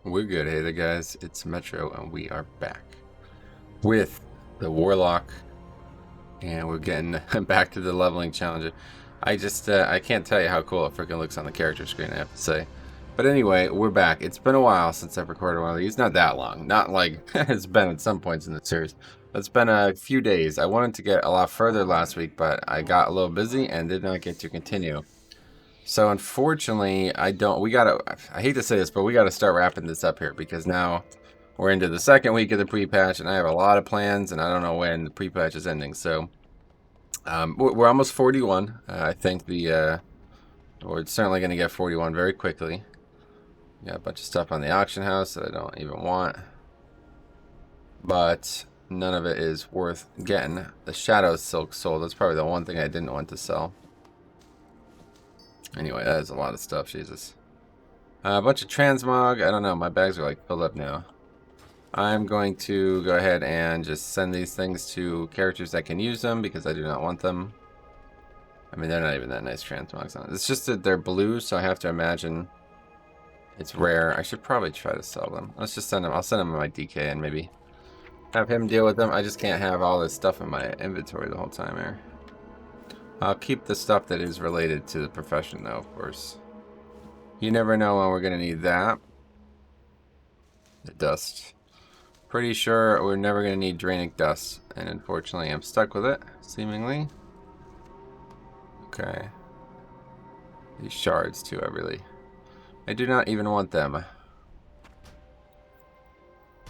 We're good. Hey there, guys. It's Metro, and we are back with the Warlock, and we're getting back to the leveling challenge. I can't tell you how cool it freaking looks on the character screen, I have to say. But anyway, we're back. It's been a while since I've recorded one of these. Not that long. Not like it's been at some points in the series. It's been a few days. I wanted to get a lot further last week, but I got a little busy and did not get to continue. So unfortunately, I hate to say this, but we gotta start wrapping this up here because now we're into the second week of the pre-patch and I have a lot of plans and I don't know when the pre-patch is ending. So we're almost 41. I think we're certainly gonna get 41 very quickly. Got a bunch of stuff on the auction house that I don't even want, but none of it is worth getting. The Shadow Silk sold. That's probably the one thing I didn't want to sell. Anyway, that is a lot of stuff, Jesus. A bunch of transmog. I don't know, my bags are like filled up now. I'm going to go ahead and just send these things to characters that can use them because I do not want them. I mean, they're not even that nice transmogs on it. It's just that they're blue, so I have to imagine it's rare. I should probably try to sell them. Let's just send them. I'll send them my DK and maybe have him deal with them. I just can't have all this stuff in my inventory the whole time here. I'll keep the stuff that is related to the profession, though, of course. You never know when we're going to need that. The dust. Pretty sure we're never going to need Drainic dust. And unfortunately, I'm stuck with it, seemingly. Okay. These shards, too, I do not even want them.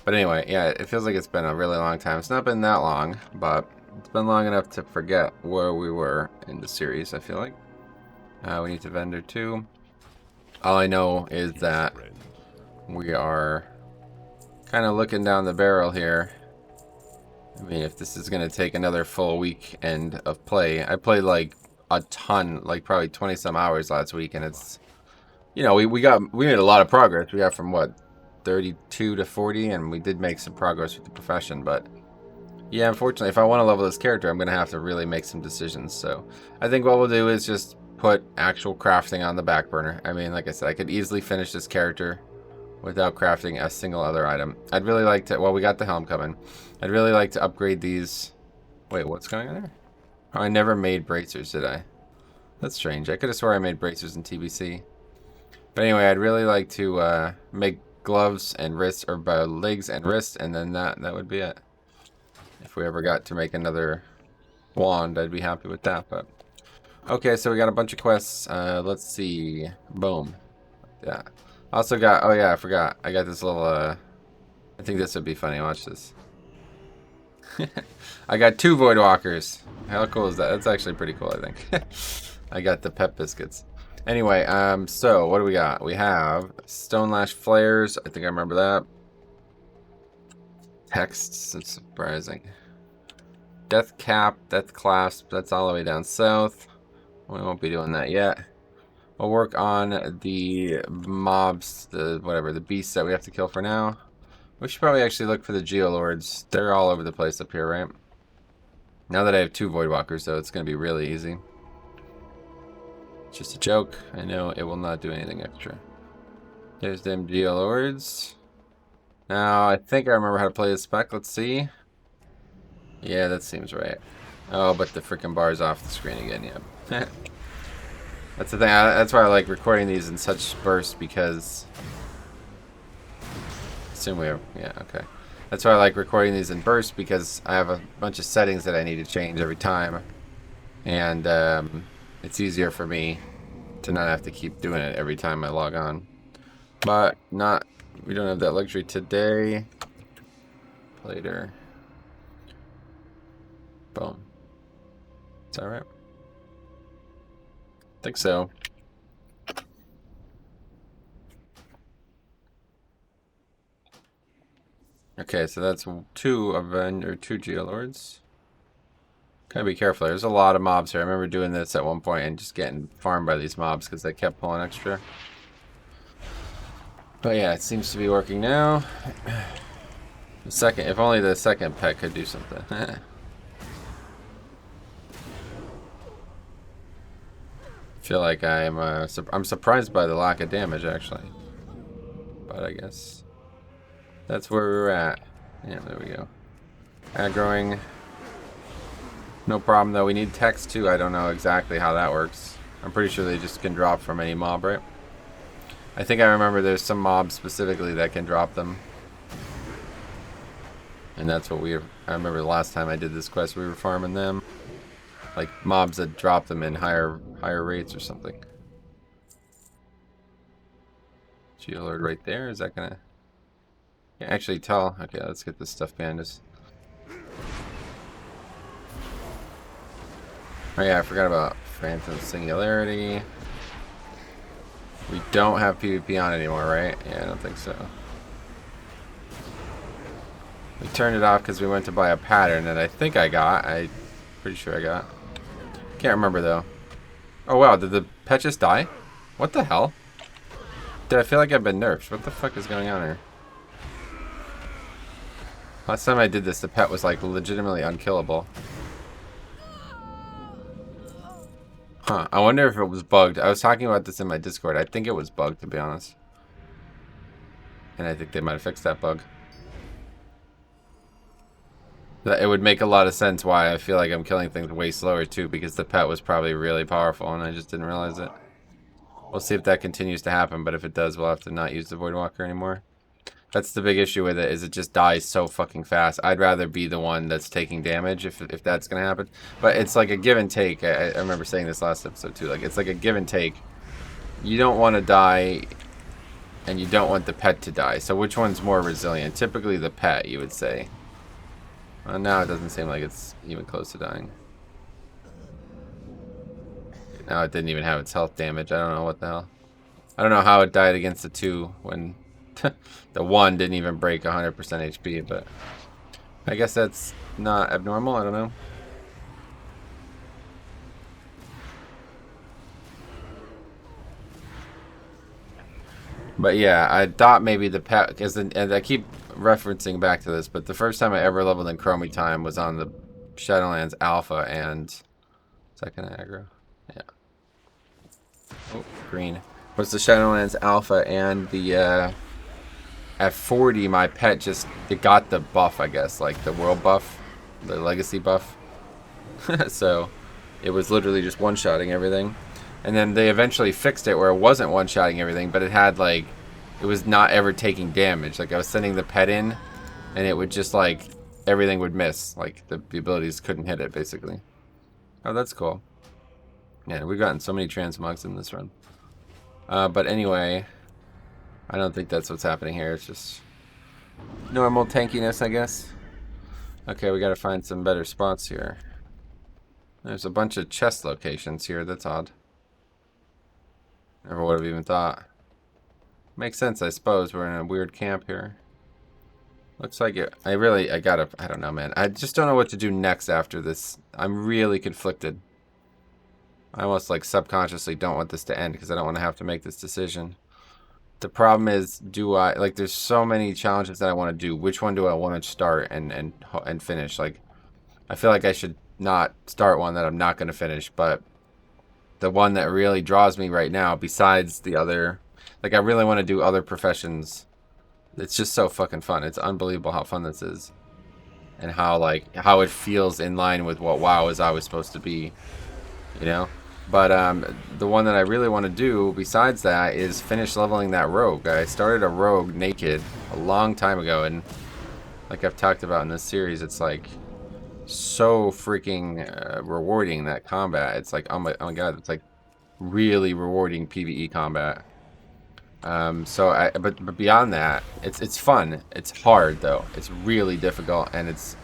But anyway, yeah, it feels like it's been a really long time. It's not been that long, but it's been long enough to forget where we were in the series, I feel like. We need to vendor too. All I know is that we are kind of looking down the barrel here. I mean, if this is going to take another full weekend of play. I played like a ton, like probably 20 some hours last week, and it's, you know, we made a lot of progress. We got from what, 32 to 40, and we did make some progress with the profession, but yeah, unfortunately, if I want to level this character, I'm going to have to really make some decisions. So I think what we'll do is just put actual crafting on the back burner. I mean, like I said, I could easily finish this character without crafting a single other item. I'd really like to, well, we got the helm coming. I'd really like to upgrade these. Wait, what's going on there? Oh, I never made bracers, did I? That's strange. I could have swore I made bracers in TBC. But anyway, I'd really like to make gloves and wrists, or legs and wrists, and then that would be it. If we ever got to make another wand, I'd be happy with that. But okay, so we got a bunch of quests. Let's see. Boom. Yeah. Also got, oh yeah, I forgot. I got this little, I think this would be funny. Watch this. I got 2 Voidwalkers. How cool is that? That's actually pretty cool, I think. I got the pep biscuits. Anyway, so what do we got? We have Stonelash Flares. I think I remember that. Texts, it's surprising. Death Cap, Death Clasp, that's all the way down south. We won't be doing that yet. We'll work on the mobs, the beasts that we have to kill for now. We should probably actually look for the Geolords. They're all over the place up here, right? Now that I have 2 Voidwalkers, though, it's going to be really easy. It's just a joke. I know it will not do anything extra. There's them Geolords. Now, I think I remember how to play this spec. Let's see. Yeah, that seems right. Oh, but the freaking bar's off the screen again, yeah. That's the thing. That's why I like recording these in such bursts, because... Assume we are... Yeah, okay. That's why I like recording these in bursts, because I have a bunch of settings that I need to change every time. And it's easier for me to not have to keep doing it every time I log on. But not... We don't have that luxury today. Later. Boom. Is that right? I think so. Okay, so that's 2 Geolords. Gotta be careful. There's a lot of mobs here. I remember doing this at one point and just getting farmed by these mobs because they kept pulling extra. But yeah, it seems to be working now. The second, if only the second pet could do something. feel like I'm surprised by the lack of damage, actually. but I guess that's where we're at. Yeah, there we go. Aggroing. No problem though. We need text too. I don't know exactly how that works. I'm pretty sure they just can drop from any mob, right? I think I remember there's some mobs specifically that can drop them. And that's what I remember the last time I did this quest, we were farming them. Like mobs that drop them in higher rates or something. Geolord right there. Is that gonna... Can't actually tell. Okay, let's get this stuff pandas. Oh yeah, I forgot about Phantom Singularity. We don't have PvP on anymore, right? Yeah, I don't think so. We turned it off because we went to buy a pattern that I think I got. I'm pretty sure I got. Can't remember though. Oh wow, did the pet just die? What the hell? Did I feel like I've been nerfed? What the fuck is going on here? Last time I did this, the pet was like legitimately unkillable. Huh, I wonder if it was bugged. I was talking about this in my Discord. I think it was bugged, to be honest. And I think they might have fixed that bug. It would make a lot of sense why I feel like I'm killing things way slower too, because the pet was probably really powerful and I just didn't realize it. We'll see if that continues to happen, but if it does, we'll have to not use the Voidwalker anymore. That's the big issue with it, is it just dies so fucking fast. I'd rather be the one that's taking damage if that's gonna happen. But it's like a give and take. I remember saying this last episode too. Like, it's like a give and take. You don't want to die, and you don't want the pet to die. So which one's more resilient? Typically the pet, you would say. Well, now it doesn't seem like it's even close to dying. Now it didn't even have its health damage. I don't know what the hell. I don't know how it died against the 2 when the 1 didn't even break 100% HP, but I guess that's not abnormal. I don't know. But yeah, I thought maybe the pet, because and I keep referencing back to this, but the first time I ever leveled in Chromie Time was on the Shadowlands Alpha and second aggro. Yeah. Oh, green. Was the Shadowlands Alpha and the at 40 my pet just it got the buff, I guess, like the world buff, the legacy buff. So it was literally just one-shotting everything. And then they eventually fixed it where it wasn't one-shotting everything, but it had like, it was not ever taking damage. Like I was sending the pet in, and it would just like, everything would miss. Like the abilities couldn't hit it, basically. Oh, that's cool. Yeah, we've gotten so many transmogs in this run. But anyway, I don't think that's what's happening here. It's just normal tankiness, I guess. Okay, we gotta find some better spots here. There's a bunch of chest locations here. That's odd. Never would have even thought. Makes sense, I suppose. We're in a weird camp here. Looks like it. I don't know, man. I just don't know what to do next after this. I'm really conflicted. I almost like subconsciously don't want this to end because I don't want to have to make this decision. The problem is, there's so many challenges that I want to do. Which one do I want to start and finish? Like, I feel like I should not start one that I'm not going to finish, but the one that really draws me right now, besides the other, like I really want to do other professions. It's just so fucking fun. It's unbelievable how fun this is, and how it feels in line with what WoW is always supposed to be, you know. But the one that I really want to do besides that is finish leveling that rogue. I started a rogue naked a long time ago, and like I've talked about in this series, it's like so freaking rewarding, that combat. It's like, oh my god, it's like really rewarding PvE combat. But beyond that, it's fun. It's hard though. It's really difficult, and it's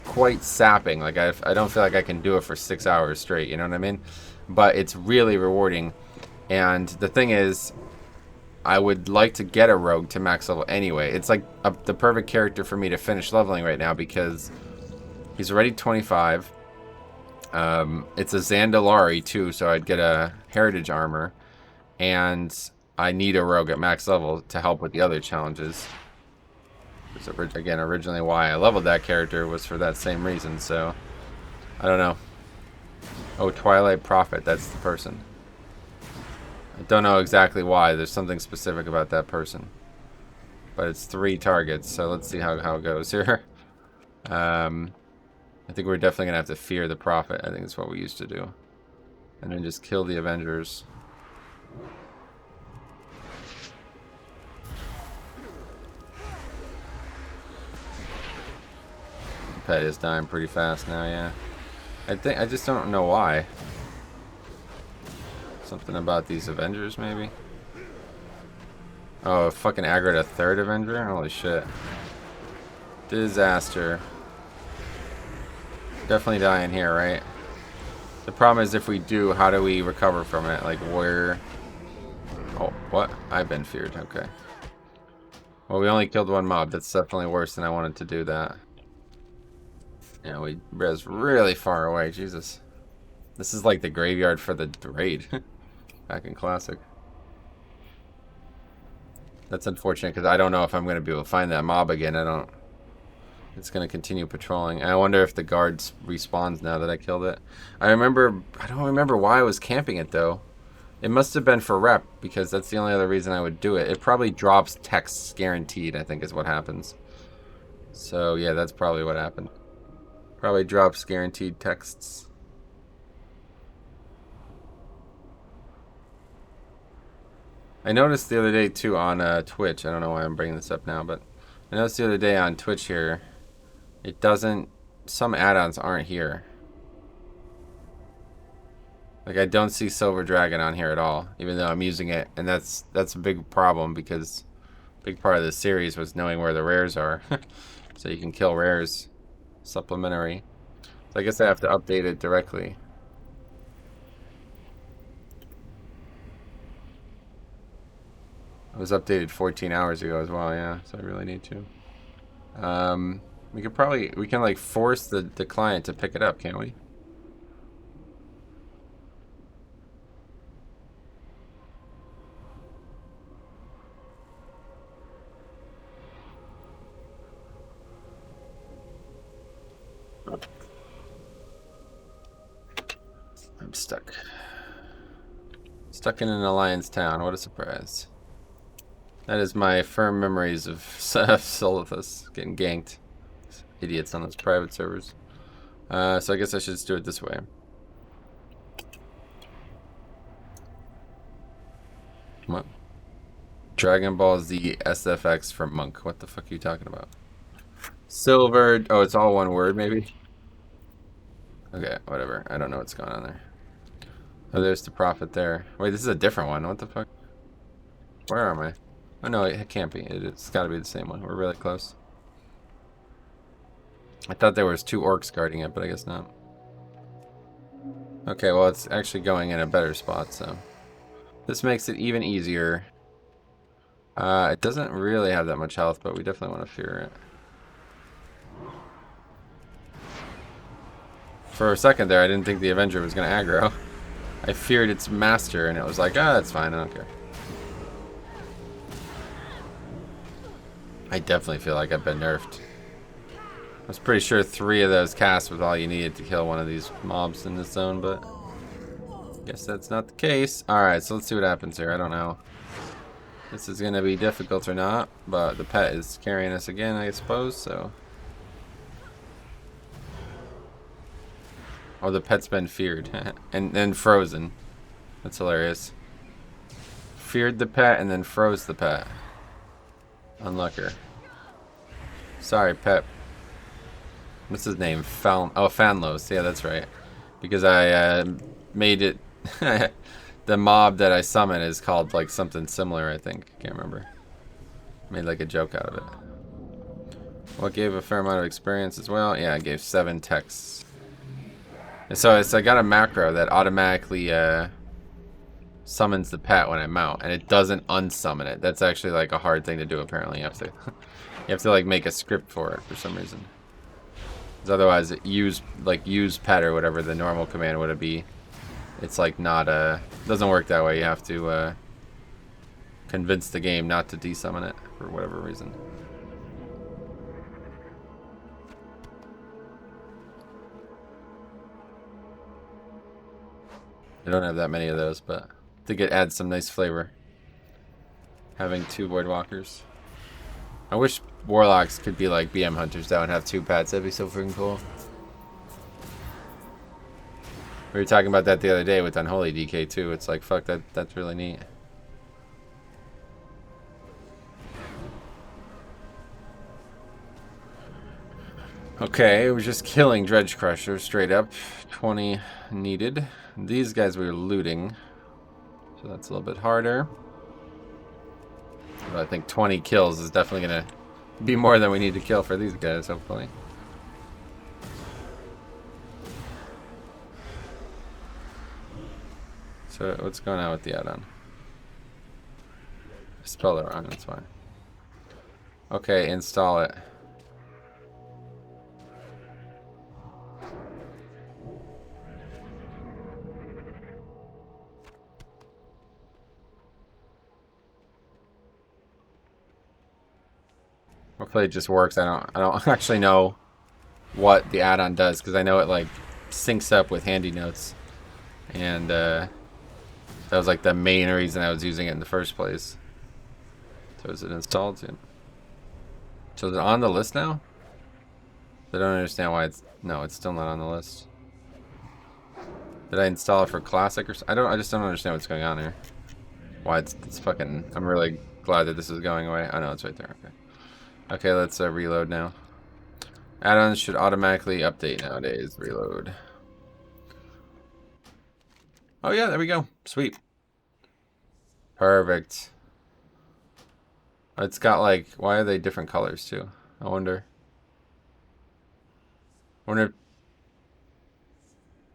quite sapping. Like I don't feel like I can do it for 6 hours straight, you know what I mean? But it's really rewarding. And the thing is, I would like to get a rogue to max level anyway. It's like the perfect character for me to finish leveling right now, because he's already 25. It's a Zandalari too, so I'd get a heritage armor, and I need a rogue at max level to help with the other challenges. Again, originally why I leveled that character was for that same reason, so I don't know. Oh, Twilight Prophet, that's the person. I don't know exactly why. There's something specific about that person. but it's 3 targets, so let's see how it goes here. I think we're definitely gonna have to fear the Prophet. I think that's what we used to do. And then just kill the Avengers. The pet is dying pretty fast now, yeah. I just don't know why. Something about these Avengers, maybe? Oh, fucking aggroed a 3rd Avenger? Holy shit. Disaster. Definitely dying here, right? The problem is if we do, how do we recover from it? Like, where... Oh, what? I've been feared. Okay. Well, we only killed 1 mob. That's definitely worse than I wanted to do that. Yeah, we res really far away. Jesus. This is like the graveyard for the raid. Back in Classic. That's unfortunate because I don't know if I'm going to be able to find that mob again. I don't... It's going to continue patrolling. I wonder if the guards respawns now that I killed it. I don't remember why I was camping it though. It must have been for rep because that's the only other reason I would do it. It probably drops texts guaranteed, I think is what happens. So yeah, that's probably what happened. Probably drops guaranteed texts. I noticed the other day too on Twitch. I don't know why I'm bringing this up now, but I noticed the other day on Twitch here, it doesn't, some add-ons aren't here. Like I don't see Silver Dragon on here at all, even though I'm using it, and that's a big problem because a big part of the series was knowing where the rares are, so you can kill rares supplementary. So I guess I have to update it directly. It was updated 14 hours ago as well, yeah, so I really need to. We can like force the client to pick it up, can't we? I'm stuck. Stuck in an alliance town, what a surprise. That is my firm memories of Solithus getting ganked. Idiots on those private servers. So I guess I should just do it this way. What? Dragon Ball Z SFX for Monk. What the fuck are you talking about? Silver. Oh, it's all one word, maybe? Okay, whatever. I don't know what's going on there. Oh, there's the Prophet there. Wait, this is a different one. What the fuck? Where am I? Oh, no, it can't be. It's got to be the same one. We're really close. I thought there was 2 orcs guarding it, but I guess not. Okay, well, it's actually going in a better spot, so... This makes it even easier. It doesn't really have that much health, but we definitely want to fear it. For a second there, I didn't think the Avenger was going to aggro. I feared its master, and it was like, ah, that's fine, I don't care. I definitely feel like I've been nerfed. I was pretty sure 3 of those casts was all you needed to kill one of these mobs in this zone, but guess that's not the case. Alright, so let's see what happens here. I don't know. This is going to be difficult or not, but the pet is carrying us again, I suppose, so... Oh, the pet's been feared. and then frozen. That's hilarious. Feared the pet and then froze the pet. Unlucker. Sorry, pet. What's his name? Fanlos. Yeah, that's right. Because I made it... the mob that I summon is called like something similar, I think. Can't remember. Made like a joke out of it. What gave a fair amount of experience as well? Yeah, I gave 7 texts. And so I got a macro that automatically summons the pet when I mount, and it doesn't unsummon it. That's actually like a hard thing to do. Apparently, you have to like make a script for it for some reason. Because otherwise, use pet or whatever the normal command would be. It's like not doesn't work that way. You have to convince the game not to desummon it for whatever reason. I don't have that many of those, but I think it adds some nice flavor. Having 2 Voidwalkers. I wish Warlocks could be like BM Hunters that would have 2 pets. That'd be so freaking cool. We were talking about that the other day with Unholy DK too. It's like, fuck, that's really neat. Okay, we're just killing Dredge Crusher straight up. 20 needed. These guys we were looting, so that's a little bit harder. But I think 20 kills is definitely gonna be more than we need to kill for these guys, hopefully. So what's going on with the add-on? Spell it wrong, that's fine. Okay, install it. Hopefully it just works. I don't actually know what the add-on does, because I know it like syncs up with Handy Notes, and that was like the main reason I was using it in the first place. So is it installed soon? So is it on the list now? I don't understand why it's still not on the list. Did I install it for classic or I just don't understand what's going on here. Why it's fucking. I'm really glad that this is going away. I know it's right there. Okay. Okay, let's reload now. Add-ons should automatically update nowadays. Reload. Oh yeah, there we go. Sweet. Perfect. It's got like, why are they different colors too? I wonder. I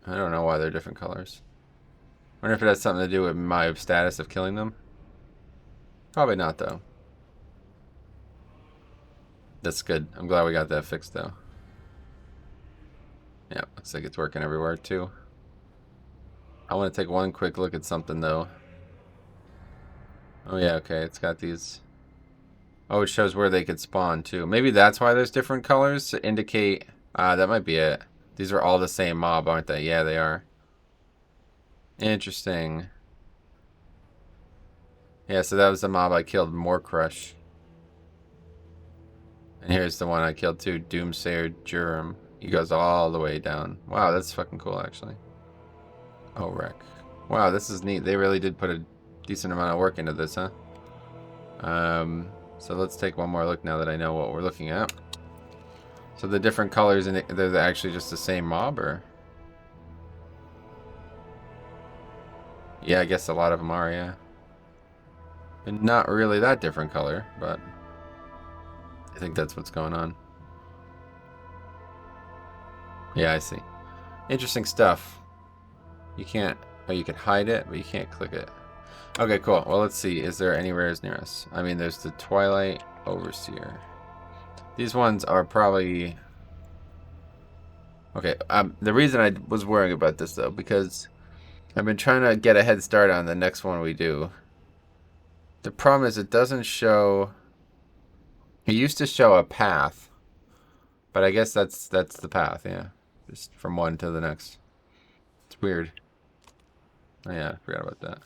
don't know why they're different colors. I wonder if it has something to do with my status of killing them. Probably not though. That's good. I'm glad we got that fixed though. Yeah, looks like it's working everywhere too. I want to take one quick look at something though. Oh yeah, okay, it's got these. Oh, it shows where they could spawn too. Maybe that's why there's different colors to indicate. That might be it. These are all the same mob, aren't they? Yeah, they are. Interesting. Yeah, so that was the mob I killed, More Crush. And here's the one I killed too, Doomsayer Jurum. He goes all the way down. Wow, that's fucking cool actually. Oh, wreck. Wow, this is neat. They really did put a decent amount of work into this, huh? So let's take one more look now that I know what we're looking at. So the different colors, they're actually just the same mob, or? Yeah, I guess a lot of them are, yeah. And not really that different color, but I think that's what's going on. Yeah, I see. Interesting stuff. You can't, oh, you can hide it, but you can't click it. Okay, cool. Well, let's see. Is there any rares near us? I mean, there's the Twilight Overseer. These ones are probably... Okay, the reason I was worrying about this, though, because I've been trying to get a head start on the next one we do. The problem is it doesn't show... It used to show a path, but I guess that's the path, yeah. Just from one to the next. It's weird. Oh, yeah, I forgot about that.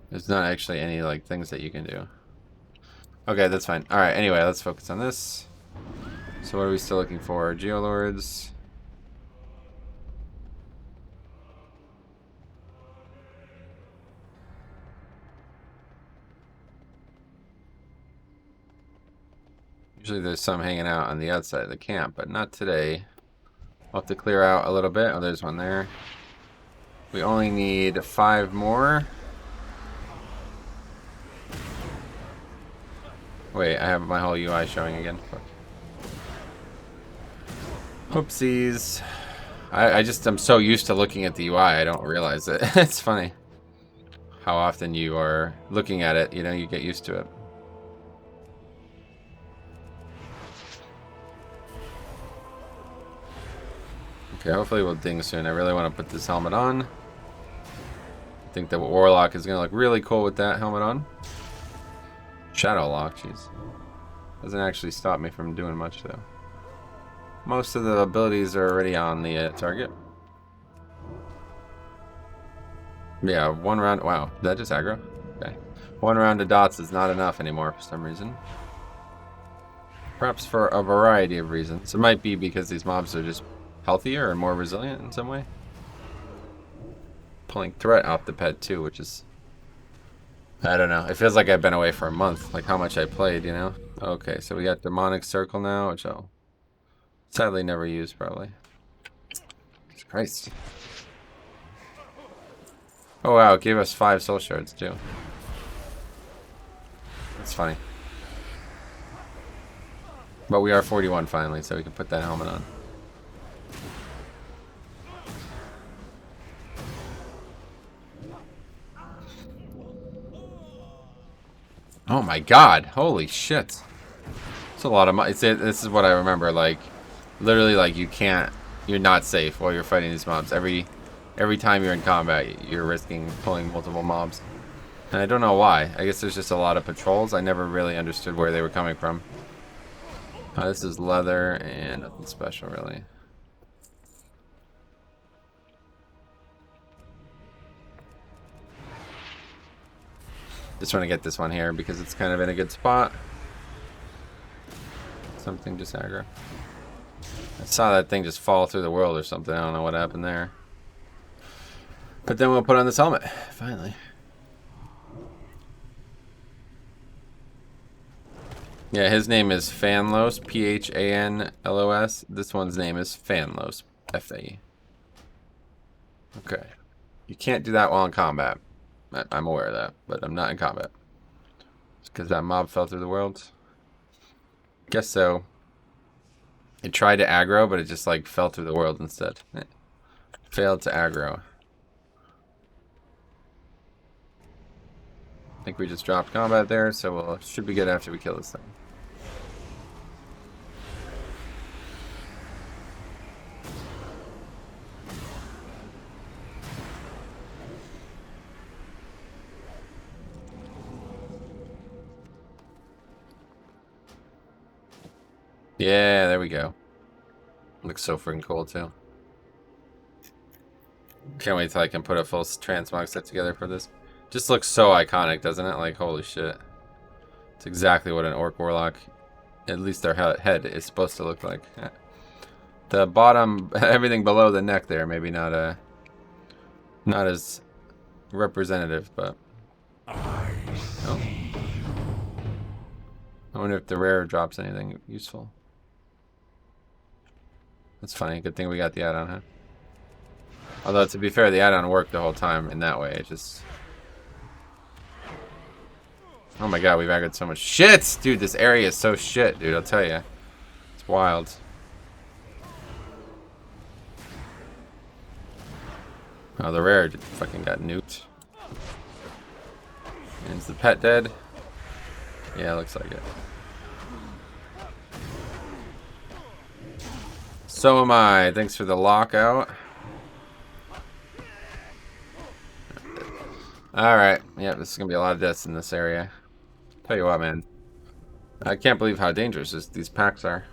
There's not actually any like things that you can do. Okay, that's fine. Alright, anyway, let's focus on this. So what are we still looking for? Geolords. Usually there's some hanging out on the outside of the camp, but not today. We'll have to clear out a little bit. Oh, there's one there. We only need 5 more. Wait, I have my whole UI showing again. Fuck. Oopsies. I'm so used to looking at the UI, I don't realize it. It's funny how often you are looking at it, you know, you get used to it. Okay, hopefully we'll ding soon. I really want to put this helmet on. I think that Warlock is going to look really cool with that helmet on. Shadow Lock, jeez. Doesn't actually stop me from doing much, though. Most of the abilities are already on the target. Yeah, one round. Wow, did that just aggro? Okay. One round of dots is not enough anymore for some reason. Perhaps for a variety of reasons. It might be because these mobs are just healthier and more resilient in some way. Pulling threat off the pet too, which is... I don't know. It feels like I've been away for a month. Like how much I played, you know? Okay, so we got Demonic Circle now, which I'll sadly never use, probably. Jesus Christ. Oh wow, it gave us 5 soul shards too. That's funny. But we are 41 finally, so we can put that helmet on. Oh my god, holy shit. It's a lot of money. This is what I remember, like, literally, like, you're not safe while you're fighting these mobs. Every time you're in combat, you're risking pulling multiple mobs. And I don't know why. I guess there's just a lot of patrols. I never really understood where they were coming from. This is leather and nothing special, really. Just want to get this one here because it's kind of in a good spot. Something just aggro. I saw that thing just fall through the world or something. I don't know what happened there. But then we'll put on this helmet, finally. Yeah, his name is Fanlos, Phanlos. This one's name is Fanlos, F-A-E. Okay. You can't do that while in combat. I'm aware of that, but I'm not in combat. Because that mob fell through the world? Guess so. It tried to aggro, but it just like fell through the world instead. Failed to aggro. I think we just dropped combat there, so we'll should be good after we kill this thing. Yeah, there we go. Looks so freaking cool too. Can't wait till I can put a full transmog set together for this. Just looks so iconic, doesn't it? Like, holy shit. It's exactly what an Orc Warlock, at least their head, is supposed to look like. The bottom, everything below the neck there, maybe not as representative, but... Oh. I wonder if the rare drops anything useful. That's funny. Good thing we got the add-on, huh? Although, to be fair, the add-on worked the whole time in that way. It just... Oh my god, we've aggroed so much shit! Dude, this area is so shit, dude. I'll tell you. It's wild. Oh, the rare fucking got nuked. And is the pet dead? Yeah, looks like it. So am I. Thanks for the lockout. Alright. Yeah, this is going to be a lot of deaths in this area. Tell you what, man. I can't believe how dangerous these packs are.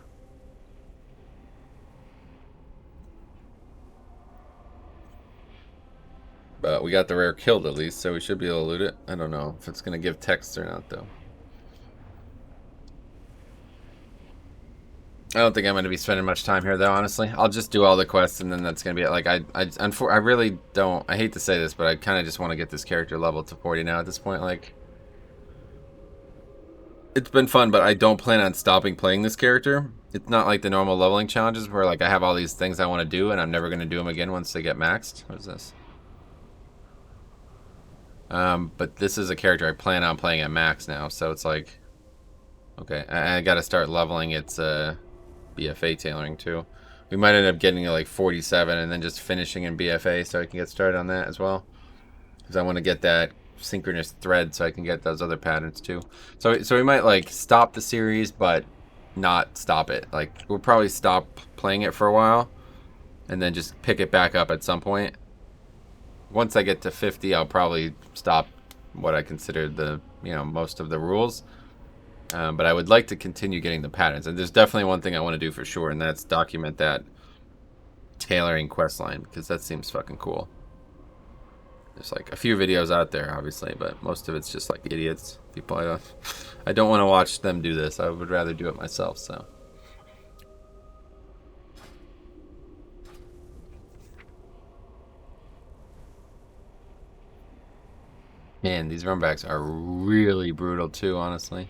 But we got the rare killed at least, so we should be able to loot it. I don't know if it's going to give text or not, though. I don't think I'm going to be spending much time here, though, honestly. I'll just do all the quests, and then that's going to be it. Like, I really don't... I hate to say this, but I kind of just want to get this character level to 40 now at this point. Like, it's been fun, but I don't plan on stopping playing this character. It's not like the normal leveling challenges where, like, I have all these things I want to do, and I'm never going to do them again once they get maxed. What is this? But this is a character I plan on playing at max now, so it's like... Okay, I got to start leveling its... BFA tailoring too. We might end up getting like 47 and then just finishing in BFA so I can get started on that as well. Because I want to get that synchronous thread so I can get those other patterns too. So we might like stop the series but not stop it. Like we'll probably stop playing it for a while and then just pick it back up at some point. Once I get to 50, I'll probably stop what I consider the, you know, most of the rules. But I would like to continue getting the patterns. And there's definitely one thing I want to do for sure, and that's document that tailoring quest line, because that seems fucking cool. There's like a few videos out there, obviously, but most of it's just like idiots. People I don't want to watch them do this. I would rather do it myself, so. Man, these runbacks are really brutal too, honestly.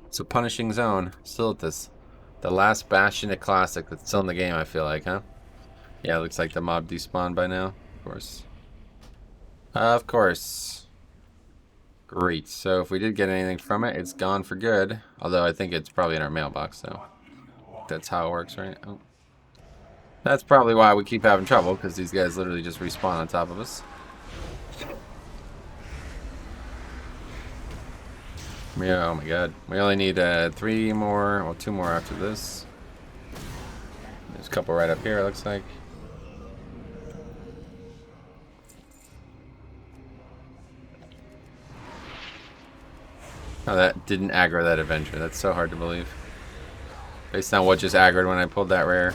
It's a punishing zone. Still at this. The last bastion of classic that's still in the game, I feel like, huh? Yeah, it looks like the mob despawned by now. Of course. Of course. Great. So if we did get anything from it, it's gone for good. Although I think it's probably in our mailbox, so. That's how it works, right? Oh. That's probably why we keep having trouble, because these guys literally just respawn on top of us. Yeah, oh my god. We only need 3 more, well 2 more after this. There's a couple right up here, it looks like. Oh, that didn't aggro that Avenger. That's so hard to believe. Based on what just aggroed when I pulled that rare.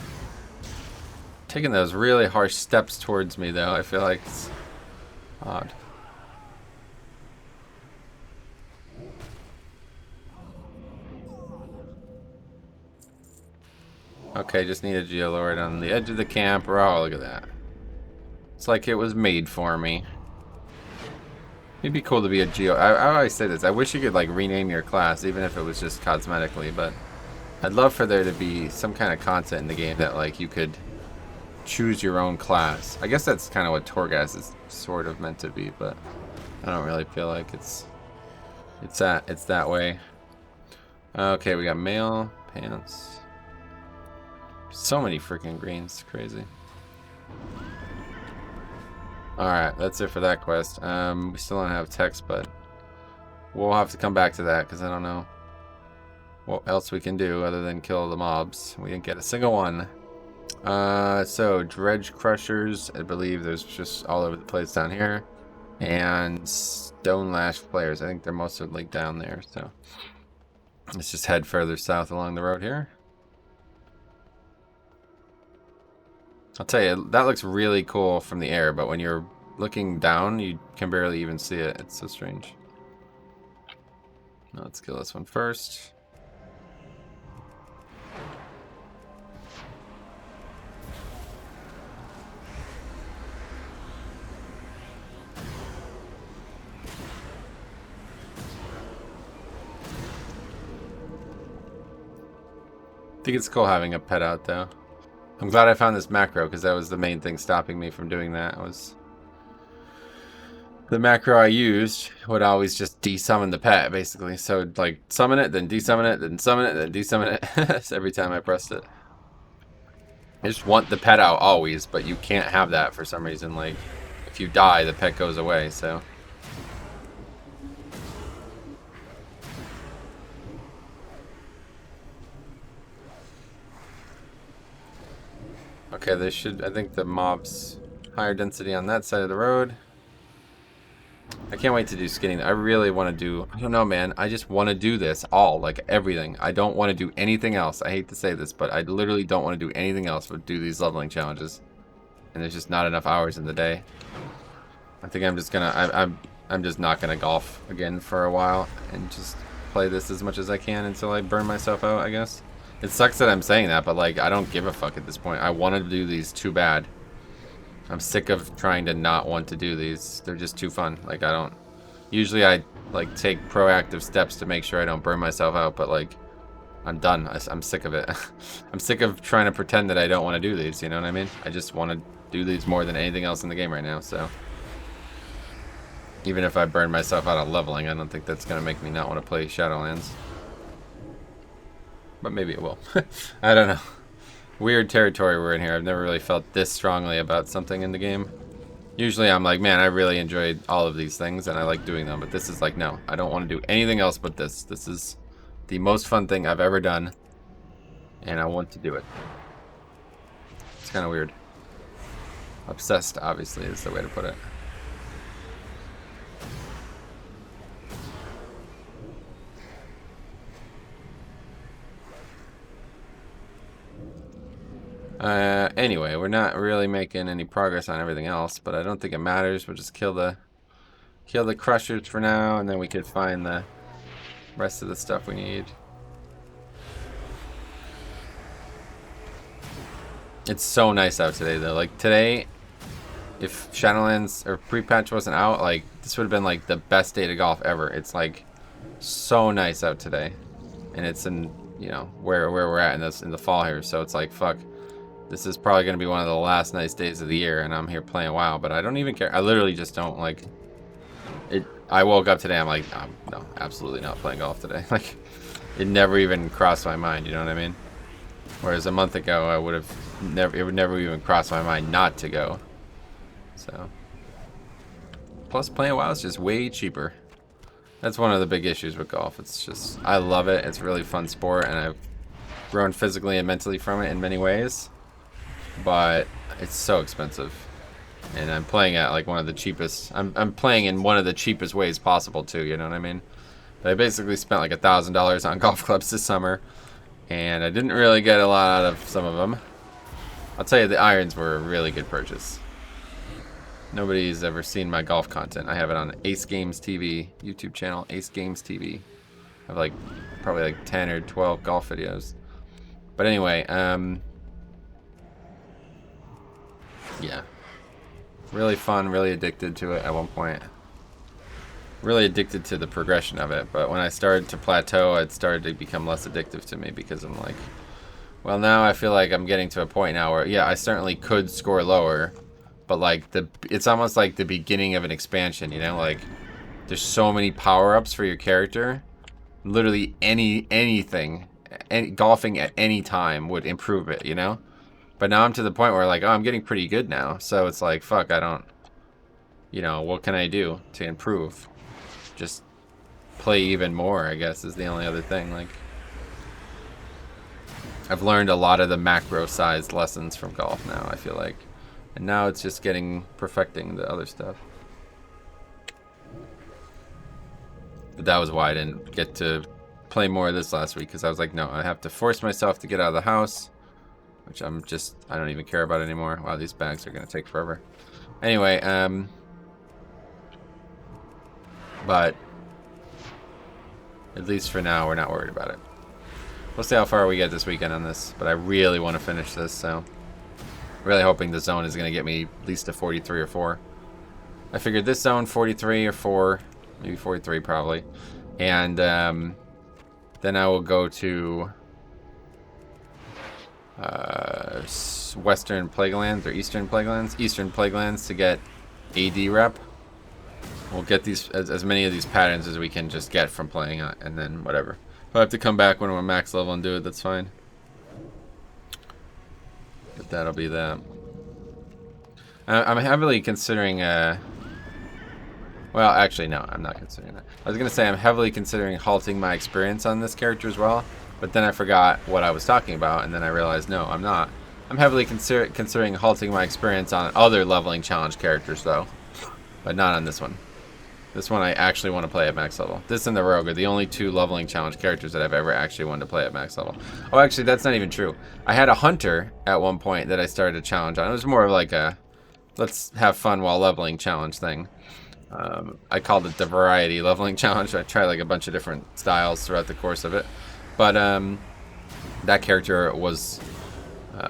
Taking those really harsh steps towards me, though, I feel like it's odd. Okay, just need a Geolord on the edge of the camp. Oh, look at that. It's like it was made for me. It'd be cool to be a Geo. I always say this. I wish you could like rename your class, even if it was just cosmetically. But I'd love for there to be some kind of content in the game that like you could choose your own class. I guess that's kind of what Torghast is sort of meant to be, but I don't really feel like it's that way. Okay, we got mail, pants. So many freaking greens, crazy. Alright, that's it for that quest. We still don't have text, but we'll have to come back to that because I don't know what else we can do other than kill the mobs. We didn't get a single one. So Dredge Crushers, I believe there's just all over the place down here. And Stone Lash Players, I think they're mostly down there, so let's just head further south along the road here. I'll tell you, that looks really cool from the air, but when you're looking down, you can barely even see it. It's so strange. Now let's kill this one first. I think it's cool having a pet out, though. I'm glad I found this macro, because that was the main thing stopping me from doing that. Was the macro I used would always just desummon the pet, basically. So it'd, like, summon it, then desummon it, then summon it, then desummon it. Every time I pressed it. I just want the pet out always, but you can't have that for some reason. Like, if you die, the pet goes away, so... Okay, they should, I think the mob's higher density on that side of the road. I can't wait to do skinning. I really want to do, I don't know, man. I just want to do this all, like everything. I don't want to do anything else. I hate to say this, but I literally don't want to do anything else but do these leveling challenges. And there's just not enough hours in the day. I think I'm just gonna, I'm just not gonna golf again for a while and just play this as much as I can until I burn myself out, I guess. It sucks that I'm saying that, but like, I don't give a fuck at this point. I want to do these too bad. I'm sick of trying to not want to do these. They're just too fun. Like, I don't... Usually I, like, take proactive steps to make sure I don't burn myself out, but, like, I'm done. I'm sick of it. I'm sick of trying to pretend that I don't want to do these, you know what I mean? I just want to do these more than anything else in the game right now, so... Even if I burn myself out on leveling, I don't think that's going to make me not want to play Shadowlands. But maybe it will. I don't know. Weird territory we're in here. I've never really felt this strongly about something in the game. Usually I'm like, man, I really enjoyed all of these things and I like doing them. But this is like, no, I don't want to do anything else but this. This is the most fun thing I've ever done. And I want to do it. It's kind of weird. Obsessed, obviously, is the way to put it. Anyway, we're not really making any progress on everything else, but I don't think it matters. We'll just kill the crushers for now, and then we could find the rest of the stuff we need. It's so nice out today, though. Like, today, if Shadowlands or pre-patch wasn't out, like, this would have been, like, the best day to golf ever. It's, like, so nice out today. And it's in, you know, where we're at in the fall here. So it's like, fuck. This is probably going to be one of the last nice days of the year, and I'm here playing WoW, but I don't even care. I literally just don't, like... it. I woke up today, I'm like, no, absolutely not playing golf today. Like, it never even crossed my mind, you know what I mean? Whereas a month ago, I would have never, it would never even cross my mind not to go. So, plus playing WoW is just way cheaper. That's one of the big issues with golf. It's just, I love it. It's a really fun sport, and I've grown physically and mentally from it in many ways. But it's so expensive, and I'm playing at like one of the cheapest. I'm playing in one of the cheapest ways possible too. You know what I mean? But I basically spent like $1,000 on golf clubs this summer. And I didn't really get a lot out of some of them. I'll tell you, the irons were a really good purchase. Nobody's ever seen my golf content. I have it on Ace Games TV, YouTube channel, Ace Games TV. I have like, probably like 10 or 12 golf videos. But anyway, yeah. Really fun, really addicted to it at one point. Really addicted to the progression of it, but when I started to plateau, it started to become less addictive to me because I'm like, well, now I feel like I'm getting to a point now where, yeah, I certainly could score lower, but like it's almost like the beginning of an expansion, you know, like there's so many power-ups for your character. Literally anything, golfing at any time would improve it, you know. But now I'm to the point where like, oh, I'm getting pretty good now, so it's like, fuck, I don't, you know, what can I do to improve? Just play even more, I guess, is the only other thing. Like, I've learned a lot of the macro-sized lessons from golf now, I feel like. And now it's just perfecting the other stuff. But that was why I didn't get to play more of this last week, because I was like, no, I have to force myself to get out of the house, which I don't even care about anymore. Wow, these bags are going to take forever. Anyway, but at least for now, we're not worried about it. We'll see how far we get this weekend on this, but I really want to finish this, so really hoping the zone is going to get me at least to 43 or 4. I figured this zone 43 or 4, maybe 43 probably, and then I will go to Western Plaguelands or Eastern Plaguelands to get AD rep. We'll get these as many of these patterns as we can just get from playing it, and then whatever. If I have to come back when we're max level and do it, that's fine. But that'll be that. I'm heavily considering. Well, actually, no, I'm not considering that. I was gonna say I'm heavily considering halting my experience on this character as well, but then I forgot what I was talking about, and then I realized no, I'm not. I'm heavily considering halting my experience on other leveling challenge characters though, but not on this one. This one I actually want to play at max level. This and the Rogue are the only 2 leveling challenge characters that I've ever actually wanted to play at max level. Oh, actually, that's not even true. I had a Hunter at one point that I started a challenge on. It was more of like a let's have fun while leveling challenge thing. I called it the Variety Leveling Challenge. I tried like a bunch of different styles throughout the course of it. But that character was...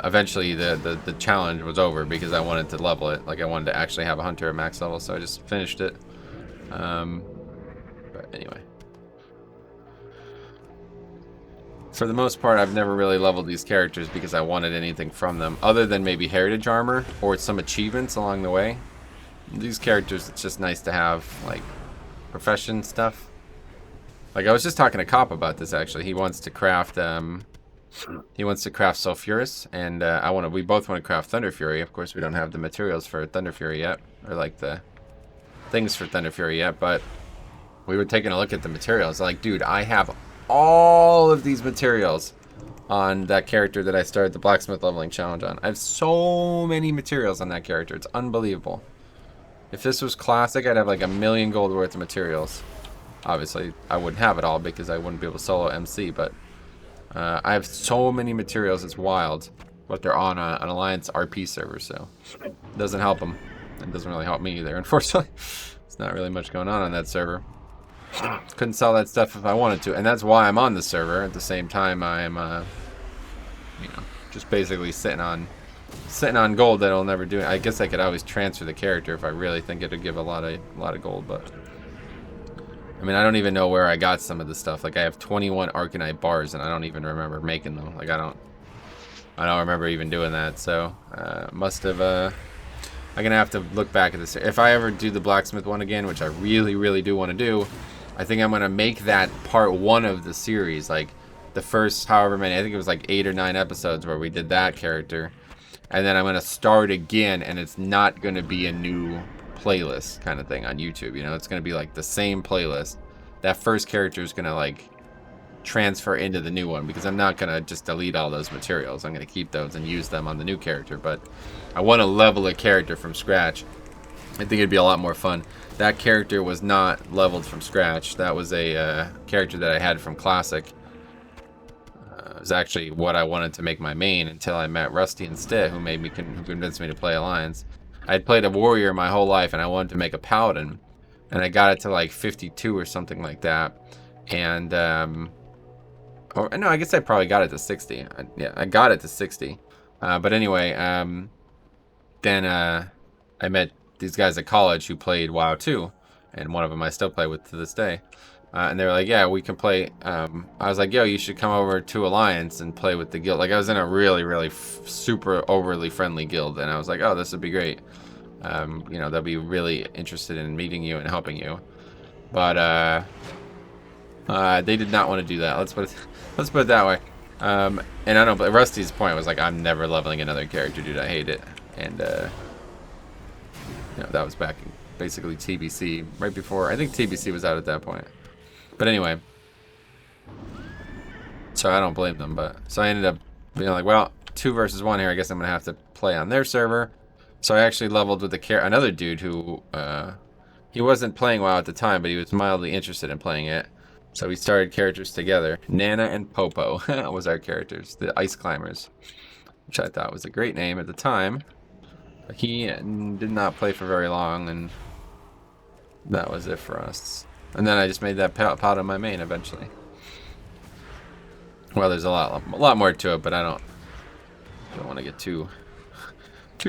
eventually the challenge was over because I wanted to level it. Like I wanted to actually have a Hunter at max level, so I just finished it. But anyway, for the most part, I've never really leveled these characters because I wanted anything from them other than maybe heritage armor or some achievements along the way. These characters, it's just nice to have like profession stuff. Like I was just talking to Cop about this actually. He wants to craft Sulfurous, and we both want to craft Thunder Fury. Of course, we don't have the materials for Thunder Fury yet, or like the things for Thunder Fury yet, but we were taking a look at the materials. Like, dude, I have all of these materials on that character that I started the Blacksmith Leveling Challenge on. I have so many materials on that character. It's unbelievable. If this was classic, I'd have like 1,000,000 gold worth of materials. Obviously, I wouldn't have it all because I wouldn't be able to solo MC, but I have so many materials, it's wild. But they're on an Alliance RP server, so it doesn't help them. It doesn't really help me either, unfortunately. There's not really much going on that server. Couldn't sell that stuff if I wanted to, and that's why I'm on the server. At the same time, I'm, you know, just basically sitting on gold that I'll never do. I guess I could always transfer the character if I really think it'd give a lot of gold, but I mean, I don't even know where I got some of the stuff. Like, I have 21 Arcanite bars, and I don't even remember making them. Like, I don't remember even doing that. So, must have. I'm gonna have to look back at this. If I ever do the blacksmith one again, which I really, really do want to do, I think I'm gonna make that part 1 of the series. Like, the first however many. I think it was like 8 or 9 episodes where we did that character, and then I'm gonna start again, and it's not gonna be a new playlist kind of thing on YouTube. You know, it's gonna be like the same playlist. That first character is gonna like transfer into the new one, because I'm not gonna just delete all those materials. I'm gonna keep those and use them on the new character, but I want to level a character from scratch. I think it'd be a lot more fun. That character was not leveled from scratch. That was a character that I had from Classic. It was actually what I wanted to make my main until I met Rusty and Stitt, who convinced me to play Alliance. I had played a warrior my whole life, and I wanted to make a paladin, and I got it to like 52 or something like that, and or no, I guess I probably got it to 60. Yeah, I got it to 60. But anyway, then I met these guys at college who played WoW too, and one of them I still play with to this day. And they were like, yeah, we can play. I was like, yo, you should come over to Alliance and play with the guild. Like, I was in a really, really super overly friendly guild, and I was like, oh, this would be great. You know, they'll be really interested in meeting you and helping you. But they did not want to do that. Let's put it that way. And I don't know, but Rusty's point was like, I'm never leveling another character, dude. I hate it. And you know, that was back in basically TBC, right before. I think TBC was out at that point. But anyway, so I don't blame them. But so I ended up being like, well, 2 versus 1 here. I guess I'm gonna have to play on their server. So I actually leveled with another dude who he wasn't playing WoW at the time, but he was mildly interested in playing it. So we started characters together. Nana and Popo was our characters, the Ice Climbers, which I thought was a great name at the time. But he did not play for very long, and that was it for us. And then I just made that pot on my main eventually. Well, there's a lot more to it, but I don't want to get too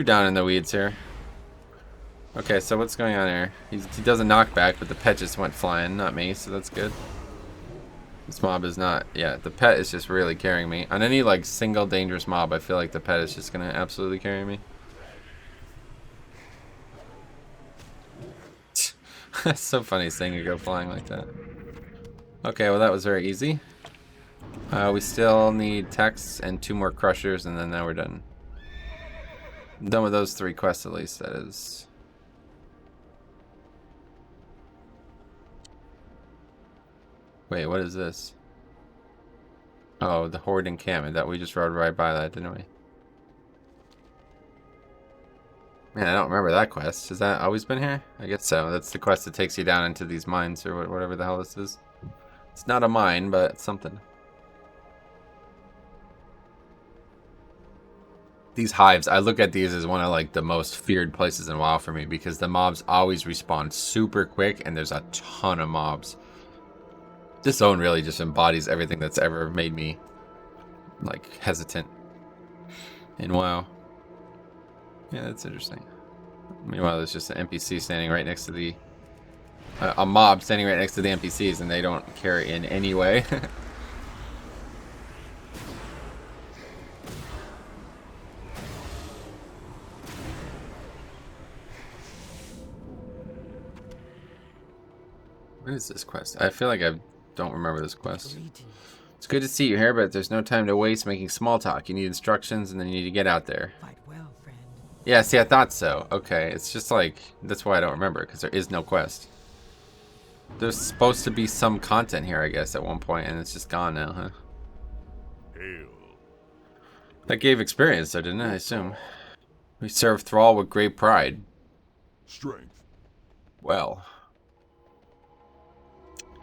down in the weeds here. Okay, so what's going on here? He does a knockback, but the pet just went flying, not me, so that's good. This mob is not, yeah, the pet is just really carrying me. On any like single dangerous mob, I feel like the pet is just gonna absolutely carry me. It's so funny seeing it go flying like that. Okay, well that was very easy. We still need texts and 2 more crushers, and then now we're done. I'm done with those 3 quests at least, that is. Wait, what is this? Oh, the Horde encampment. That we just rode right by that, didn't we? Man, I don't remember that quest. Has that always been here? I guess so. That's the quest that takes you down into these mines or whatever the hell this is. It's not a mine, but it's something. These hives, I look at these as one of like the most feared places in WoW for me, because the mobs always respawn super quick and there's a ton of mobs. This zone really just embodies everything that's ever made me like hesitant in WoW. Yeah, that's interesting. Meanwhile, there's just an NPC standing right next to the a mob standing right next to the NPCs, and they don't care in any way. What is this quest? I feel like I don't remember this quest. It's good to see you here, but there's no time to waste making small talk. You need instructions, and then you need to get out there. Fight well, friend. Yeah, see, I thought so. Okay, it's just like, that's why I don't remember, because there is no quest. There's supposed to be some content here, I guess, at one point, and it's just gone now, huh? Hail. That gave experience, though, didn't it? I assume. We serve Thrall with great pride. Strength. Well.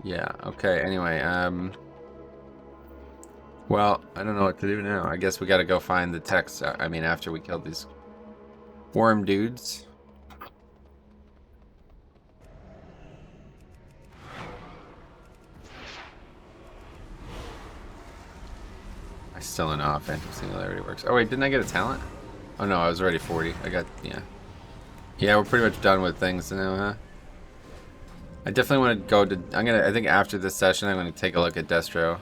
Yeah, okay, anyway, Well, I don't know what to do now. I guess we gotta go find the text. I mean, after we killed these worm dudes. I still don't know how Phantom Singularity works. Oh wait, didn't I get a talent? Oh no, I was already 40. I got, yeah. Yeah, we're pretty much done with things now, huh? I definitely want to go to, I think after this session, I'm going to take a look at Destro.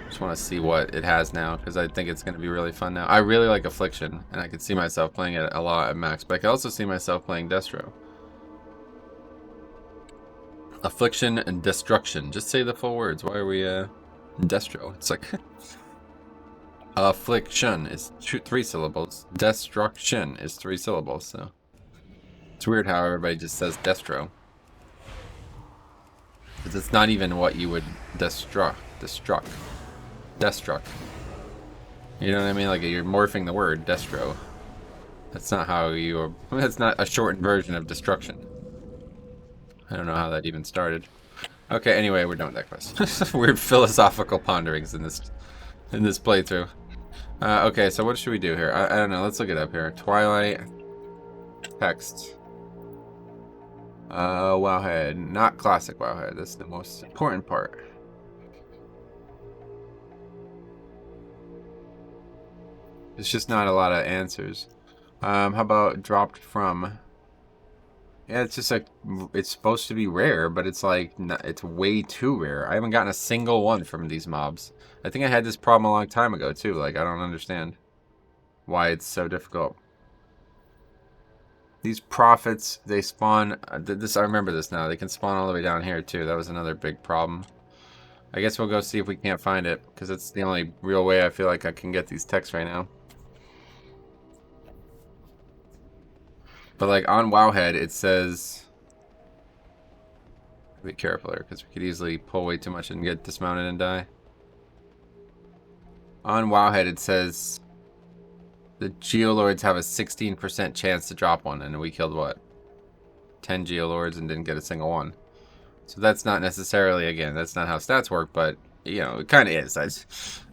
Just want to see what it has now, because I think it's going to be really fun now. I really like Affliction, and I could see myself playing it a lot at max, but I could also see myself playing Destro. Affliction and Destruction. Just say the full words. Why are we, Destro? It's like... Affliction is 3 syllables. Destruction is 3 syllables, so... It's weird how everybody just says Destro. Because it's not even what you would destruct. You know what I mean? Like, you're morphing the word, Destro. That's not how you... That's not a shortened version of destruction. I don't know how that even started. Okay, anyway, we're done with that quest. Weird philosophical ponderings in this playthrough. Okay, so what should we do here? I don't know. Let's look it up here. Twilight. Text. Wowhead. Not classic Wowhead. That's the most important part. There's just not a lot of answers. How about dropped from? Yeah, it's just like, it's supposed to be rare, but it's like, it's way too rare. I haven't gotten a single one from these mobs. I think I had this problem a long time ago, too. Like, I don't understand why it's so difficult. These prophets, they spawn, I remember this now. They can spawn all the way down here, too. That was another big problem. I guess we'll go see if we can't find it, because it's the only real way I feel like I can get these texts right now. But like on Wowhead, it says, be careful here, because we could easily pull way too much and get dismounted and die. On Wowhead, it says the Geolords have a 16% chance to drop one, and we killed what? 10 Geolords and didn't get a single one. So that's not necessarily, again, that's not how stats work, but you know, it kind of is.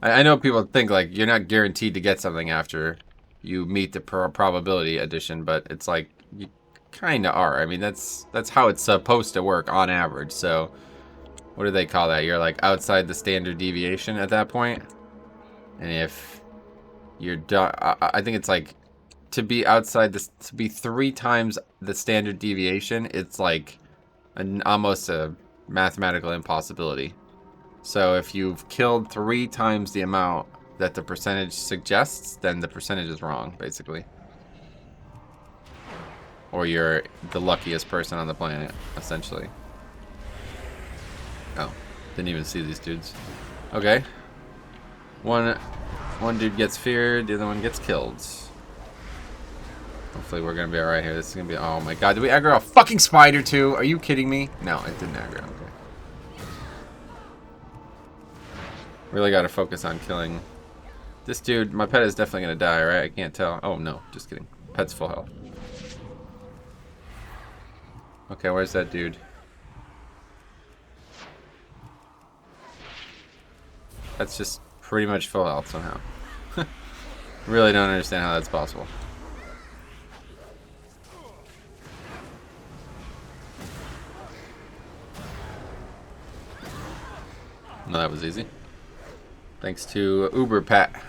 I know people think like you're not guaranteed to get something after you meet the probability addition, but it's like you kind of are. I mean, that's how it's supposed to work on average. So what do they call that? You're like outside the standard deviation at that point. And if you're done, I think it's like to be outside this, to be 3 times the standard deviation, it's like almost a mathematical impossibility. So if you've killed 3 times the amount that the percentage suggests, then the percentage is wrong, basically. Or you're the luckiest person on the planet, essentially. Oh, didn't even see these dudes. Okay. One dude gets feared, the other one gets killed. Hopefully we're gonna be alright here. This is gonna be, oh my god, did we aggro a fucking spider too? Are you kidding me? No, it didn't aggro, okay. Really gotta focus on killing this dude. My pet is definitely gonna die, right? I can't tell. Oh no, just kidding. Pet's full health. Okay, where's that dude? That's just pretty much full health somehow. Really don't understand how that's possible. No, that was easy. Thanks to Uber Pat.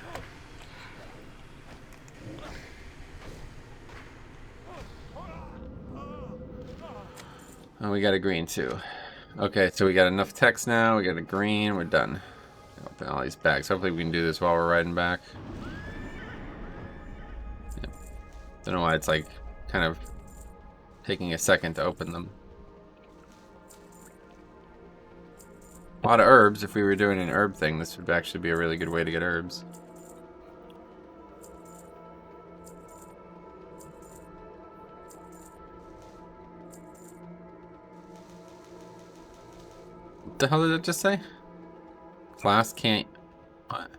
Oh, we got a green too. Okay, so we got enough text now. We got a green. We're done. Open all these bags. Hopefully we can do this while we're riding back. Yep. Don't know why it's like kind of taking a second to open them. A lot of herbs. If we were doing an herb thing, this would actually be a really good way to get herbs. What the hell did it just say? Class can't... What?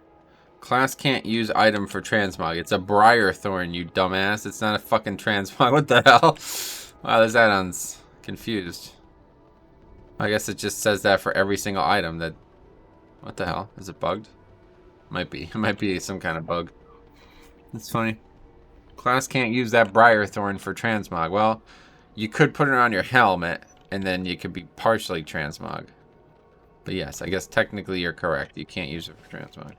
Class can't use item for transmog. It's a briar thorn, you dumbass. It's not a fucking transmog. What the hell? Wow, this add-on's confused. I guess it just says that for every single item that What the hell? Is it bugged? Might be. It might be some kind of bug. That's funny. Class can't use that briar thorn for transmog. Well, you could put it on your helmet, and then you could be partially transmog. But yes, I guess technically you're correct. You can't use it for transmog.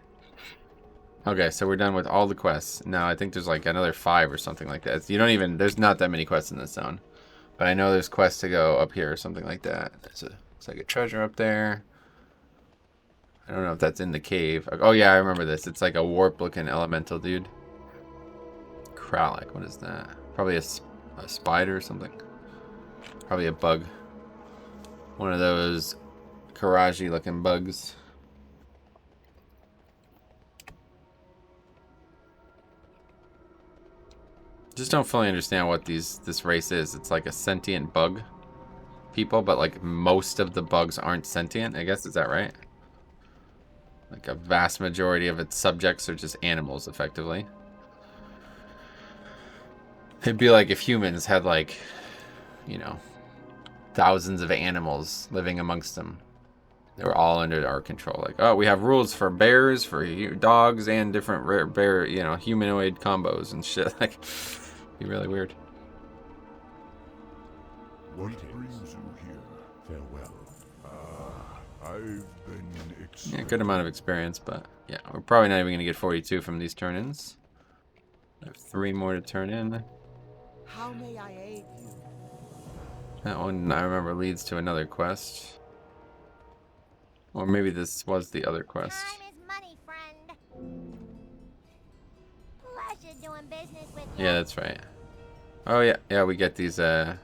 Okay, so we're done with all the quests. Now I think there's like another 5 or something like that. You don't even, there's not that many quests in this zone. But I know there's quests to go up here or something like that. It's like a treasure up there. I don't know if that's in the cave. Oh yeah, I remember this. It's like a warp looking elemental dude. Kralik, what is that? Probably a spider or something. Probably a bug. One of those Karaji looking bugs. Just don't fully understand what this race is. It's like a sentient bug people, but like most of the bugs aren't sentient, I guess. Is that right? Like a vast majority of its subjects are just animals, effectively. It'd be like if humans had like, you know, thousands of animals living amongst them. They were all under our control. Like, oh, we have rules for bears, for dogs, and different rare bear, you know, humanoid combos and shit. Like, be really weird. What brings you here? Farewell. I've been Yeah, good amount of experience, but yeah, we're probably not even gonna get 42 from these turn-ins. I have 3 more to turn in. How may I aid you? That one, I remember, leads to another quest. Or maybe this was the other quest. Time is money, friend. Pleasure doing business with you. Yeah, that's right. Oh yeah, yeah, we get these, that's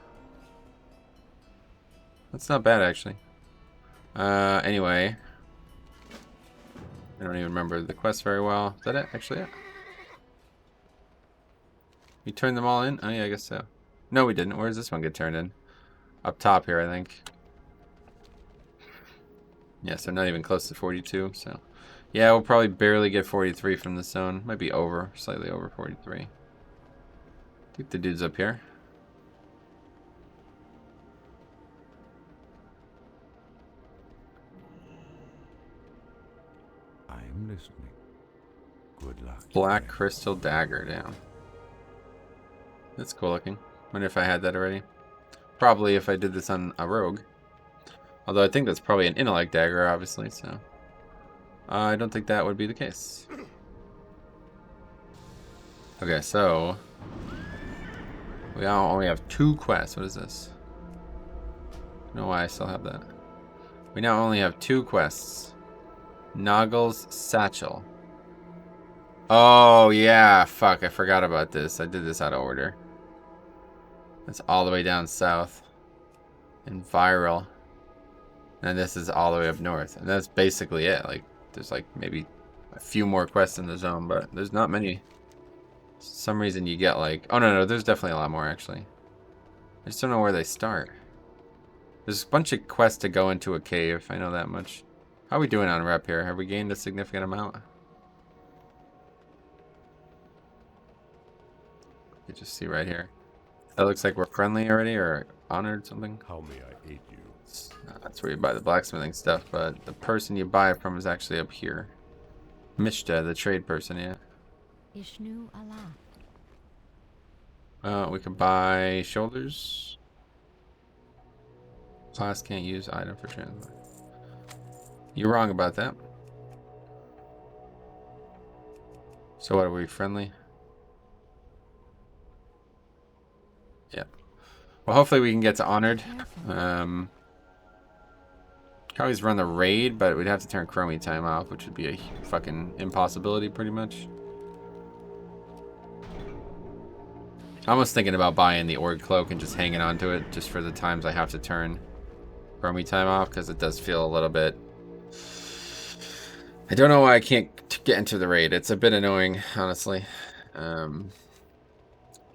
not bad, actually. Anyway. I don't even remember the quest very well. Is that it? Actually, yeah. We turned them all in? Oh yeah, I guess so. No, we didn't. Where does this one get turned in? Up top here, I think. Yeah, so not even close to 42, so. Yeah, we'll probably barely get 43 from this zone. Might be over, slightly over 43. I think the dude's up here. I'm listening. Good luck. Black crystal dagger down. That's cool looking. Wonder if I had that already. Probably if I did this on a rogue. Although I think that's probably an intellect dagger, obviously, so. I don't think that would be the case. Okay, so. We only have 2 quests. What is this? I don't know why I still have that. We now only have 2 quests. Noggle's Satchel. Oh, yeah. Fuck, I forgot about this. I did this out of order. That's all the way down south. And Viral. And this is all the way up north. And that's basically it. Like, there's like maybe a few more quests in the zone, but there's not many. For some reason you get like... Oh, no, there's definitely a lot more, actually. I just don't know where they start. There's a bunch of quests to go into a cave. I know that much. How are we doing on rep here? Have we gained a significant amount? You just see right here. That looks like we're friendly already or honored something. How may I aid you? That's where you buy the blacksmithing stuff, but the person you buy from is actually up here. Mishta, the trade person, yeah. Ishnu Allah. We can buy shoulders. Class can't use item for transport. You're wrong about that. So what, are we friendly? Yeah. Well, hopefully we can get to honored. Can always run the raid, but we'd have to turn chromie time off, which would be a fucking impossibility, pretty much. I'm almost thinking about buying the org cloak and just hanging on to it, just for the times I have to turn chromie time off, because it does feel a little bit... I don't know why I can't get into the raid. It's a bit annoying, honestly.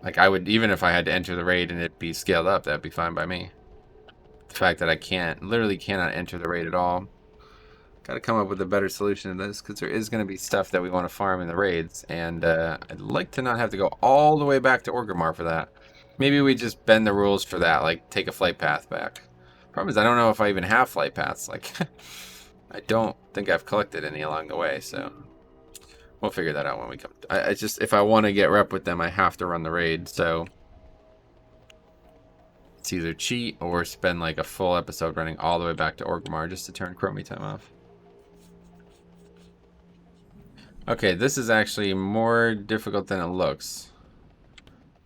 Like, I would, even if I had to enter the raid and it be scaled up, that'd be fine by me. The fact that I literally cannot enter the raid at all. Gotta come up with a better solution to this, because there is going to be stuff that we want to farm in the raids, and I'd like to not have to go all the way back to Orgrimmar for that. Maybe we just bend the rules for that, like take a flight path back. Problem is, I don't know if I even have flight paths. Like, I don't think I've collected any along the way, so we'll figure that out when we come. I just, if I want to get rep with them, I have to run the raid, so it's either cheat or spend like a full episode running all the way back to Orgrimmar just to turn Chromie time off. Okay, this is actually more difficult than it looks.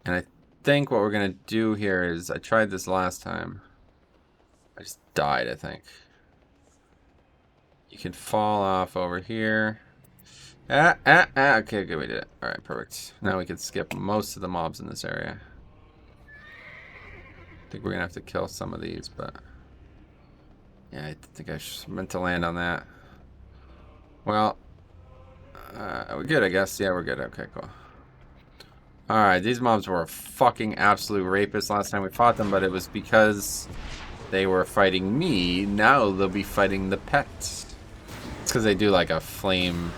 And I think what we're going to do here is, I tried this last time. I just died, I think. You can fall off over here. Okay, good, we did it. Alright, perfect. Now we can skip most of the mobs in this area. I think we're going to have to kill some of these, but... yeah, I think I meant to land on that. Well... we're good, I guess. Yeah, we're good. Okay, cool. Alright, these mobs were fucking absolute rapists last time we fought them, but it was because they were fighting me. Now they'll be fighting the pets. It's because they do like a flame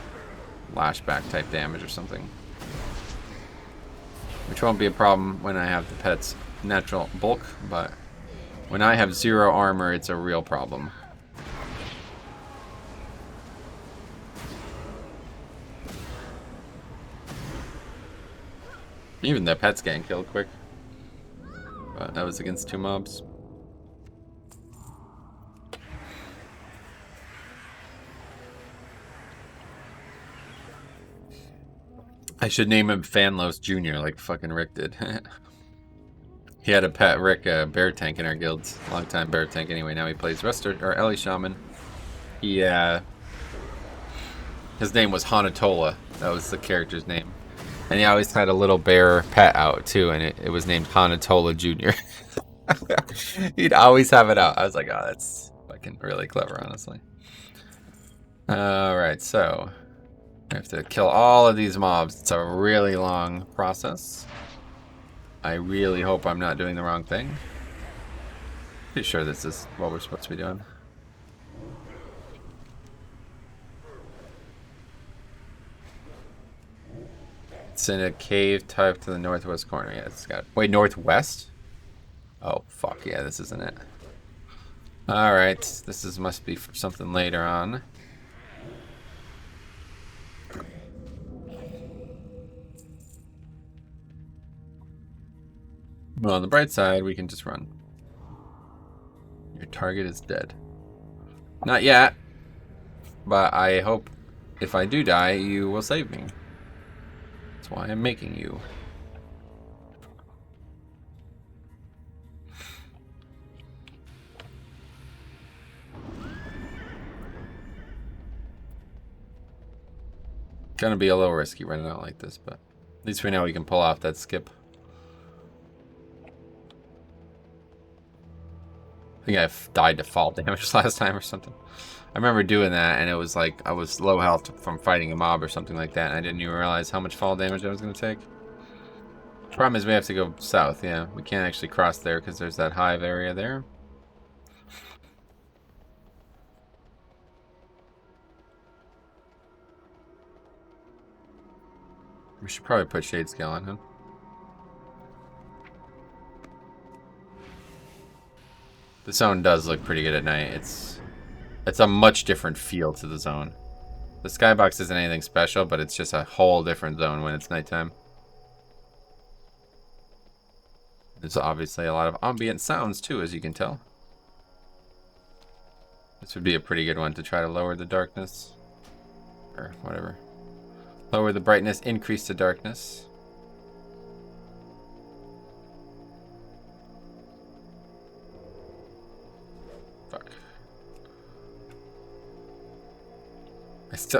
lashback type damage or something. Which won't be a problem when I have the pet's natural bulk, but when I have 0 armor, it's a real problem. Even the pet's getting killed quick. But that was against 2 mobs. I should name him Fanlos Jr. like fucking Rick did. He had a pet, Rick, bear tank in our guilds. Long time bear tank anyway. Now he plays or Ellie Shaman. He, his name was Hanatola. That was the character's name. And he always had a little bear pet out too, and it was named Hanatola Jr. He'd always have it out. I was like, oh, that's fucking really clever, honestly. Alright, so I have to kill all of these mobs. It's a really long process. I really hope I'm not doing the wrong thing. Pretty sure this is what we're supposed to be doing. It's in a cave type to the northwest corner. Yeah, it's got... wait, northwest? Oh, fuck. Yeah, this isn't it. Alright. This is must be for something later on. Well, on the bright side, we can just run. Your target is dead. Not yet. But I hope if I do die, you will save me. That's why I'm making you. Gonna be a little risky running out like this, but at least we know we can pull off that skip. I think I died to fall damage last time or something. I remember doing that, and it was like I was low health from fighting a mob or something like that, and I didn't even realize how much fall damage I was going to take. Problem is we have to go south, yeah. We can't actually cross there because there's that hive area there. We should probably put shade scale on him. The zone does look pretty good at night. It's a much different feel to the zone. The skybox isn't anything special, but it's just a whole different zone when it's nighttime. There's obviously a lot of ambient sounds too, as you can tell. This would be a pretty good one to try to lower the darkness. Or whatever. Lower the brightness, increase the darkness. Fuck.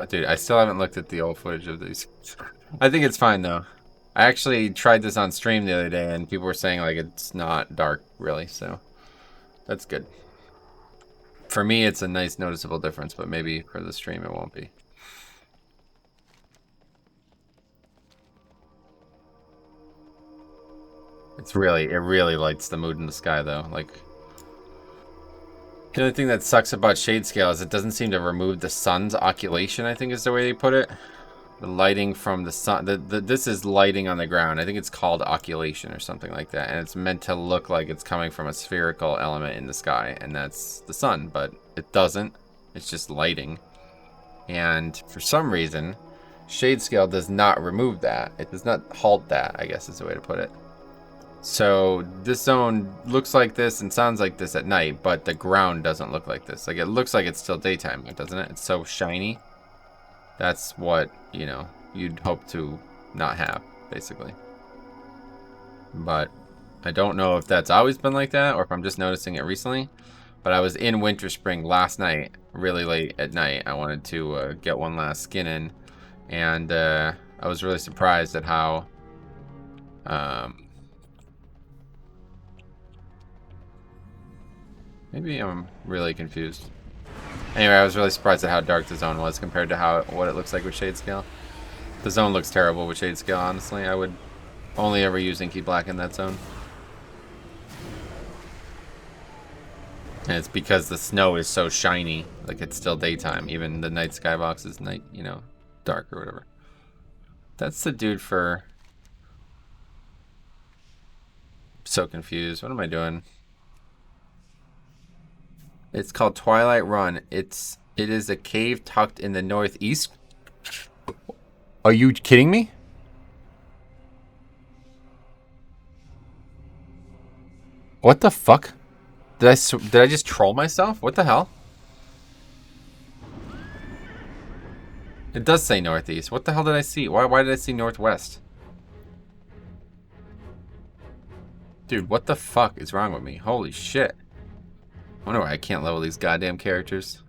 Dude, I still haven't looked at the old footage of these. I think it's fine though. I actually tried this on stream the other day and people were saying like it's not dark really, so that's good. For me it's a nice noticeable difference, but maybe for the stream it won't be. It really lights the mood in the sky though. Like, the only thing that sucks about shade scale is it doesn't seem to remove the sun's occultation, I think is the way they put it. The lighting from the sun, this is lighting on the ground. I think it's called occultation or something like that. And it's meant to look like it's coming from a spherical element in the sky, and that's the sun, but it doesn't. It's just lighting. And for some reason, shade scale does not remove that. It does not halt that, I guess is the way to put it. So this zone looks like this and sounds like this at night, but the ground doesn't look like this. Like, it looks like it's still daytime, doesn't it? It's so shiny. That's what, you know, you'd hope to not have, basically. But I don't know if that's always been like that or if I'm just noticing it recently. But I was in Winter Spring last night, really late at night. I wanted to get one last skin in. And I was really surprised at how... maybe I'm really confused. Anyway, I was really surprised at how dark the zone was compared to what it looks like with shade scale. The zone looks terrible with shade scale, honestly. I would only ever use inky black in that zone. And it's because the snow is so shiny, like it's still daytime. Even the night skybox is night, you know, dark or whatever. That's the dude for... I'm so confused. What am I doing? It's called Twilight Run. It is a cave tucked in the northeast. Are you kidding me? What the fuck? Did I just troll myself? What the hell? It does say northeast. What the hell did I see? Why did I see northwest? Dude, what the fuck is wrong with me? Holy shit. I wonder why I can't level these goddamn characters.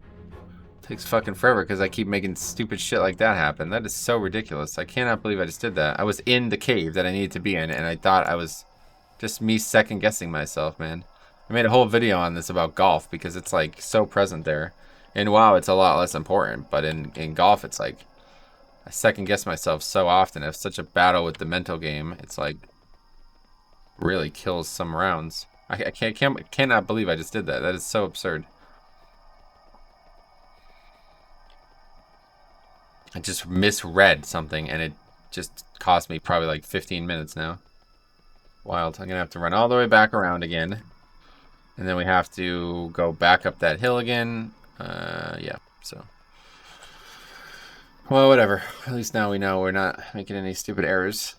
It takes fucking forever because I keep making stupid shit like that happen. That is so ridiculous. I cannot believe I just did that. I was in the cave that I needed to be in, and I thought I was just me second guessing myself, man. I made a whole video on this about golf because it's like so present there. And WoW, it's a lot less important, but in golf, it's like I second guess myself so often. I have such a battle with the mental game. It's like really kills some rounds. I cannot believe I just did that. That is so absurd. I just misread something and it just cost me probably like 15 minutes now. Wild. I'm gonna have to run all the way back around again. And then we have to go back up that hill again. Yeah, so. Well, whatever. At least now we know we're not making any stupid errors.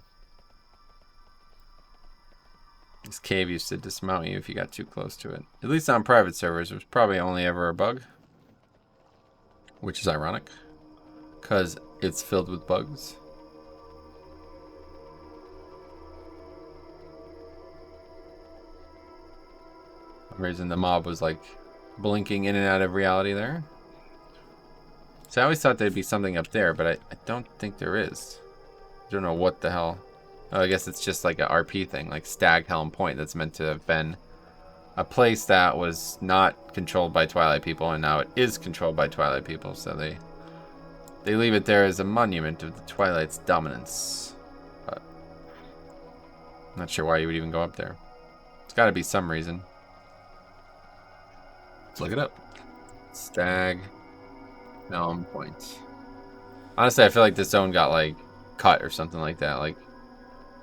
This cave used to dismount you if you got too close to it. At least on private servers, it was probably only ever a bug. Which is ironic. Because it's filled with bugs. For some reason the mob was like blinking in and out of reality there. So I always thought there'd be something up there, but I don't think there is. I don't know what the hell. Oh, I guess it's just like a RP thing, like Stag Helm Point, that's meant to have been a place that was not controlled by Twilight people, and now it is controlled by Twilight people, so they leave it there as a monument of the Twilight's dominance. But I'm not sure why you would even go up there. It's got to be some reason. Let's look it up. Stag Helm Point. Honestly, I feel like this zone got like cut or something like that. Like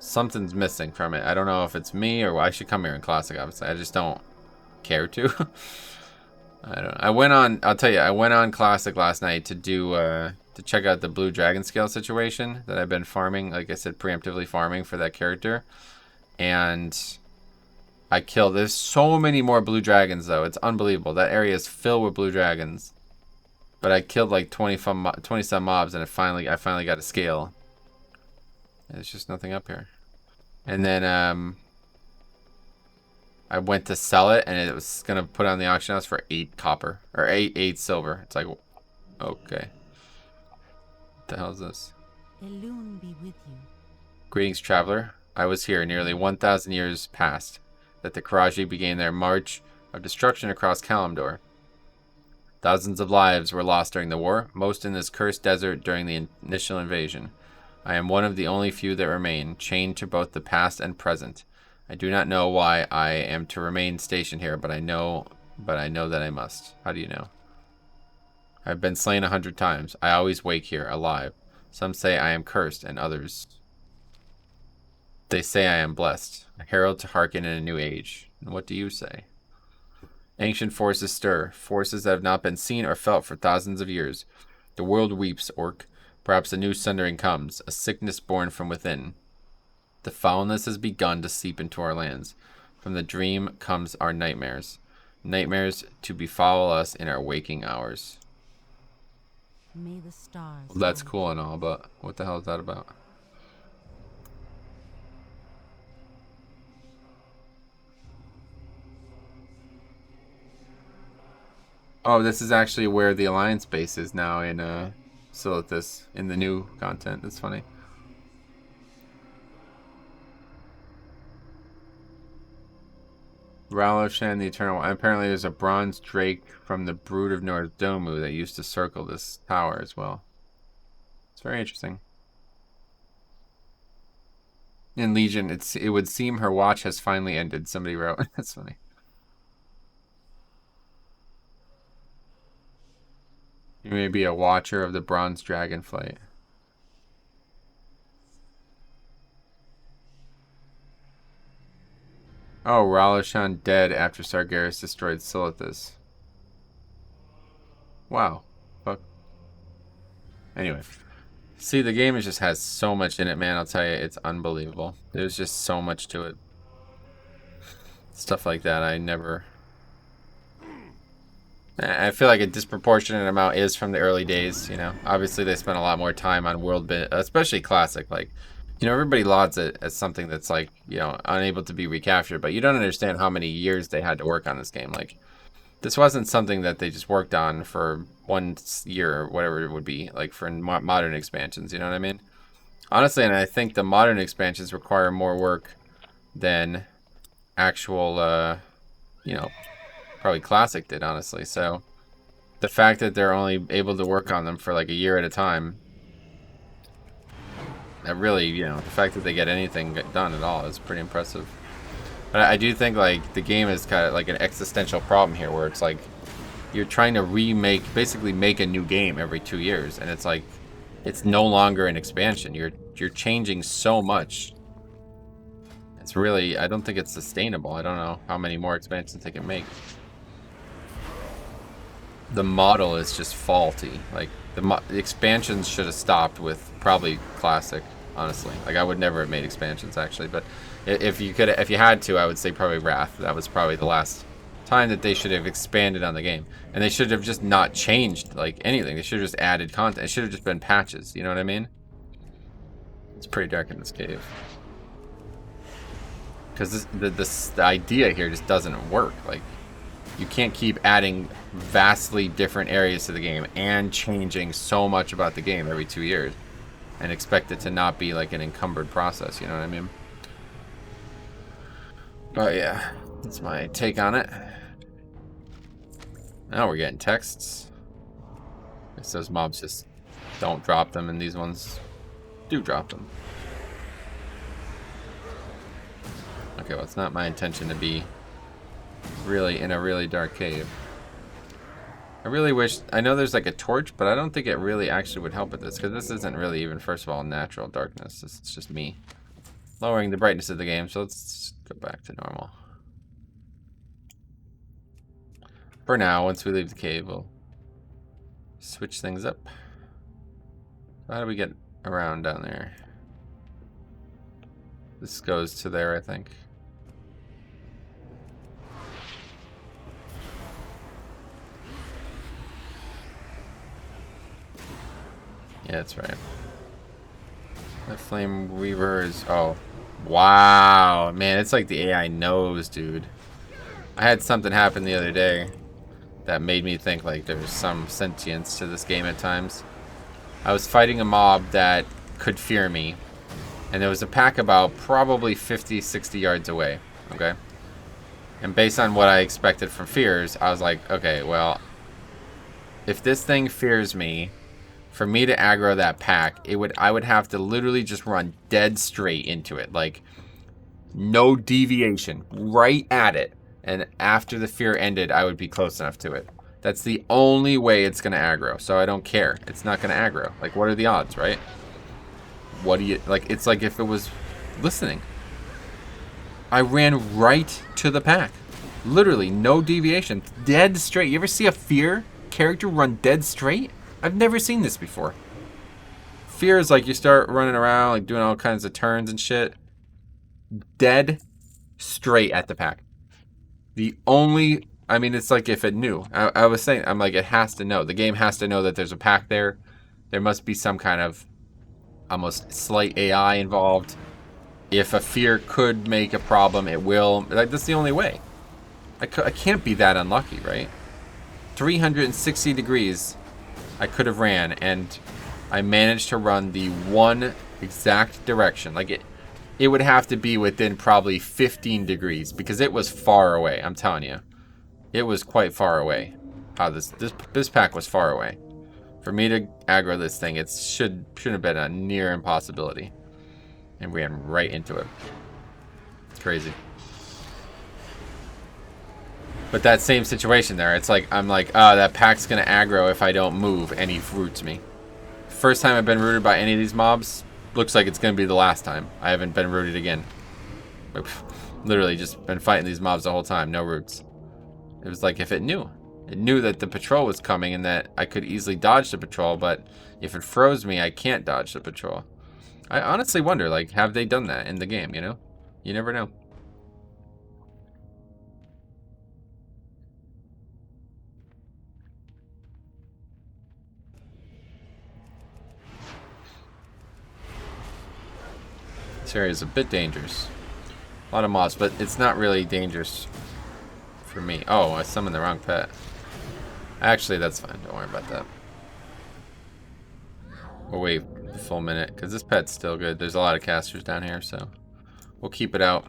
something's missing from it. I don't know if it's me or I should come here in Classic, obviously. I just don't care to. I don't know. I went on, I'll tell you, I went on Classic last night to do, to check out the Blue Dragon Scale situation that I've been farming, like I said, preemptively farming for that character. And I killed, there's so many more Blue Dragons though. It's unbelievable. That area is filled with Blue Dragons. But I killed like 20 some mobs and I finally got a scale. There's just nothing up here. And then I went to sell it and it was gonna put on the auction house for 8 copper or 8 silver. It's like, okay, what the hell is this? Elune be with you. Greetings, traveler. I was here nearly 1,000 years past that the Karaji began their march of destruction across Kalimdor. Thousands of lives were lost during the war, most in this cursed desert during the initial invasion. I am one of the only few that remain, chained to both the past and present. I do not know why I am to remain stationed here, but I know that I must. How do you know? I've been slain 100 times. I always wake here, alive. Some say I am cursed, and others, they say I am blessed. A herald to hearken in a new age. And what do you say? Ancient forces stir, forces that have not been seen or felt for thousands of years. The world weeps, Orc. Perhaps a new sundering comes, a sickness born from within. The foulness has begun to seep into our lands. From the dream comes our nightmares. Nightmares to befoul us in our waking hours. May the stars. Well, that's guide cool and all, but what the hell is that about? Oh, this is actually where the Alliance base is now in Silithus, in the new content. That's funny. Raloshan the Eternal. Apparently there's a bronze drake from the Brood of North Domu that used to circle this tower as well. It's very interesting. In Legion, it would seem her watch has finally ended, somebody wrote. That's funny. You may be a watcher of the bronze dragonflight. Oh, Raloshan dead after Sargeras destroyed Silithus. Wow. Fuck. Anyway. See, the game just has so much in it, man. I'll tell you, it's unbelievable. There's just so much to it. Stuff like that, I feel like a disproportionate amount is from the early days, you know. Obviously, they spent a lot more time on world, especially classic. Like, you know, everybody lauds it as something that's like, you know, unable to be recaptured, but you don't understand how many years they had to work on this game. Like, this wasn't something that they just worked on for 1 year or whatever it would be, like for modern expansions, you know what I mean? Honestly, and I think the modern expansions require more work than actual, you know, probably classic did, honestly. So the fact that they're only able to work on them for like a year at a time, that really, you know, the fact that they get anything done at all is pretty impressive. But I do think like the game is kind of like an existential problem here, where it's like you're trying to basically make a new game every 2 years, and it's like it's no longer an expansion. You're changing so much. It's really, I don't think it's sustainable. I don't know how many more expansions they can make. The model is just faulty. Like the expansions should have stopped with probably classic, honestly. Like I would never have made expansions actually, but if you had to, I would say probably Wrath. That was probably the last time that they should have expanded on the game, and they should have just not changed like anything. They should have just added content. It should have just been patches. You know what I mean? It's pretty dark in this cave because the idea here just doesn't work. Like you can't keep adding vastly different areas to the game and changing so much about the game every 2 years and expect it to not be like an encumbered process. You know what I mean? But yeah, that's my take on it. Now we're getting texts. I guess those mobs just don't drop them, and these ones do drop them. Okay, well, it's not my intention to be really in a really dark cave. I really wish, I know there's like a torch, but I don't think it really actually would help with this, because this isn't really even, first of all, natural darkness. This is just me lowering the brightness of the game, so let's go back to normal. For now, once we leave the cave, we'll switch things up. So how do we get around down there? This goes to there, I think. Yeah, that's right. The Flame Weaver is... Oh. Wow. Man, it's like the AI knows, dude. I had something happen the other day that made me think like there was some sentience to this game at times. I was fighting a mob that could fear me, and there was a pack about probably 50, 60 yards away, okay? And based on what I expected from fears, I was like, okay, well, if this thing fears me, for me to aggro that pack, I would have to literally just run dead straight into it, like no deviation, right at it. And after the fear ended, I would be close enough to it. That's the only way it's going to aggro, so I don't care. It's not going to aggro. Like, what are the odds, right? What do you... Like, it's like if it was listening. I ran right to the pack. Literally, no deviation. Dead straight. You ever see a Fear character run dead straight? I've never seen this before. Fear is like you start running around, like doing all kinds of turns and shit. Dead straight at the pack. The only... I mean, it's like if it knew. I was saying, I'm like, it has to know. The game has to know that there's a pack there. There must be some kind of almost slight AI involved. If a Fear could make a problem, it will. Like, that's the only way. I can't be that unlucky, right? 360 degrees I could have ran, and I managed to run the one exact direction. Like, it would have to be within probably 15 degrees, because it was far away, I'm telling you. It was quite far away. How this pack was far away. For me to aggro this thing, it shouldn't have been a near impossibility. And we ran right into it. It's crazy. But that same situation there, it's like, I'm like, oh, that pack's gonna aggro if I don't move, and he roots me. First time I've been rooted by any of these mobs, looks like it's gonna be the last time. I haven't been rooted again. Literally just been fighting these mobs the whole time, no roots. It was like if it knew. It knew that the patrol was coming and that I could easily dodge the patrol, but if it froze me, I can't dodge the patrol. I honestly wonder, like, have they done that in the game, you know? You never know. This area is a bit dangerous. A lot of mobs, but it's not really dangerous for me. Oh, I summoned the wrong pet. Actually, that's fine. Don't worry about that. We'll wait a full minute, because this pet's still good. There's a lot of casters down here, so we'll keep it out.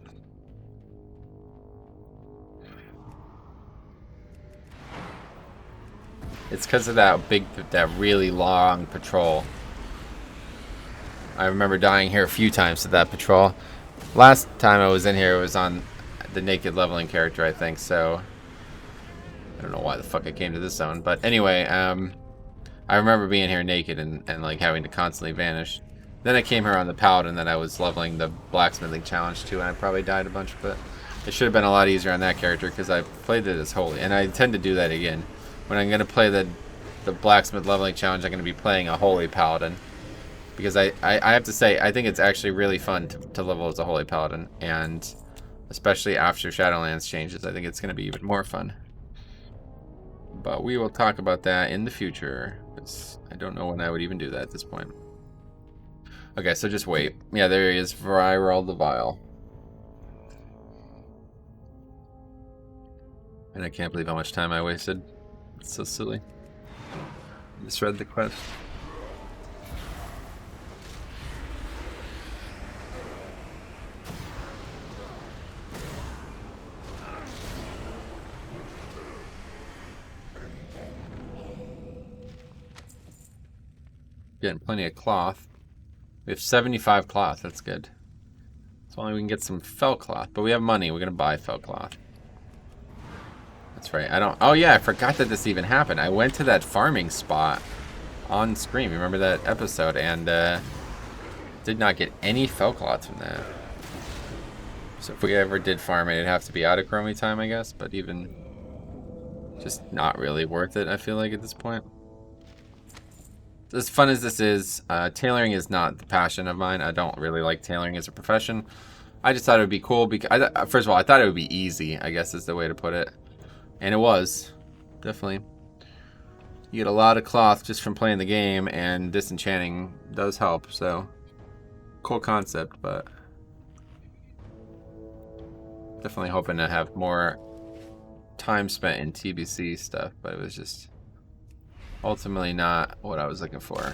It's because of that really long patrol. I remember dying here a few times to that patrol. Last time I was in here, it was on the naked leveling character, I think, so I don't know why the fuck I came to this zone. But anyway, I remember being here naked and like having to constantly vanish. Then I came here on the paladin, and then I was leveling the blacksmithing challenge too, and I probably died a bunch, but it should have been a lot easier on that character because I played it as holy, and I intend to do that again. When I'm going to play the blacksmith leveling challenge, I'm going to be playing a holy paladin. Because I have to say, I think it's actually really fun to level as a holy paladin, and especially after Shadowlands changes, I think it's going to be even more fun. But we will talk about that in the future, because I don't know when I would even do that at this point. Okay, so just wait. Yeah, there he is, Viral the Vile. And I can't believe how much time I wasted. It's so silly. Misread the quest. Getting plenty of cloth. We have 75 cloth. That's good. So only we can get some fell cloth. But we have money. We're gonna buy fell cloth. That's right. I don't. Oh yeah, I forgot that this even happened. I went to that farming spot on screen. Remember that episode? And did not get any fell cloth from that. So if we ever did farm it, it'd have to be out of Chromie time, I guess. But even just not really worth it. I feel like at this point. As fun as this is, tailoring is not the passion of mine. I don't really like tailoring as a profession. I just thought it would be cool because, first of all, I thought it would be easy, I guess is the way to put it. And it was. Definitely. You get a lot of cloth just from playing the game, and disenchanting does help, so cool concept, but definitely hoping to have more time spent in TBC stuff, but it was just ultimately not what I was looking for.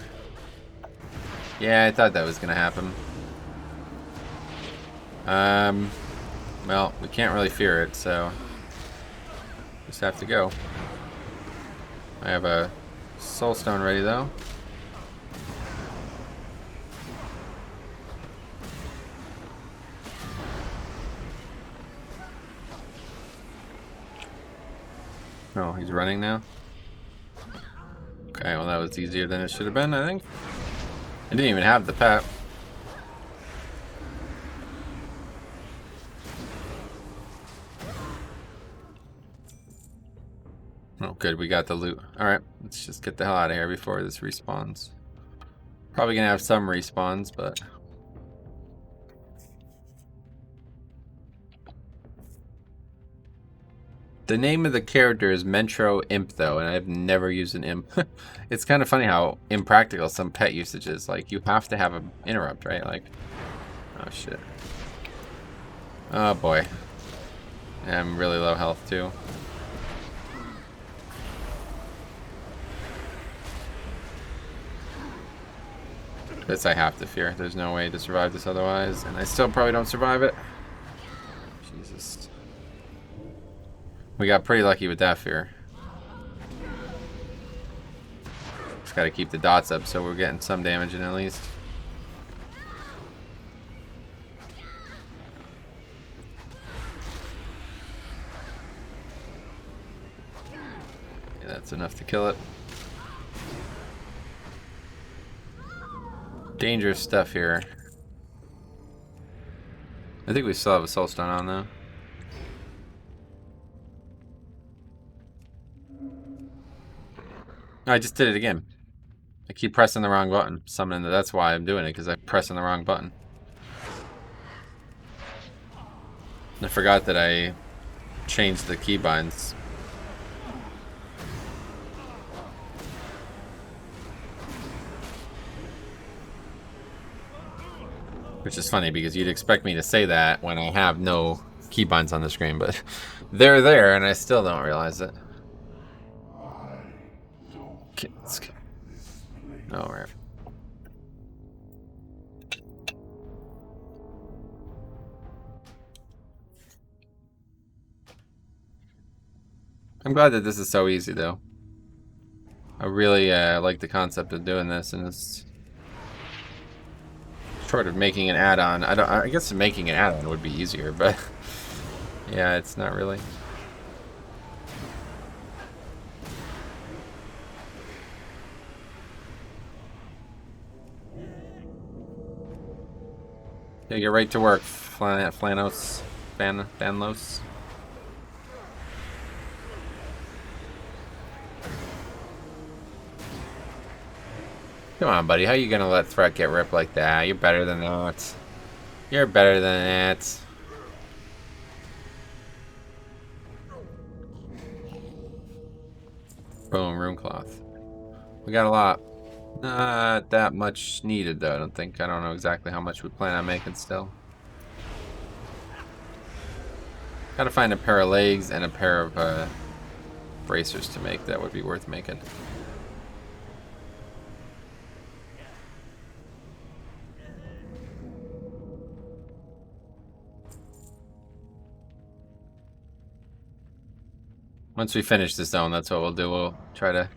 Yeah, I thought that was gonna happen. Well, we can't really fear it, so just have to go. I have a soul stone ready though. Oh, he's running now? Okay, well that was easier than it should have been, I think. I didn't even have the pet. good, we got the loot. Alright, let's just get the hell out of here before this respawns. Probably gonna have some respawns, but... The name of the character is Mentro Imp, though, and I've never used an imp. It's kind of funny how impractical some pet usage is. Like, you have to have an interrupt, right? Like, oh shit. Oh boy. I'm really low health, too. This I have to fear. There's no way to survive this otherwise, and I still probably don't survive it. Jesus. We got pretty lucky with that fear. Just gotta keep the dots up so we're getting some damage in at least. Yeah, that's enough to kill it. Dangerous stuff here. I think we still have a soul stone on though. I just did it again. I keep pressing the wrong button. Summoning, that's why I'm doing it, because I'm pressing the wrong button. I forgot that I changed the keybinds. Which is funny, because you'd expect me to say that when I have no keybinds on the screen, but they're there, and I still don't realize it. Oh, right. I'm glad that this is so easy, though. I really like the concept of doing this, and it's short of making an add-on. I guess making an add-on would be easier, but yeah, it's not really. Yeah, get right to work, Flanlos. Come on, buddy. How you gonna let Threat get ripped like that? You're better than that. You're better than that. Boom, room cloth. We got a lot. Not that much needed, though, I don't think. I don't know exactly how much we plan on making still. Gotta find a pair of legs and a pair of bracers to make. That would be worth making. Once we finish this zone, that's what we'll do. We'll try to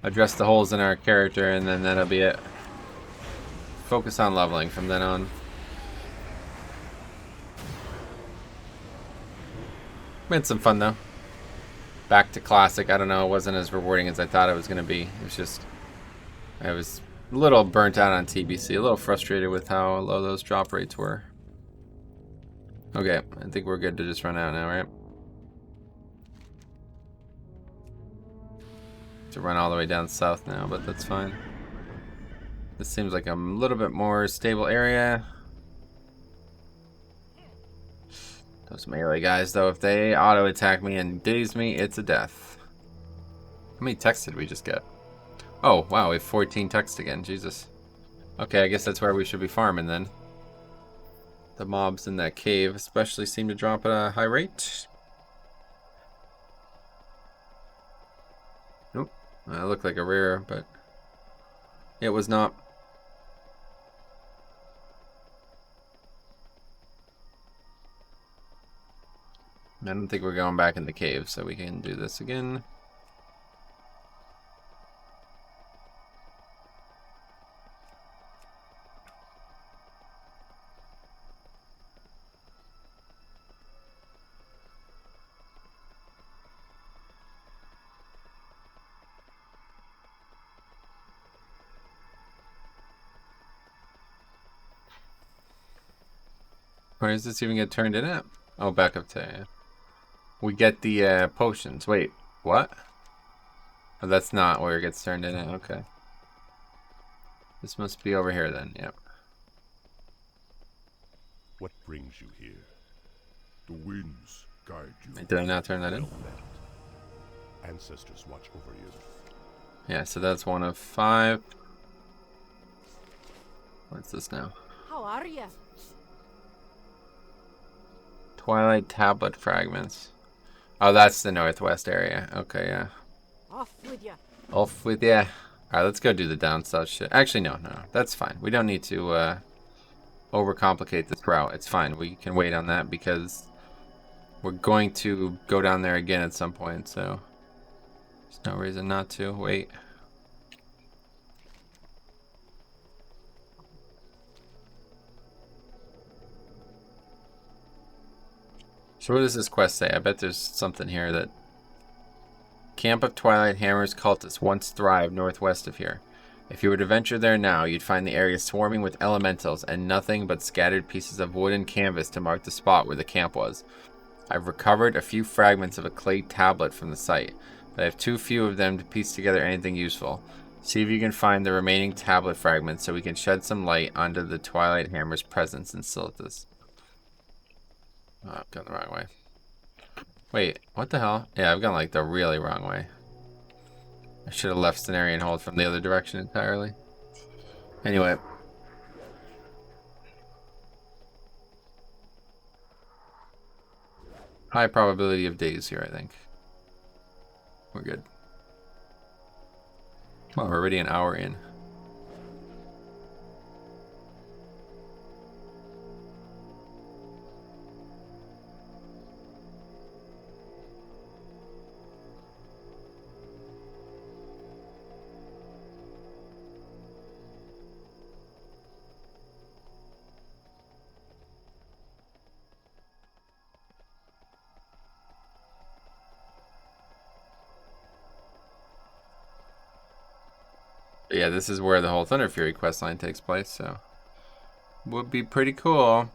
address the holes in our character, and then that'll be it. Focus on leveling from then on. We had some fun though. Back to classic. I don't know, it wasn't as rewarding as I thought it was going to be. It was just, I was a little burnt out on TBC, a little frustrated with how low those drop rates were. Okay, I think we're good to just run out now, right? To run all the way down south now, but that's fine. This seems like a little bit more stable area. Those melee guys, though, if they auto attack me and daze me, it's a death. How many texts did we just get? Oh, wow, we have 14 texts again. Jesus. Okay, I guess that's where we should be farming then. The mobs in that cave especially seem to drop at a high rate. Nope. It looked like a rare, but it was not. I don't think we're going back in the cave, so we can do this again. Where does this even get turned in at? Oh, back up to... We get the potions. Wait, what? Oh, that's not where it gets turned in. Okay. This must be over here then. Yep. What brings you here? The winds guide you. Did I not turn that in? Well met. Ancestors watch over you. Yeah, so that's 1 of 5. What's this now? How are you? Twilight tablet fragments. Oh, that's the northwest area. Okay, yeah. Off with you. Off with ya. Alright, let's go do the down south shit. Actually, no. That's fine. We don't need to overcomplicate this route. It's fine. We can wait on that because we're going to go down there again at some point, so there's no reason not to. Wait. So what does this quest say? I bet there's something here that... Camp of Twilight Hammer's cultists once thrived northwest of here. If you were to venture there now, you'd find the area swarming with elementals and nothing but scattered pieces of wood and canvas to mark the spot where the camp was. I've recovered a few fragments of a clay tablet from the site, but I have too few of them to piece together anything useful. See if you can find the remaining tablet fragments so we can shed some light onto the Twilight Hammer's presence in Silithus. Oh, I've gone the wrong way. Wait, what the hell? Yeah, I've gone like the really wrong way. I should have left Cenarian Hold from the other direction entirely. Anyway. High probability of days here, I think. We're good. Well, we're already an hour in. But yeah, this is where the whole Thunder Fury questline takes place, so would be pretty cool.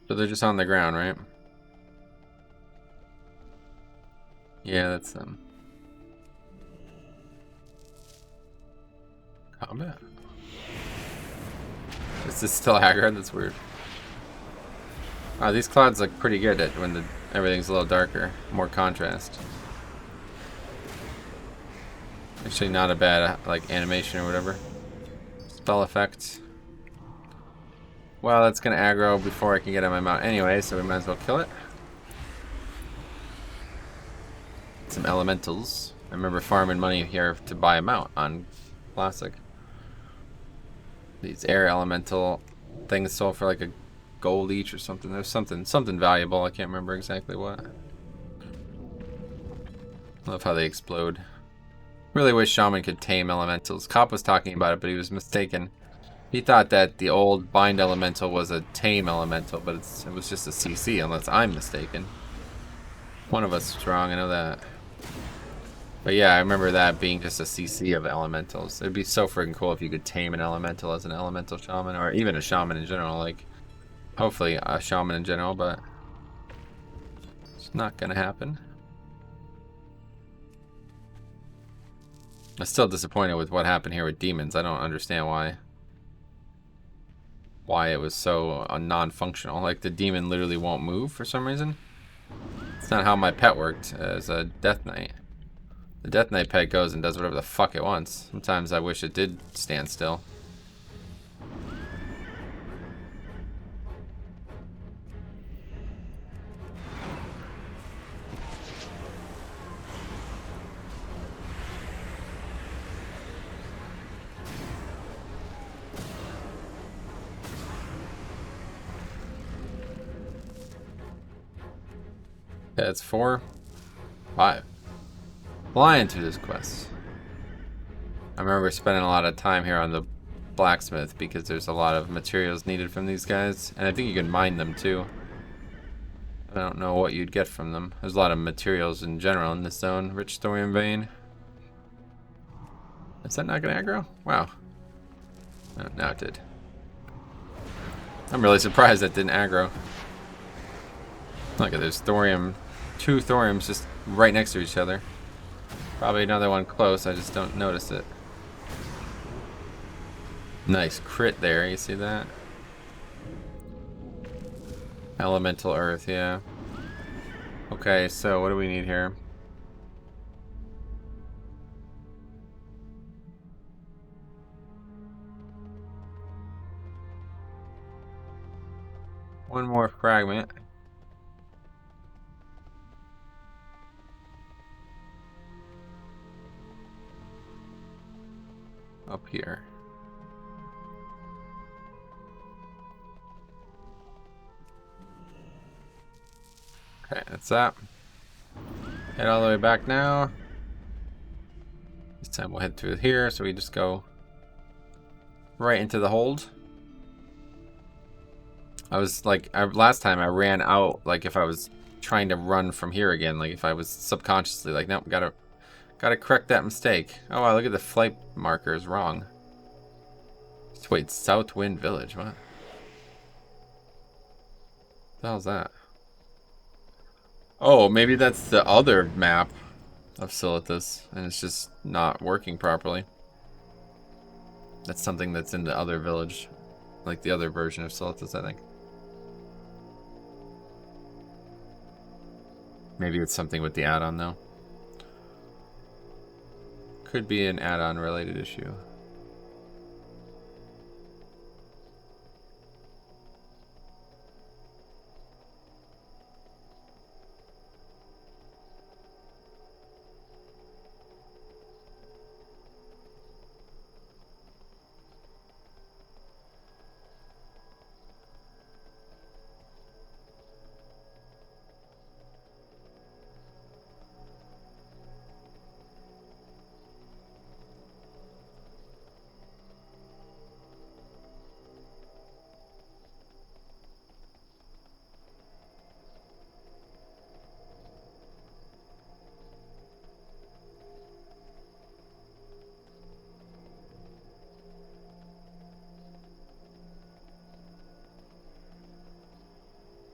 So they're just on the ground, right? Yeah, that's them. Combat. Is this still aggro? That's weird. Oh, these clouds look pretty good at when everything's a little darker, more contrast. Actually, not a bad like animation or whatever. Spell effect. Well, that's gonna aggro before I can get on my mount anyway, so we might as well kill it. Some elementals. I remember farming money here to buy a mount on Classic. These air elemental things sold for like a gold each or something. There's something valuable. I can't remember exactly what. Love how they explode. Really wish Shaman could tame elementals. Cop was talking about it, but he was mistaken. He thought that the old bind elemental was a tame elemental, but it was just a CC, unless I'm mistaken. One of us is wrong, I know that. But yeah, I remember that being just a CC of elementals. It'd be so freaking cool if you could tame an elemental as an elemental shaman, or even a shaman in general. Like, hopefully a shaman in general, but it's not gonna happen. I'm still disappointed with what happened here with demons. I don't understand why it was so non-functional. Like, the demon literally won't move for some reason. It's not how my pet worked as a Death Knight. The Death Knight pet goes and does whatever the fuck it wants. Sometimes I wish it did stand still. That's 4. 5. Flying through this quest. I remember spending a lot of time here on the blacksmith because there's a lot of materials needed from these guys. And I think you can mine them too. I don't know what you'd get from them. There's a lot of materials in general in this zone. Rich thorium vein. Is that not gonna aggro? Wow. Oh, now it did. I'm really surprised that didn't aggro. Look at this thorium. 2 thoriums just right next to each other. Probably another one close, I just don't notice it. Nice crit there, you see that? Elemental earth, yeah. Okay, so what do we need here? One more fragment. Up here. Okay, that's that. Head all the way back now. This time we'll head through here, so we just go right into the hold. I was like, last time I ran out, like if I was trying to run from here again, like if I was subconsciously like, nope, gotta correct that mistake. Oh wow, look at the flight markers wrong. Wait, Southwind Village, what? The hell's that? Oh, maybe that's the other map of Silithus, and it's just not working properly. That's something that's in the other village, like the other version of Silithus, I think. Maybe it's something with the add-on, though. Could be an add-on related issue.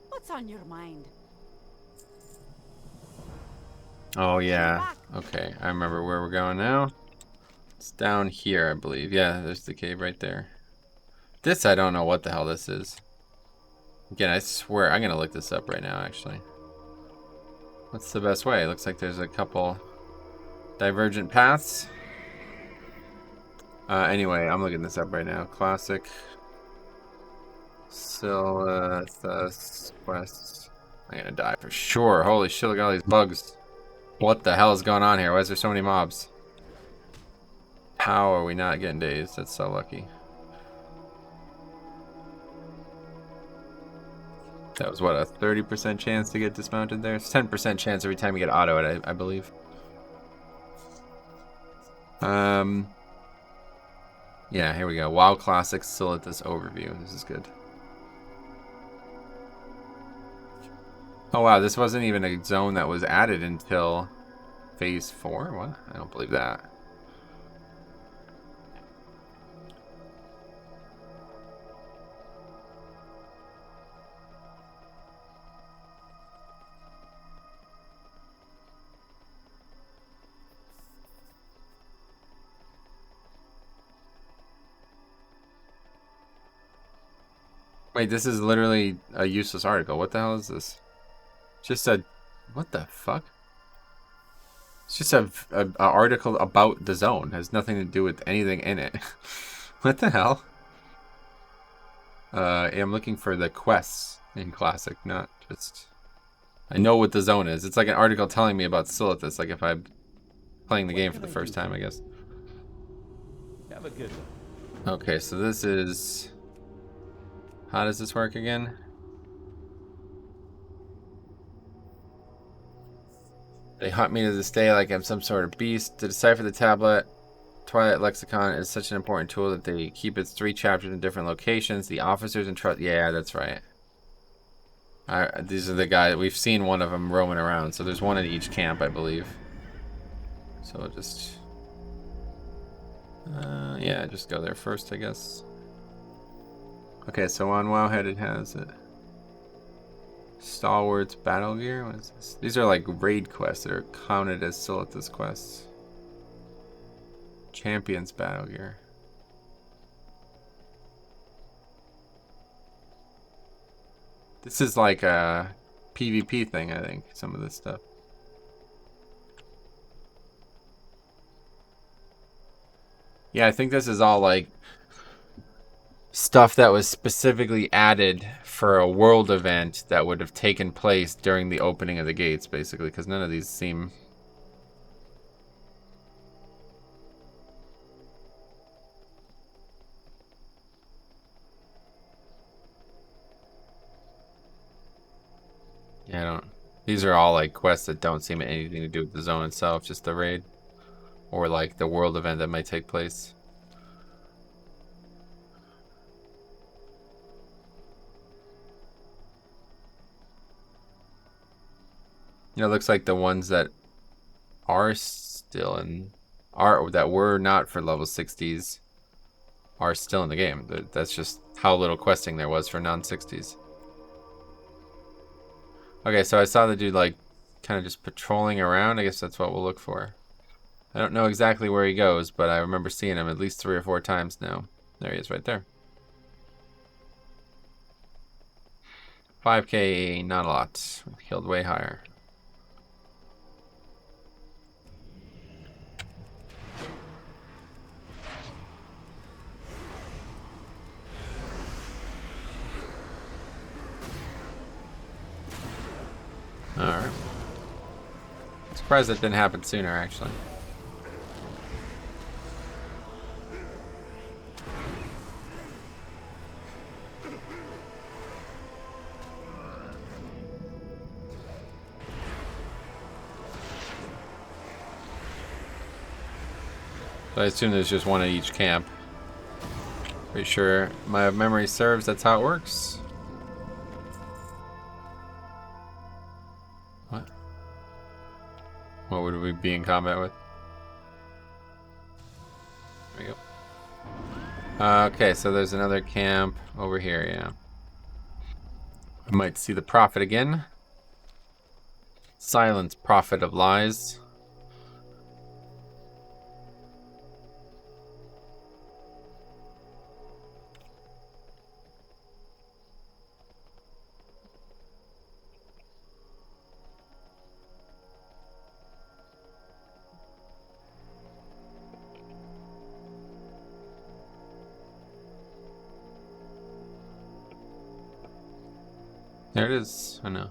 What's on your mind? Oh yeah. Okay, I remember where we're going now. It's down here, I believe. Yeah, there's the cave right there. This, I don't know what the hell this is. Again, I swear, I'm gonna look this up right now, actually. What's the best way? It looks like there's a couple divergent paths. Anyway, I'm looking this up right now. Classic Silithus quests. I'm gonna die for sure. Holy shit, look at all these bugs. What the hell is going on here? Why is there so many mobs? How are we not getting dazed? That's so lucky. That was what, a 30% chance to get dismounted there? It's 10% chance every time you get autoed, I believe. Yeah, here we go. WoW Classic Silithus overview. This is good. Oh wow, this wasn't even a zone that was added until phase 4? What? I don't believe that. Wait, this is literally a useless article. What the hell is this? Just a... What the fuck? It's just a article about the zone. It has nothing to do with anything in it. What the hell? I'm looking for the quests in Classic, not just... I know what the zone is. It's like an article telling me about Silithus, like if I'm playing the game for the first time, I guess. Have a good one. Okay, so this is... How does this work again? They hunt me to this day like I'm some sort of beast. To decipher the tablet, Twilight Lexicon is such an important tool that they keep its 3 chapters in different locations. The officers in trust. Yeah, that's right. These are the guys. We've seen one of them roaming around. So there's one in each camp, I believe. So we'll just... yeah, just go there first, I guess. Okay, so on Wowhead it has it. Stalwarts Battle Gear? What is this? These are like raid quests that are counted as Silithus quests. Champions Battle Gear. This is like a PvP thing, I think, some of this stuff. Yeah, I think this is all like stuff that was specifically added for a world event that would have taken place during the opening of the gates, basically, because none of these seem... Yeah, I don't... These are all like quests that don't seem anything to do with the zone itself, just the raid. Or like the world event that might take place. You know, it looks like the ones that are still in... that were not for level 60s are still in the game. That's just how little questing there was for non-60s. Okay, so I saw the dude like kind of just patrolling around. I guess that's what we'll look for. I don't know exactly where he goes, but I remember seeing him at least 3 or 4 times now. There he is right there. 5k, not a lot. We killed way higher. Alright. Surprised that didn't happen sooner, actually. So I assume there's just one at each camp. Pretty sure my memory serves, that's how it works. What? What would we be in combat with? There we go. Okay, so there's another camp over here, yeah. I might see the prophet again. Silence, prophet of lies. There it is. I know.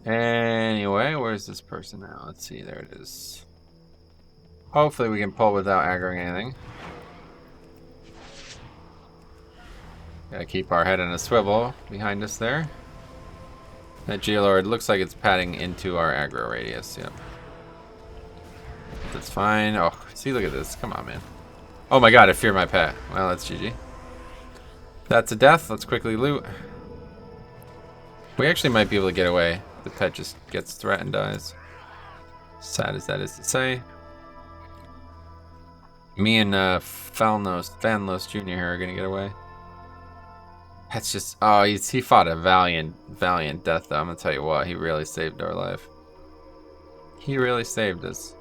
Anyway, where's this person now? Let's see. There it is. Hopefully we can pull without aggroing anything. Gotta keep our head in a swivel behind us there. That Geolord looks like it's padding into our aggro radius. Yep. That's fine. Oh, see, look at this. Come on, man. Oh my god, I fear my pet. Well, that's GG. That's a death. Let's quickly loot. We actually might be able to get away. The pet just gets threatened, dies. Sad as that is to say. Me and Fanlos Jr. here are gonna get away. That's just... Oh, he fought a valiant death, though. I'm gonna tell you what. He really saved our life. He really saved us.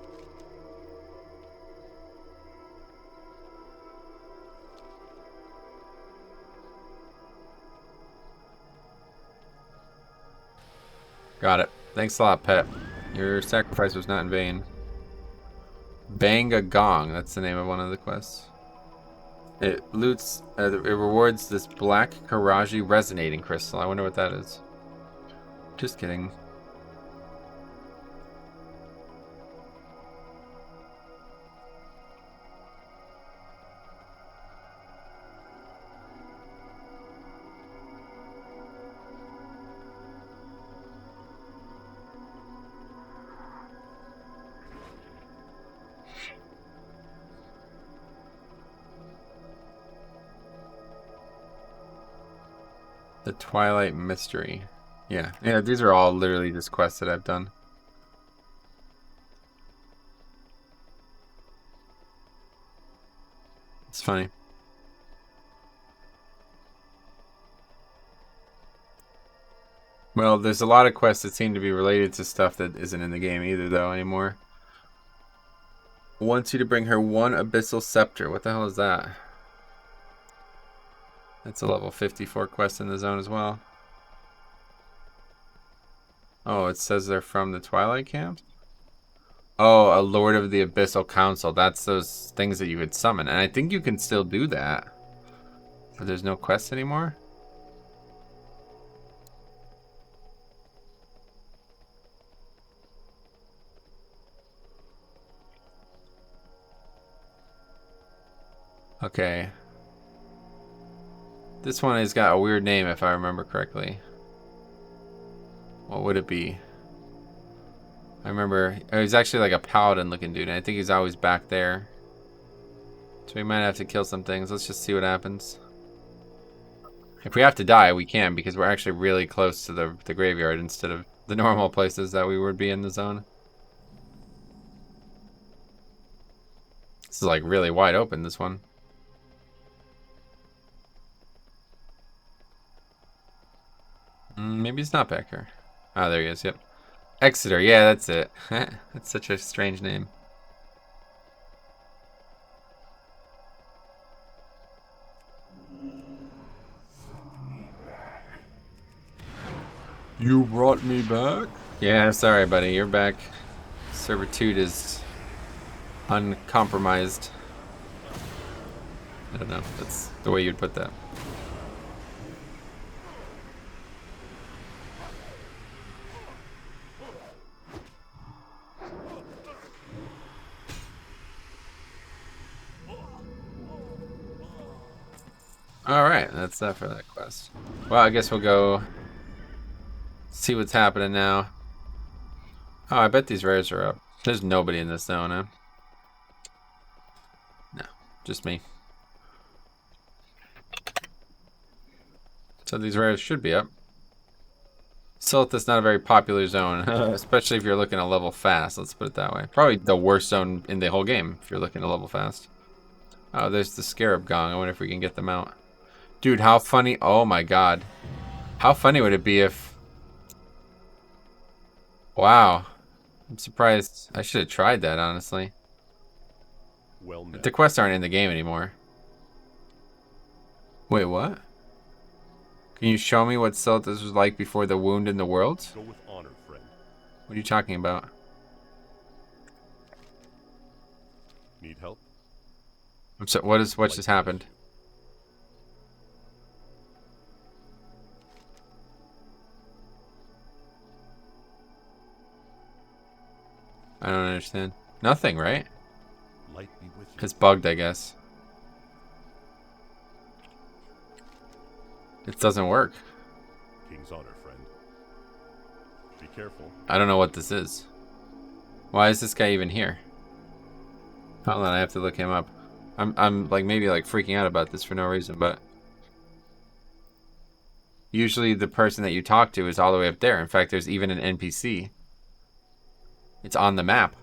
Got it. Thanks a lot, pet. Your sacrifice was not in vain. Bang a Gong. That's the name of one of the quests. It loots... it rewards this black Karaji resonating crystal. I wonder what that is. Just kidding. The Twilight Mystery. Yeah. Yeah, these are all literally just quests that I've done. It's funny. Well, there's a lot of quests that seem to be related to stuff that isn't in the game either, though, anymore. Wants you to bring her one Abyssal Scepter. What the hell is that? That's a level 54 quest in the zone as well. Oh, it says they're from the Twilight Camp? Oh, a Lord of the Abyssal Council. That's those things that you could summon. And I think you can still do that. But there's no quest anymore? Okay. This one has got a weird name if I remember correctly. What would it be? I remember it was actually like a paladin looking dude, and I think he's always back there. So we might have to kill some things. Let's just see what happens. If we have to die, we can, because we're actually really close to the graveyard instead of the normal places that we would be in the zone. This is like really wide open, this one. Maybe it's not back here. Oh, there he is, yep. Exeter, yeah, that's it. That's such a strange name. You brought me back? Yeah, sorry, buddy, you're back. Servitude is uncompromised. I don't know, that's the way you'd put that. Alright, that's that for that quest. Well, I guess we'll go see what's happening now. Oh, I bet these rares are up. There's nobody in this zone, huh? No, just me. So these rares should be up. Silith's not a very popular zone, especially if you're looking to level fast, let's put it that way. Probably the worst zone in the whole game if you're looking to level fast. Oh, there's the Scarab Gong. I wonder if we can get them out. Dude, how funny. Oh my god. How funny would it be if... Wow. I'm surprised. I should have tried that, honestly. Well met. The quests aren't in the game anymore. Wait, what? Can you show me what Silithus was like before the wound in the world? Go with honor, friend. What are you talking about? Need help? I'm so, what just happened? I don't understand. Nothing, right? Light be with you. It's bugged, I guess. It doesn't work. King's honor, friend. Be careful. I don't know what this is. Why is this guy even here? Hold on, I have to look him up. I'm like maybe like freaking out about this for no reason, but usually the person that you talk to is all the way up there. In fact, there's even an NPC. It's on the map.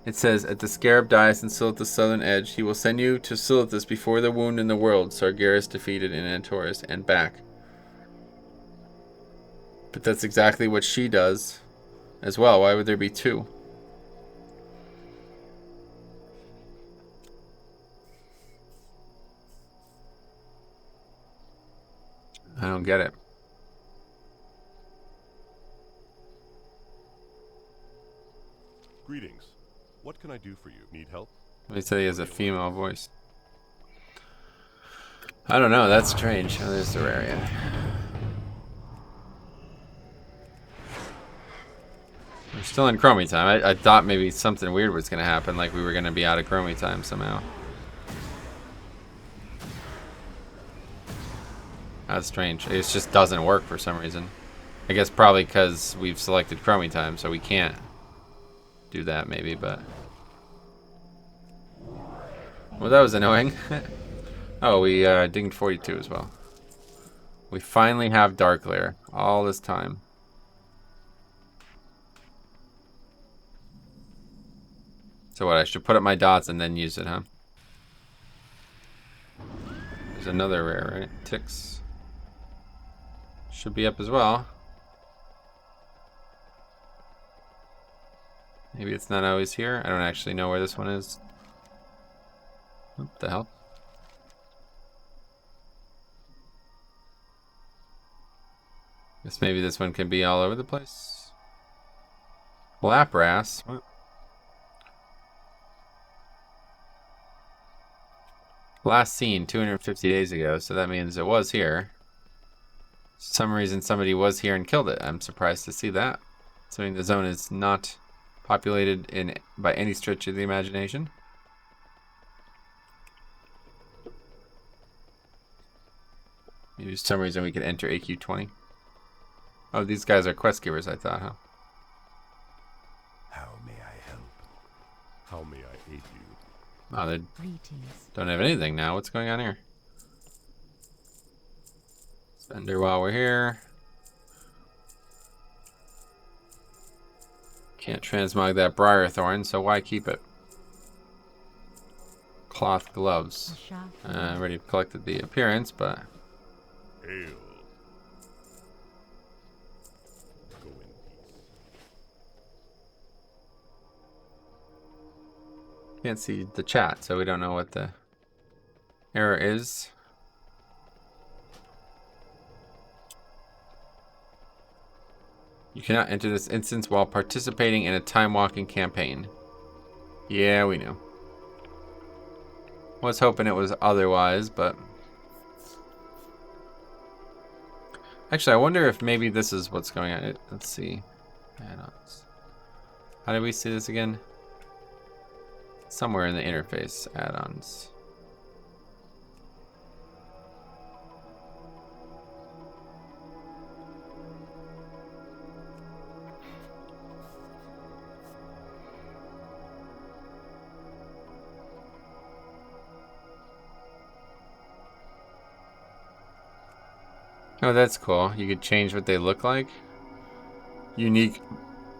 It says, at the Scarab Dais in Silith's southern edge, he will send you to Silithus before the wound in the world, Sargeras defeated in Antorus, and back. But that's exactly what she does as well. Why would there be two? I don't get it. Greetings. What can I do for you? Need help? They say he has a female voice. I don't know, that's strange. Oh, there's the Terraria. We're still in Chromie time. I thought maybe something weird was going to happen, like we were going to be out of Chromie time somehow. That's strange. It just doesn't work for some reason. I guess probably because we've selected Chromie time, so we can't do that maybe, but... Well, that was annoying. Oh, we dinged 42 as well. We finally have Dark Lair. All this time. So what, I should put up my dots and then use it, huh? There's another rare, right? Ticks. Should be up as well. Maybe it's not always here. I don't actually know where this one is. What the hell? Guess maybe this one can be all over the place. Lapras. What? Last seen 250 days ago, so that means it was here. For some reason somebody was here and killed it. I'm surprised to see that. Assuming the zone is not populated in by any stretch of the imagination. Maybe for some reason we could enter AQ20. Oh, these guys are quest givers, I thought, huh? How may I help? How may I aid you? Oh, they Greetings. don't have anything now. What's going on here? Spender while we're here. Can't transmog that Briar Thorn, so why keep it? Cloth gloves. I already collected the appearance, but... Hail. Go in peace. Can't see the chat, so we don't know what the error is. You cannot enter this instance while participating in a time-walking campaign. Yeah, we knew. Was hoping it was otherwise, but... Actually, I wonder if maybe this is what's going on. Let's see. Add-ons. How did we see this again? Somewhere in the interface. Add-ons. Oh, that's cool. You could change what they look like. Unique.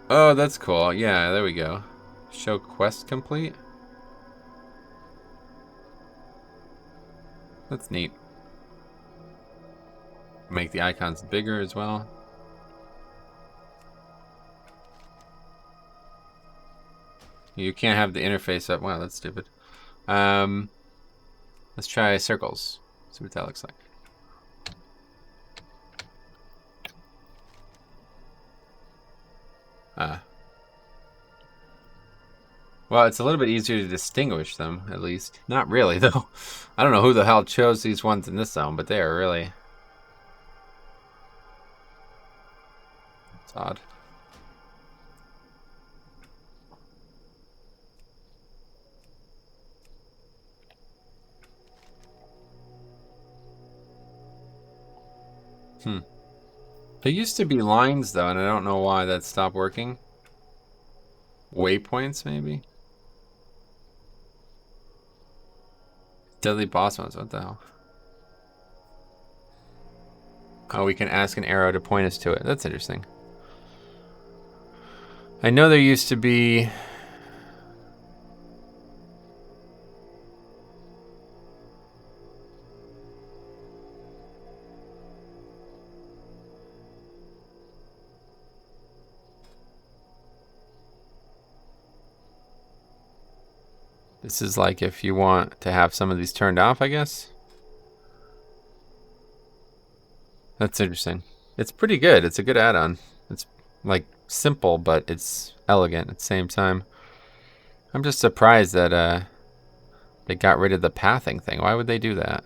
Oh, that's cool. Yeah, there we go. Show quest complete. That's neat. Make the icons bigger as well. You can't have the interface up. Wow, that's stupid. Let's try circles. See what that looks like. Well, it's a little bit easier to distinguish them, at least. Not really, though. I don't know who the hell chose these ones in this zone, but they are really... It's odd. There used to be lines, though, and I don't know why that stopped working. Waypoints, maybe? Deadly boss ones, what the hell? Oh, we can ask an arrow to point us to it. That's interesting. I know there used to be... This is like if you want to have some of these turned off, I guess. That's interesting. It's pretty good. It's a good add-on. It's like simple, but it's elegant at the same time. I'm just surprised that they got rid of the pathing thing. Why would they do that?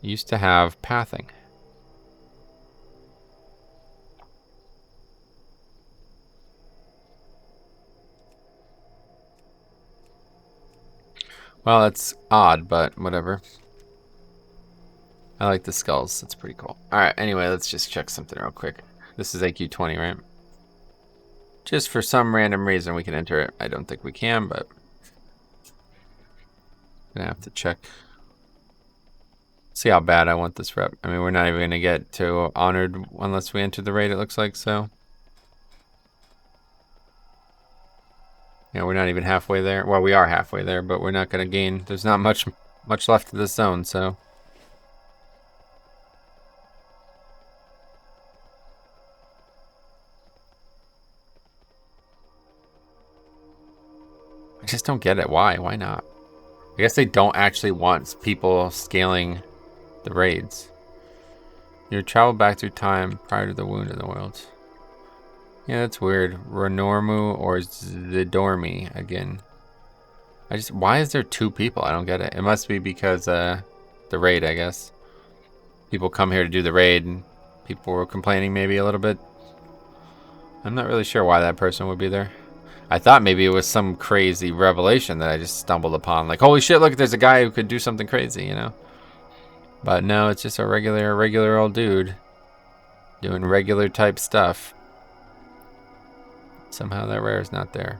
Used to have pathing. Well, it's odd, but whatever. I like the skulls. That's pretty cool. Alright, anyway, let's just check something real quick. This is AQ20, right? Just for some random reason we can enter it. I don't think we can, but gonna have to check. See how bad I want this rep. I mean, we're not even gonna get to honored unless we enter the raid, it looks like, so. Yeah, we're not even halfway there. Well, we are halfway there, but we're not gonna gain. There's not much left of this zone, so. I just don't get it. Why? Why not? I guess they don't actually want people scaling the raids. You travel back through time prior to the wound in the world. Yeah, that's weird. Renormu or Zidormi again. Why is there 2 people? I don't get it. It must be because the raid, I guess. People come here to do the raid and people were complaining maybe a little bit. I'm not really sure why that person would be there. I thought maybe it was some crazy revelation that I just stumbled upon. Like, holy shit, look, there's a guy who could do something crazy, you know? But no, it's just a regular old dude doing regular type stuff. Somehow that rare is not there.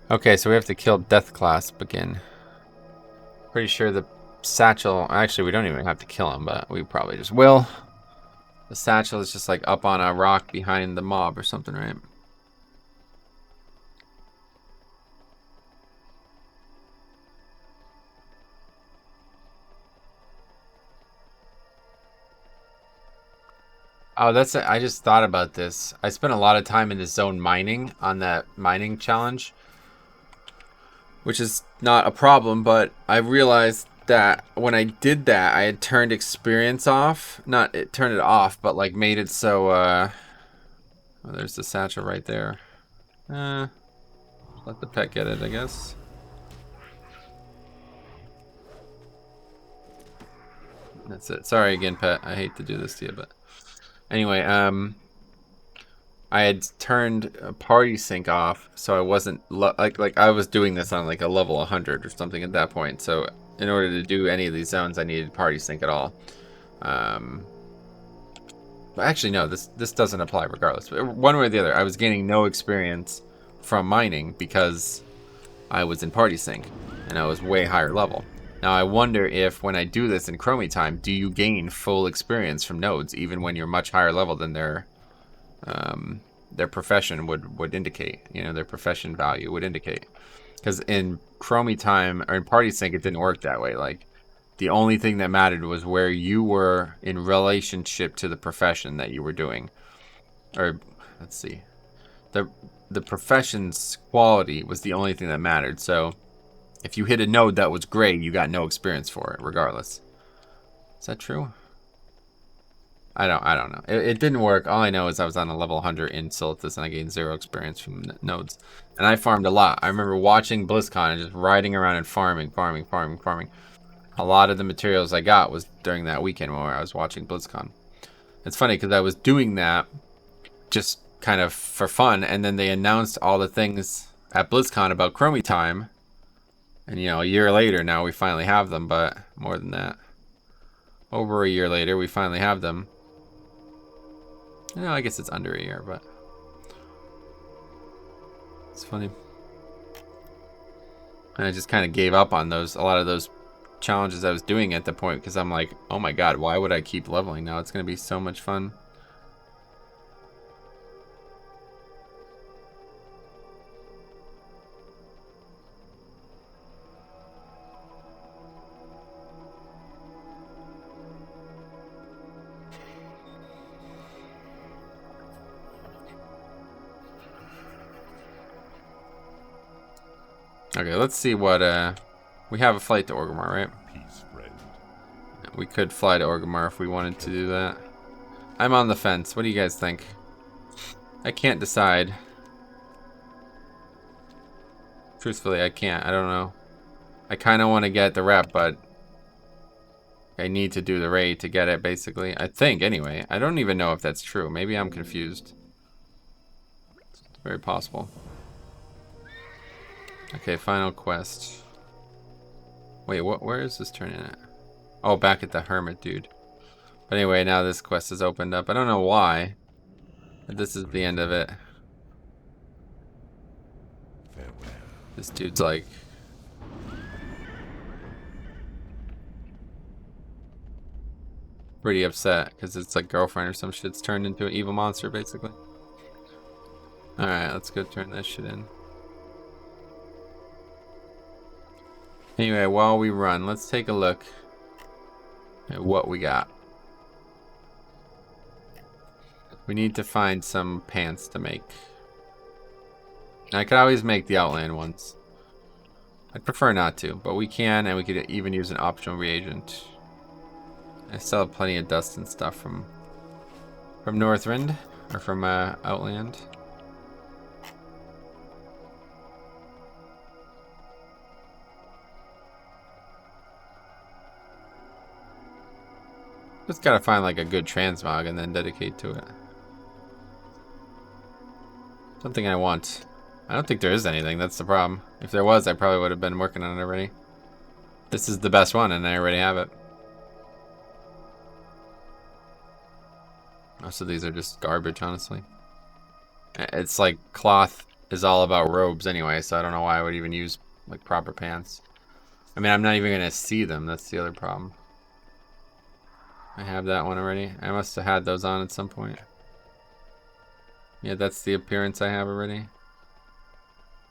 Okay, so we have to kill Death Clasp again. Pretty sure the satchel, actually we don't even have to kill him, but we probably just will. The satchel is just like up on a rock behind the mob or something, right? Oh, that's it. I just thought about this. I spent a lot of time in the zone mining on that mining challenge, which is not a problem, but I realized that when I did that, I had turned experience off. Not it turned it off, but like made it so well, there's the satchel right there. Let the pet get it, I guess. That's it. Sorry again, pet. I hate to do this to you, but anyway, I had turned party sync off, so I wasn't like I was doing this on like a level 100 or something at that point. So in order to do any of these zones, I needed party sync at all. But actually, no, this doesn't apply regardless. One way or the other, I was gaining no experience from mining because I was in party sync and I was way higher level. Now I wonder if when I do this in Chromie time, do you gain full experience from nodes even when you're much higher level than their profession would indicate, you know, their profession value would indicate. Because in Chromie time or in party sync, it didn't work that way. Like the only thing that mattered was where you were in relationship to the profession that you were doing. Or let's see, the profession's quality was the only thing that mattered. So if you hit a node that was gray, you got no experience for it regardless. Is that true? I don't know. It didn't work. All I know is I was on a level 100 in Silithus and I gained 0 experience from nodes. And I farmed a lot. I remember watching BlizzCon and just riding around and farming. A lot of the materials I got was during that weekend where I was watching BlizzCon. It's funny because I was doing that just kind of for fun, and then they announced all the things at BlizzCon about Chromie time. And you know, a year later now we finally have them, but more than that. Over a year later we finally have them. No, I guess it's under a year, but it's funny. And I just kind of gave up on a lot of those challenges I was doing at the point because I'm like, oh my god, why would I keep leveling now? It's going to be so much fun. Okay, let's see what, we have a flight to Orgrimmar, right? Peace, friend. We could fly to Orgrimmar if we wanted to do that. I'm on the fence. What do you guys think? I can't decide. Truthfully, I can't. I don't know. I kind of want to get the rep, but I need to do the raid to get it, basically. I think, anyway. I don't even know if that's true. Maybe I'm confused. Very possible. Okay, final quest. Wait, what? Where is this turning at? Oh, back at the hermit dude. But anyway, now this quest is opened up. I don't know why, but this is the end of it. Farewell. This dude's like... pretty upset because it's like girlfriend or some shit's turned into an evil monster, basically. Alright, let's go turn that shit in. Anyway, while we run, let's take a look at what we got. We need to find some pants to make. I could always make the Outland ones. I'd prefer not to, but we can, and we could even use an optional reagent. I still have plenty of dust and stuff from Northrend, or from Outland. Just gotta find like a good transmog and then dedicate to it. Something I want. I don't think there is anything, that's the problem. If there was, I probably would have been working on it already. This is the best one and I already have it. Most of these are just garbage, honestly. It's like cloth is all about robes anyway, so I don't know why I would even use like proper pants. I mean, I'm not even gonna see them, that's the other problem. I have that one already. I must have had those on at some point. Yeah, that's the appearance I have already.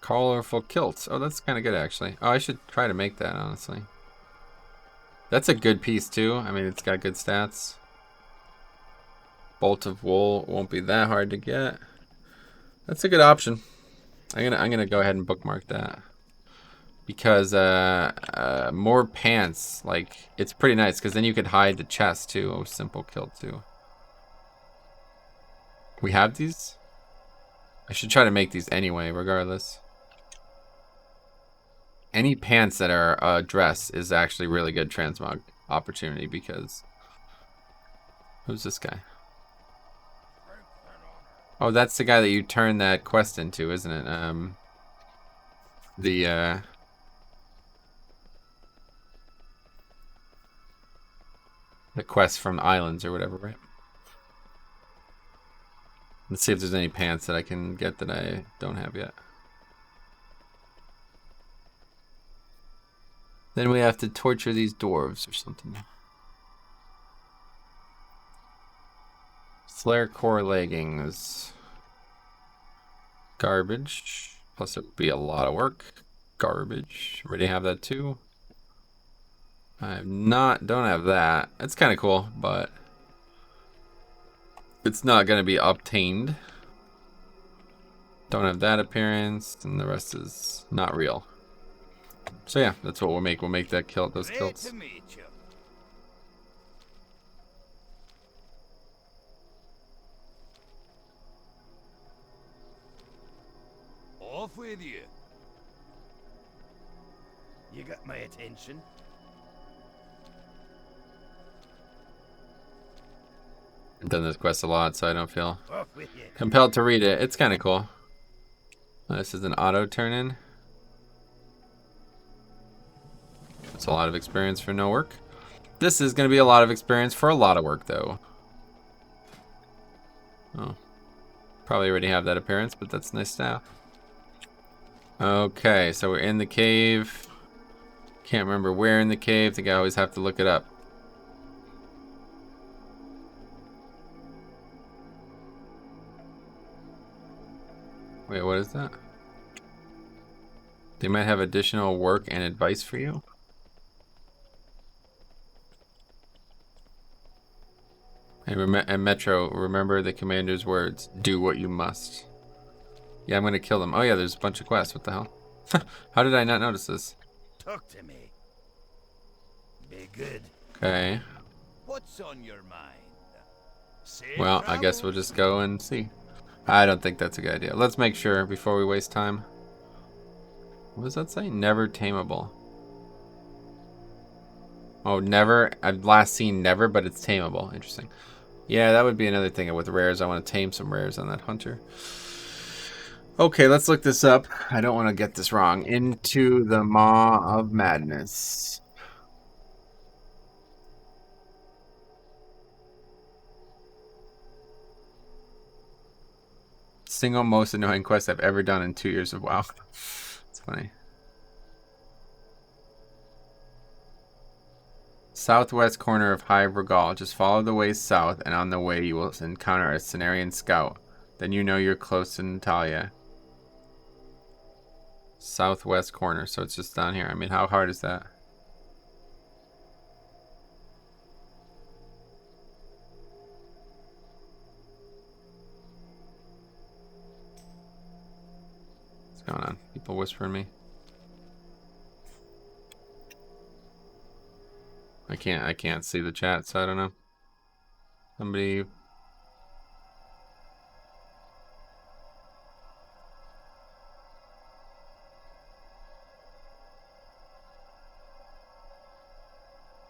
Colorful kilts. Oh, that's kind of good, actually. Oh, I should try to make that, honestly. That's a good piece, too. I mean, it's got good stats. Bolt of wool won't be that hard to get. That's a good option. I'm gonna go ahead and bookmark that. Because more pants, like, it's pretty nice, because then you could hide the chest, too. Oh, simple kilt, too. We have these? I should try to make these anyway, regardless. Any pants that are a dress is actually really good transmog opportunity, because... Who's this guy? Oh, that's the guy that you turn that quest into, isn't it? The quest from the islands or whatever, right? Let's see if there's any pants that I can get that I don't have yet. Then we have to torture these dwarves or something. Flare core leggings. Garbage. Plus it would be a lot of work. Garbage. Already have that too. Don't have that. It's kind of cool, but it's not going to be obtained. Don't have that appearance, and the rest is not real. So yeah, that's what we'll make. We'll make that kilt, those kilts. Off with you. You got my attention. I've done this quest a lot, so I don't feel Off with you. compelled to read it. It's kind of cool. This is an auto turn-in. That's a lot of experience for no work. This is going to be a lot of experience for a lot of work, though. Oh. Probably already have that appearance, but that's nice to have. Okay, so we're in the cave. Can't remember where in the cave. I think I always have to look it up. Wait, what is that? They might have additional work and advice for you. And Metro, remember the commander's words. Do what you must. Yeah, I'm gonna kill them. Oh yeah, there's a bunch of quests. What the hell? How did I not notice this? Talk to me. Be good. Okay. What's on your mind? Safe Well, I guess we'll just go and see. I don't think that's a good idea. Let's make sure before we waste time. What does that say? Never tameable. Oh, never. I've last seen never, but it's tameable. Interesting. Yeah, that would be another thing with rares. I want to tame some rares on that hunter. Okay, let's look this up. I don't want to get this wrong. Into the Maw of Madness. Single most annoying quest I've ever done in 2 years of WoW. It's funny. Southwest corner of High Regal. Just follow the way south, and on the way you will encounter a Cenarian scout. Then you know you're close to Natalia. Southwest corner, so it's just down here. I mean, how hard is that? What's going on? People whispering me. I can't see the chat, so I don't know. Somebody.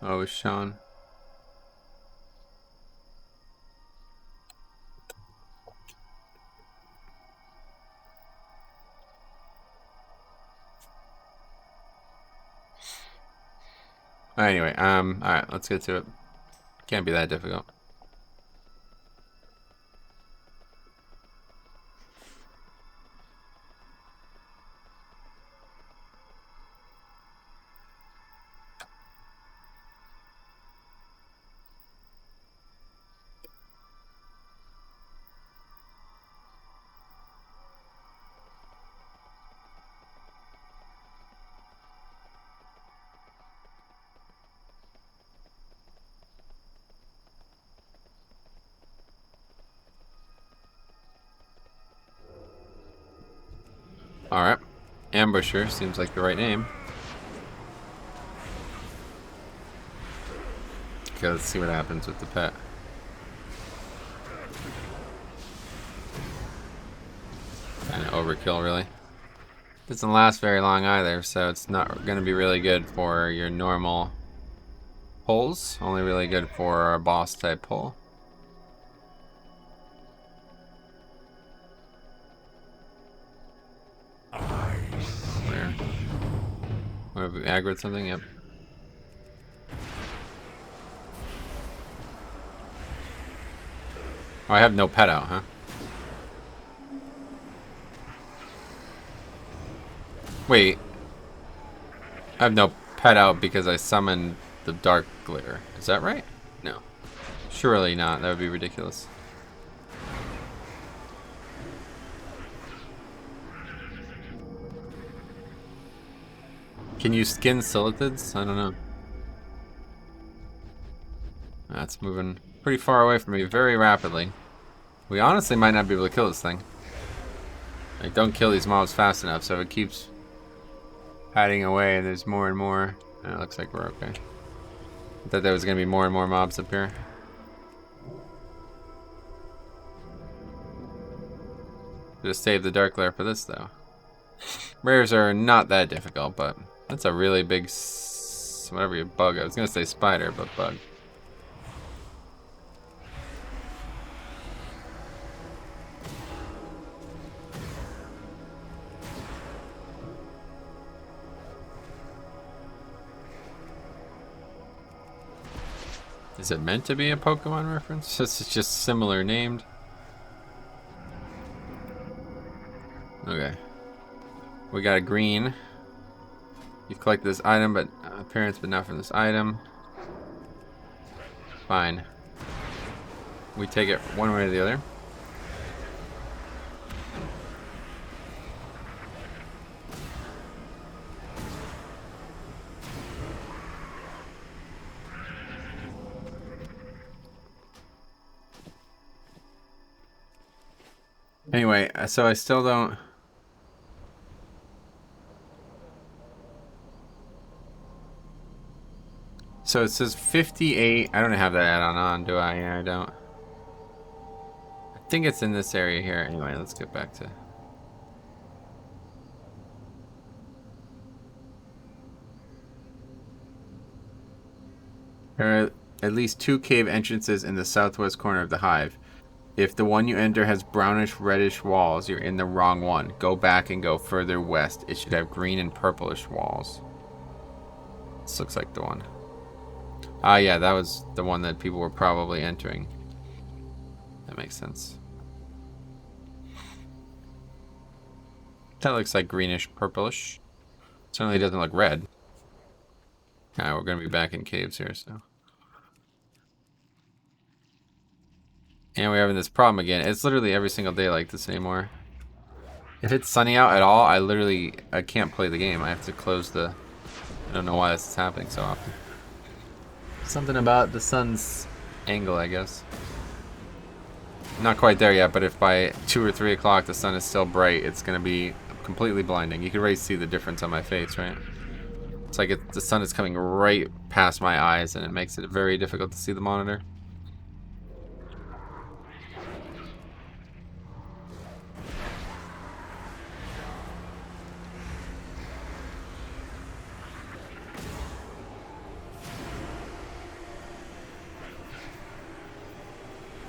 Oh, it's Sean. Anyway, alright, let's get to it. Can't be that difficult. Alright. Ambusher seems like the right name. Okay, let's see what happens with the pet. Kind of overkill, really. Doesn't last very long either, so it's not going to be really good for your normal pulls. Only really good for a boss type pull. Where? Where have we aggroed something? Yep. Oh, I have no pet out, huh? Wait. I have no pet out because I summoned the Dark Glitter. Is that right? No. Surely not. That would be ridiculous. Can you skin Silithids? I don't know. That's moving pretty far away from me very rapidly. We honestly might not be able to kill this thing. Like, don't kill these mobs fast enough, so it keeps padding away and there's more and more. And it looks like we're okay. I thought there was going to be more and more mobs up here. Just save the Dark Lair for this, though. Rares are not that difficult, but that's a really big, whatever you bug. I was going to say spider, but bug. Is it meant to be a Pokemon reference? This is just similar named. Okay. We got a green. You've collected this item, but appearance, but not from this item. Fine. We take it one way or the other. Anyway, so I still don't... So it says 58. I don't have that add-on on, do I? Yeah, I don't. I think it's in this area here. Anyway, let's get back to... There are at least 2 cave entrances in the southwest corner of the hive. If the one you enter has brownish reddish walls, you're in the wrong one. Go back and go further west. It should have green and purplish walls. This looks like the one. Ah, yeah, that was the one that people were probably entering. That makes sense. That looks like greenish purplish. Certainly doesn't look red. Alright, we're gonna be back in caves here, so. And we're having this problem again. It's literally every single day like this anymore. If it's sunny out at all, I can't play the game. I have to close the... I don't know why this is happening so often. Something about the sun's angle, I guess. Not quite there yet, but if by 2 or 3 o'clock the sun is still bright, it's going to be completely blinding. You can already see the difference on my face, right? It's like the sun is coming right past my eyes, and it makes it very difficult to see the monitor.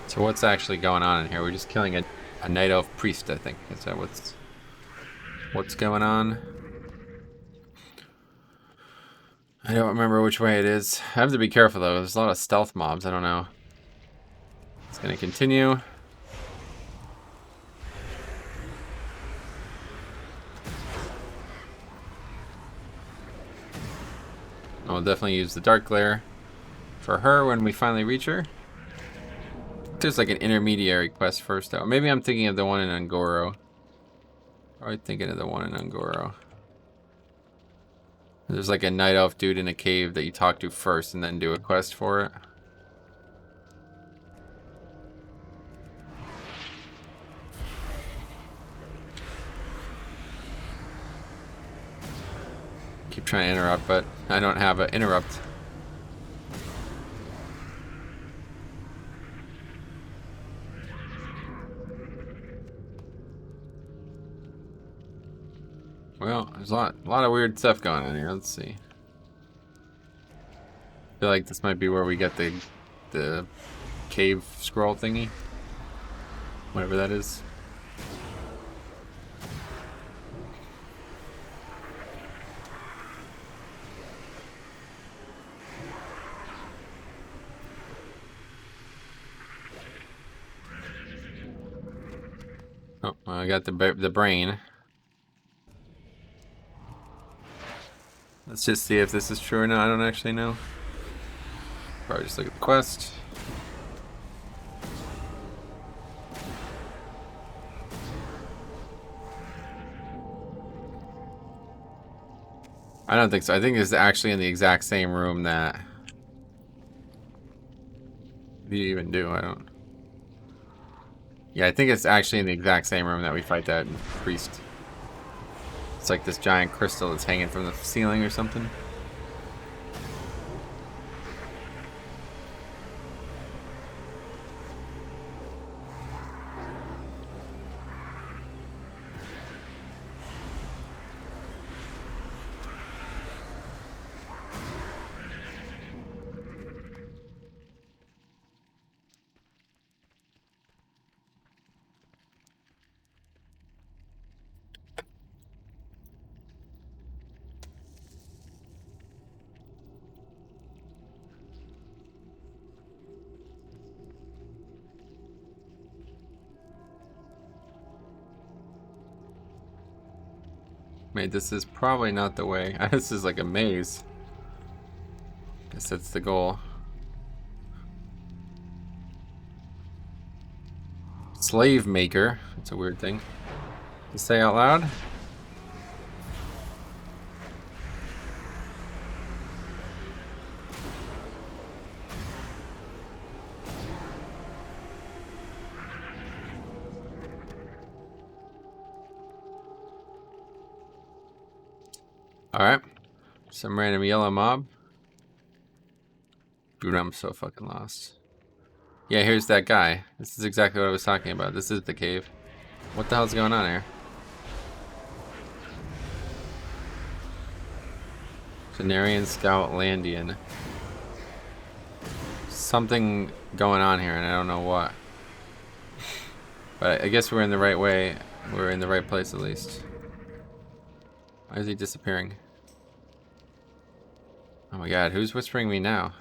So what's actually going on in here? We're just killing a night elf priest, I think. Is that what's going on? I don't remember which way it is. I have to be careful though. There's a lot of stealth mobs. I don't know. It's gonna continue. I'll definitely use the dark glare for her when we finally reach her. There's like an intermediary quest first though. Maybe I'm thinking of the one in Ungoro. Probably thinking of the one in Ungoro. There's like a night elf dude in a cave that you talk to first and then do a quest for it. Keep trying to interrupt, but I don't have an interrupt. Well, there's a lot of weird stuff going on here. Let's see. I feel like this might be where we get the cave scroll thingy. Whatever that is. Oh, well, I got the brain. Let's just see if this is true or not. I don't actually know. Probably just look at the quest. I don't think so. I think it's actually in the exact same room that... What do you even do? I don't... Yeah, I think it's actually in the exact same room that we fight that priest. It's like this giant crystal that's hanging from the ceiling or something. Wait, this is probably not the way. This is like a maze. Guess that's the goal. Slave maker. That's a weird thing to say out loud. Alright. Some random yellow mob. Dude, I'm so fucking lost. Yeah, here's that guy. This is exactly what I was talking about. This is the cave. What the hell's going on here? Cenarian Scout Landian. Something going on here and I don't know what. But I guess we're in the right way. We're in the right place at least. Why is he disappearing? Oh my god, who's whispering me now?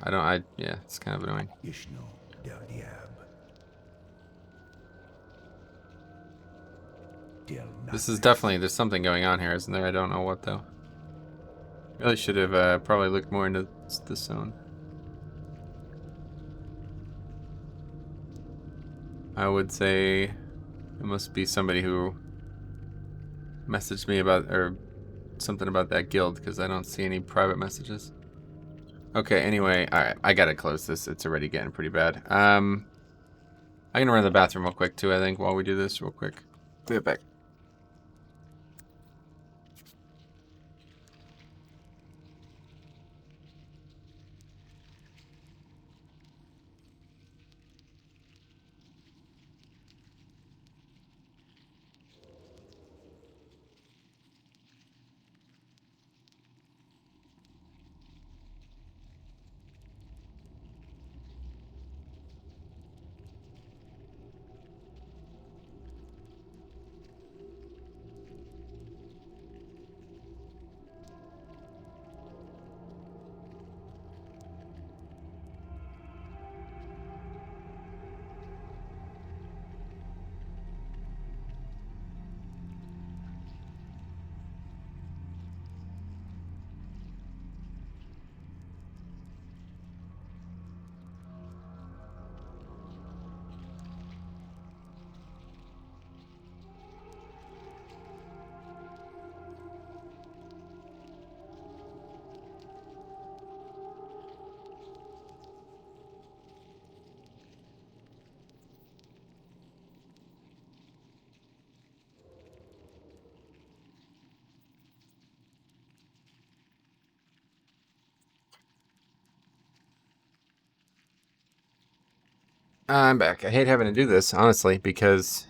Yeah, it's kind of annoying. Ishno del Diab. This is definitely, there's something going on here, isn't there? I don't know what though. Really should have probably looked more into this zone. I would say it must be somebody who messaged me about, or something about that guild, because I don't see any private messages. Okay, anyway, alright, I gotta close this. It's already getting pretty bad. I'm gonna run to the bathroom real quick too, I think, while we do this real quick. Be right back. I'm back. I hate having to do this, honestly, because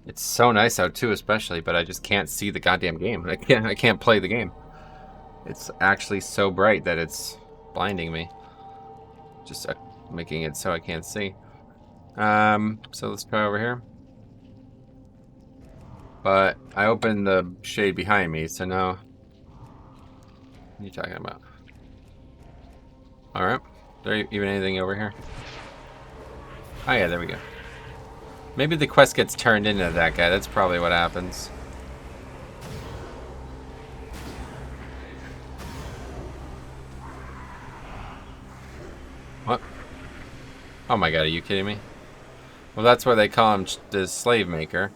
it's so nice out too, especially, but I just can't see the goddamn game. I can't play the game. It's actually so bright that it's blinding me. Just making it so I can't see. So let's try over here. But I opened the shade behind me, so now... What are you talking about? Alright. Is there even anything over here? Oh yeah, there we go. Maybe the quest gets turned into that guy. That's probably what happens. What? Oh my god, are you kidding me? Well, that's why they call him the slave maker.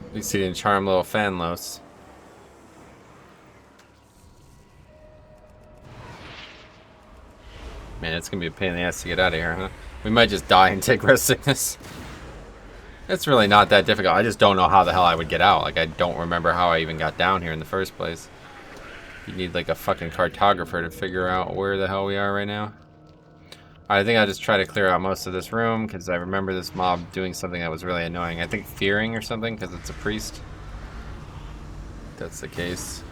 At least he didn't charm little Fanlos. Man, it's gonna be a pain in the ass to get out of here, huh? We might just die and take rest sickness. It's really not that difficult. I just don't know how the hell I would get out. Like, I don't remember how I even got down here in the first place. You need like a fucking cartographer to figure out where the hell we are right now. I think I'll just try to clear out most of this room, because I remember this mob doing something that was really annoying. I think fearing or something, because it's a priest. If that's the case.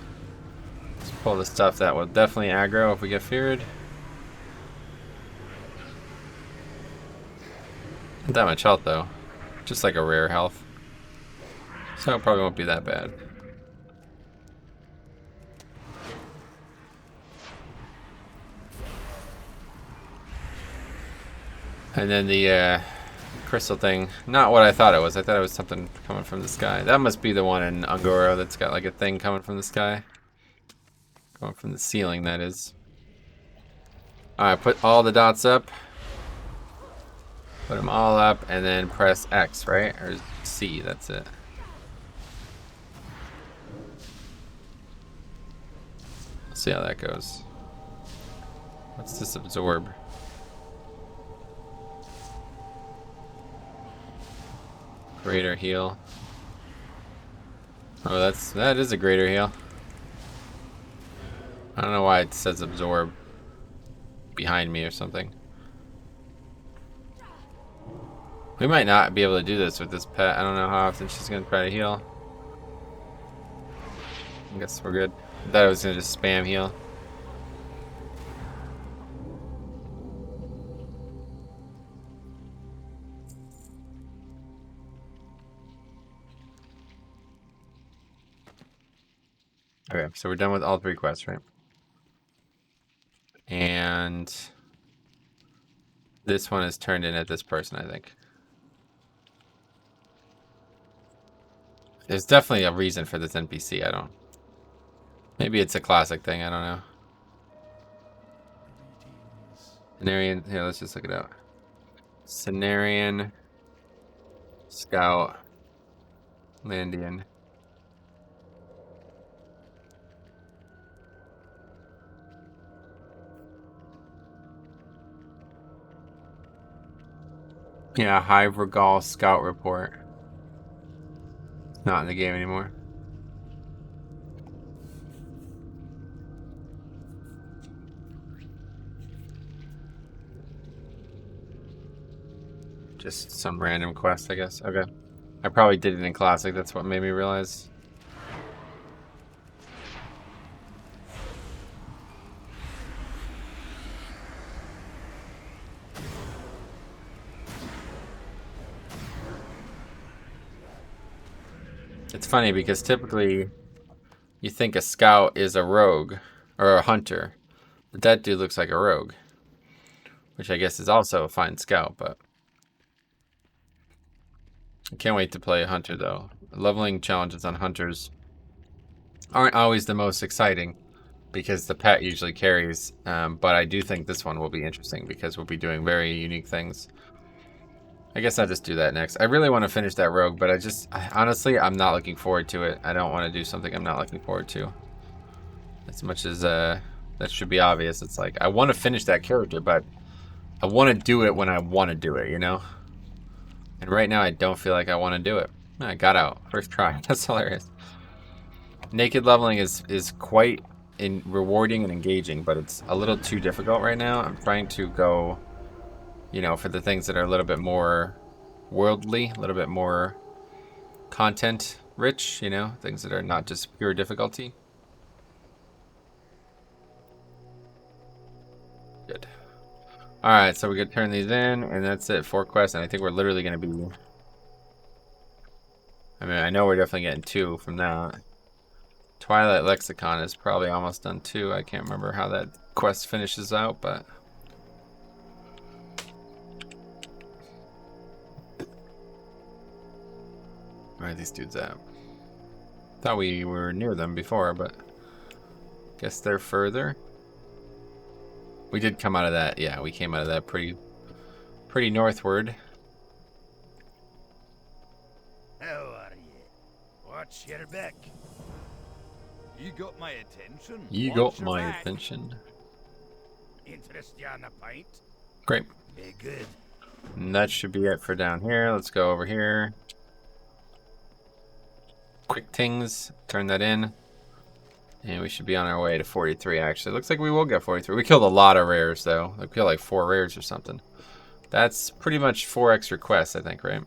Let's pull the stuff that will definitely aggro if we get feared. Not that much health though. Just like a rare health. So it probably won't be that bad. And then the crystal thing, not what I thought it was. I thought it was something coming from the sky. That must be the one in Angoro that's got like a thing coming from the sky. Going from the ceiling, that is. Alright, put all the dots up. Put them all up and then press X, right? Or C, that's it. Let's see how that goes. What's this absorb? Greater heal. Oh, that is a greater heal. I don't know why it says absorb behind me or something. We might not be able to do this with this pet. I don't know how often she's gonna try to heal. I guess we're good. I thought I was gonna just spam heal. Okay, so we're done with all 3 quests, right? And this one is turned in at this person, I think. There's definitely a reason for this NPC, I don't... Maybe it's a classic thing, I don't know. Cenarian, here, let's just look it out. Cenarian, Scout, Landian. Yeah, Hive Regal Scout Report. Not in the game anymore. Just some random quest, I guess. Okay. I probably did it in Classic, that's what made me realize. It's funny because typically you think a scout is a rogue or a hunter, but that dude looks like a rogue, which I guess is also a fine scout, but I can't wait to play a hunter though. Leveling challenges on hunters aren't always the most exciting because the pet usually carries, but I do think this one will be interesting because we'll be doing very unique things. I guess I'll just do that next. I really want to finish that rogue, but honestly, I'm not looking forward to it. I don't want to do something I'm not looking forward to. As much as that should be obvious, it's like I want to finish that character, but I want to do it when I want to do it, you know? And right now, I don't feel like I want to do it. I got out. First try. That's hilarious. Naked leveling is quite rewarding and engaging, but it's a little too difficult right now. I'm trying to go, you know, for the things that are a little bit more worldly, a little bit more content rich, you know, things that are not just pure difficulty. Good. Alright, so we could turn these in, and that's it. 4 quests, and I think we're literally going to be... I mean, I know we're definitely getting 2 from that. Twilight Lexicon is probably almost done too. I can't remember how that quest finishes out, but... Where are these dudes at? Thought we were near them before, but... Guess they're further. We did come out of that, yeah, we came out of that pretty northward. How are you? What's your back? You got my attention. You What's got your my back? attention. Interest you on a pint? Great. Be good. And that should be it for down here. Let's go over here. Quick things, turn that in. And we should be on our way to 43, actually. Looks like we will get 43. We killed a lot of rares, though. We killed like 4 rares or something. That's pretty much 4 extra quests, I think, right?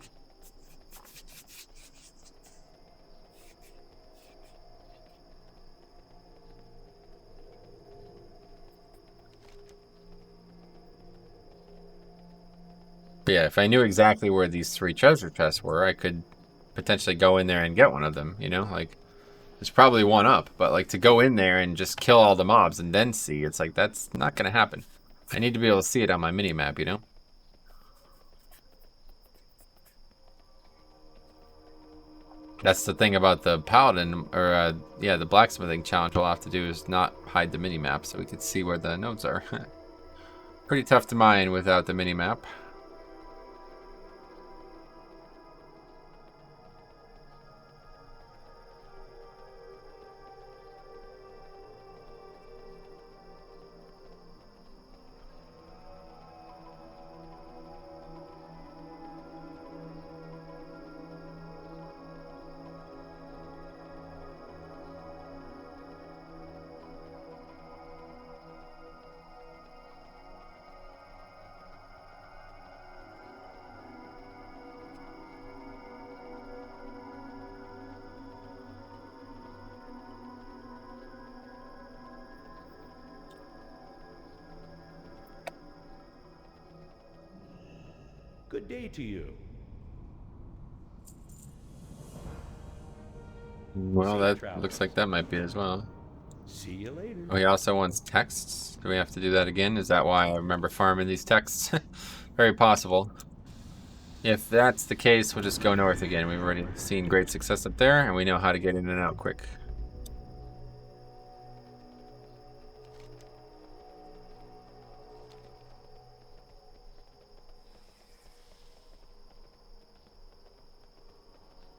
But yeah, if I knew exactly where these 3 treasure chests were, I could potentially go in there and get one of them, you know? Like, there's probably one up, but like to go in there and just kill all the mobs and then see, it's like, that's not going to happen. I need to be able to see it on my mini-map, you know? That's the thing about the paladin, or yeah, the blacksmithing challenge we'll have to do is not hide the mini-map so we can see where the nodes are. Pretty tough to mine without the mini-map. Good day to you. Well, Safe that travels. looks like that might be as well. See you later. Oh, he also wants texts. Do we have to do that again? Is that why I remember farming these texts? Very possible. If that's the case, we'll just go north again. We've already seen great success up there, and we know how to get in and out quick.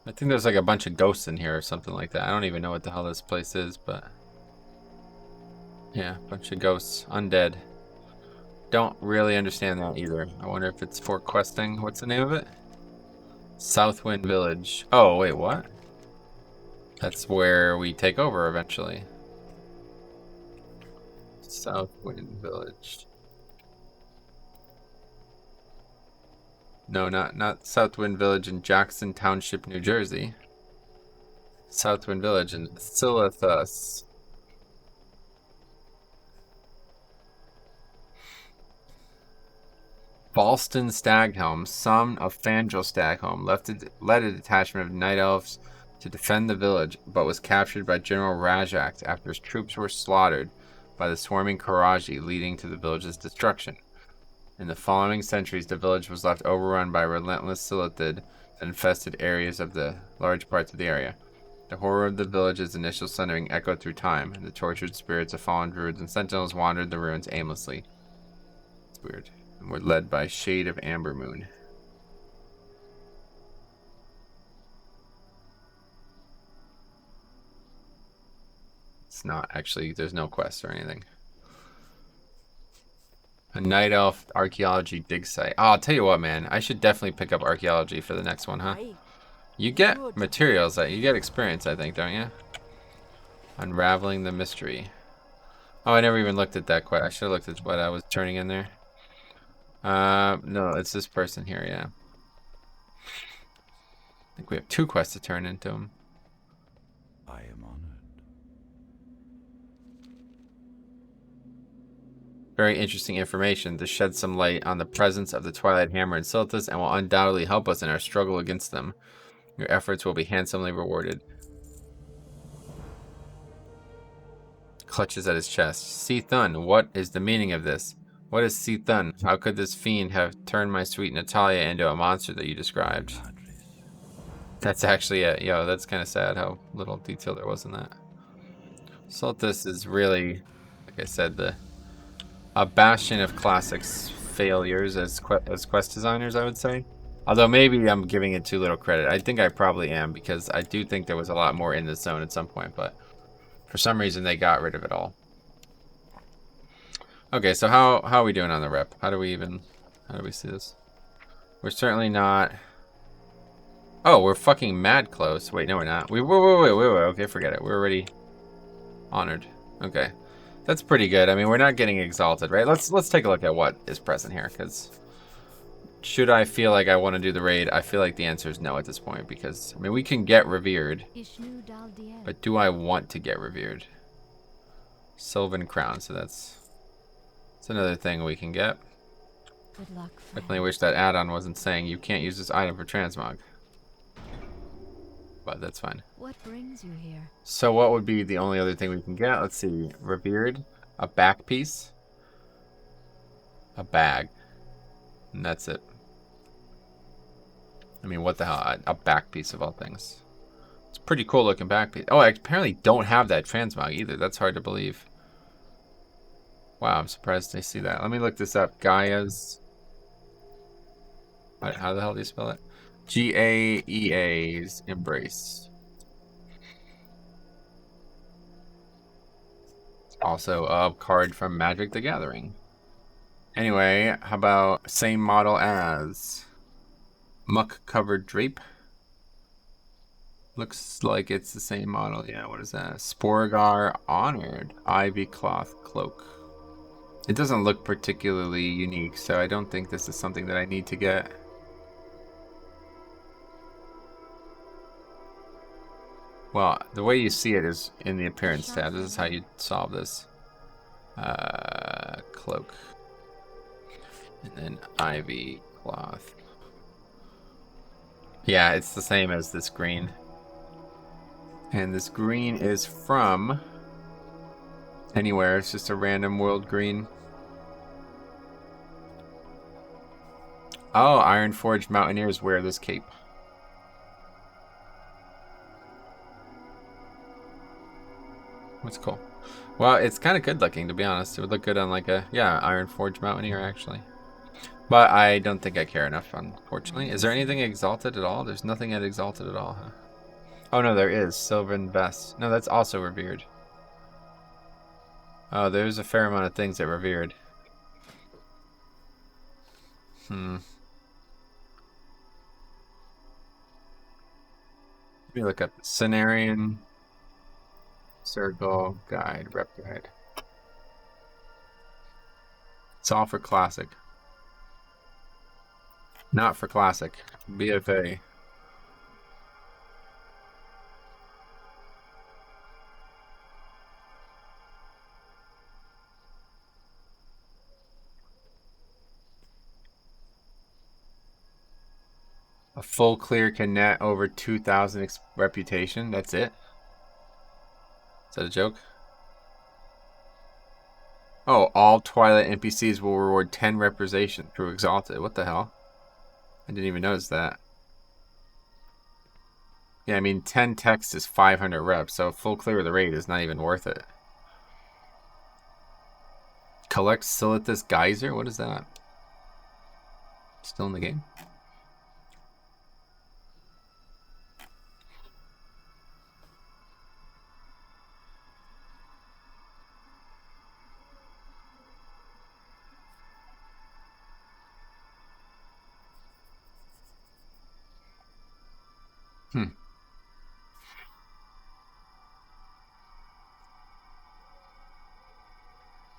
I think there's like a bunch of ghosts in here or something like that. I don't even know what the hell this place is, but... yeah, a bunch of ghosts. Undead. Don't really understand that either. I wonder if it's for questing. What's the name of it? Southwind Village. Oh, wait, what? That's where we take over eventually. Southwind Village. No, not Southwind Village in Jackson Township, New Jersey. Southwind Village in Silithus. Balston Staghelm, son of Fangel Staghelm, led a detachment of night elves to defend the village, but was captured by General Rajak after his troops were slaughtered by the swarming Karaji, leading to the village's destruction. In the following centuries, the village was left overrun by relentless Silithid that infested large parts of the area. The horror of the village's initial sundering echoed through time, and the tortured spirits of fallen druids and sentinels wandered the ruins aimlessly. It's weird. And were led by Shade of Amber Moon. It's not actually, there's no quest or anything. A night elf archaeology dig site. Oh, I'll tell you what, man. I should definitely pick up archaeology for the next one, huh? Aye. You get materials, you get experience, I think, don't you? Unraveling the mystery. Oh, I never even looked at that quest. I should have looked at what I was turning in there. No, it's this person here, yeah. I think we have 2 quests to turn into him. I am honored. Very interesting information to shed some light on the presence of the Twilight Hammer in Silithus and will undoubtedly help us in our struggle against them. Your efforts will be handsomely rewarded. Clutches at his chest. See Thun, what is the meaning of this? What is See Thun? How could this fiend have turned my sweet Natalia into a monster that you described? That's actually it. Yo, that's kind of sad how little detail there was in that. Silithus is really, like I said, a bastion of classics failures as quest designers, I would say. Although maybe I'm giving it too little credit. I think I probably am, because I do think there was a lot more in this zone at some point, but for some reason they got rid of it all. Okay, so how are we doing on the rep? How do we see this? We're certainly not... Oh, we're fucking mad close. Wait, no we're not. Wait. Okay, forget it. We're already honored. Okay. That's pretty good. I mean, we're not getting exalted, right? Let's take a look at what is present here, because should I feel like I want to do the raid? I feel like the answer is no at this point, because, I mean, we can get revered, but do I want to get revered? Sylvan Crown, so that's another thing we can get. Good luck, Definitely wish that add-on wasn't saying you can't use this item for transmog. But that's fine. What brings you here? So what would be the only other thing we can get? Let's see. Revered. A back piece. A bag. And that's it. I mean, what the hell? A back piece of all things. It's a pretty cool looking back piece. Oh, I apparently don't have that transmog either. That's hard to believe. Wow, I'm surprised I see that. Let me look this up. Gaia's... How the hell do you spell it? Gaea's Embrace. Also a card from Magic the Gathering. Anyway, how about same model as Muck Covered Drape? Looks like it's the same model. Yeah, what is that? Sporgar Honored Ivy Cloth Cloak. It doesn't look particularly unique, so I don't think this is something that I need to get. Well, the way you see it is in the appearance tab. This is how you solve this. Cloak. And then Ivy Cloth. Yeah, it's the same as this green. And this green is from anywhere. It's just a random world green. Oh, Ironforged Mountaineers wear this cape. That's cool. Well, it's kind of good looking, to be honest. It would look good on like a, yeah, Ironforged Mountaineer, actually. But I don't think I care enough, unfortunately. Is there anything Exalted at all? There's nothing at Exalted at all, huh? Oh, no, there is. Sylvan Vest. No, that's also Revered. Oh, there's a fair amount of things that Revered. Let me look up Cenarian Circle Guide, Rep Guide. It's all for Classic. Not for Classic. BFA. A full clear can net over 2,000 reputation. That's it? Is that a joke? Oh, all Twilight NPCs will reward 10 representation through Exalted. What the hell? I didn't even notice that. Yeah, I mean, 10 text is 500 reps, so full clear of the raid is not even worth it. Collect Silithus Geyser? What is that? Still in the game?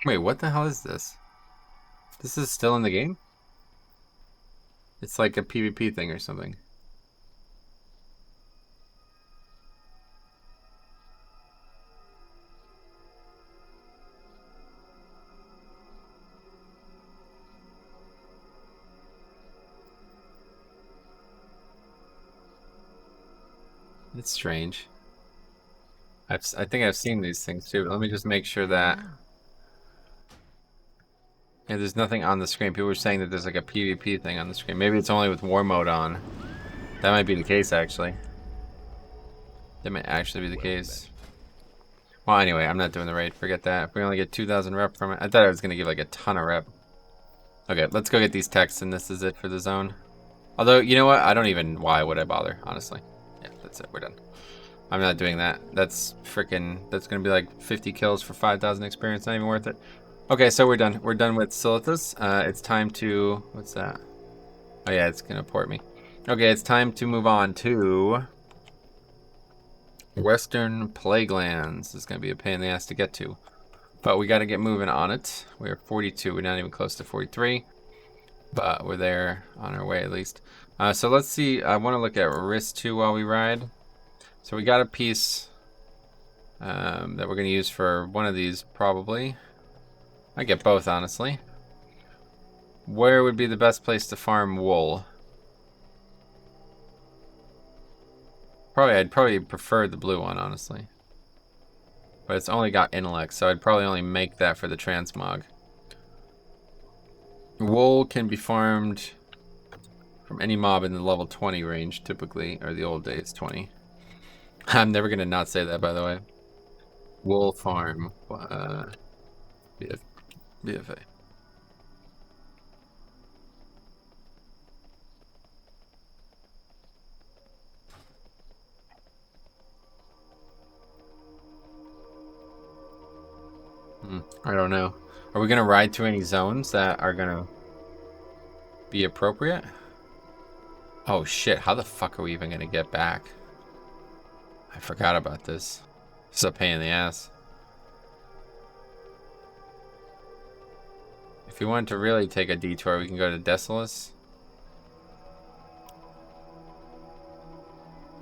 Wait, what the hell is this? This is still in the game? It's like a PvP thing or something. It's strange. I think I've seen these things too. Let me just make sure that... Yeah, there's nothing on the screen. People were saying that there's like a PvP thing on the screen. Maybe it's only with war mode on. That might be the case, actually. That might actually be the case. Well, anyway, I'm not doing the raid. Forget that. If we only get 2,000 rep from it. I thought I was going to give like a ton of rep. Okay, let's go get these texts, and this is it for the zone. Although, you know what? I don't even... Why would I bother, honestly? Yeah, that's it. We're done. I'm not doing that. That's freaking... That's going to be like 50 kills for 5,000 experience. Not even worth it. Okay, so we're done. We're done with Silithus. It's time to... What's that? Oh yeah, it's going to port me. Okay, it's time to move on to... Western Plaguelands. This is going to be a pain in the ass to get to. But we got to get moving on it. We're 42. We're not even close to 43. But we're there on our way at least. So let's see. I want to look at Risk 2 while we ride. So we got a piece that we're going to use for one of these probably. I get both, honestly. Where would be the best place to farm wool? I'd probably prefer the blue one, honestly. But it's only got intellect, so I'd probably only make that for the transmog. Wool can be farmed from any mob in the level 20 range, typically, or the old days 20. I'm never gonna not say that, by the way. Wool farm, BFA. I don't know. Are we gonna ride to any zones that are gonna be appropriate? Oh shit, how the fuck are we even gonna get back? I forgot about this. This is a pain in the ass. If you want to really take a detour, we can go to Desolus.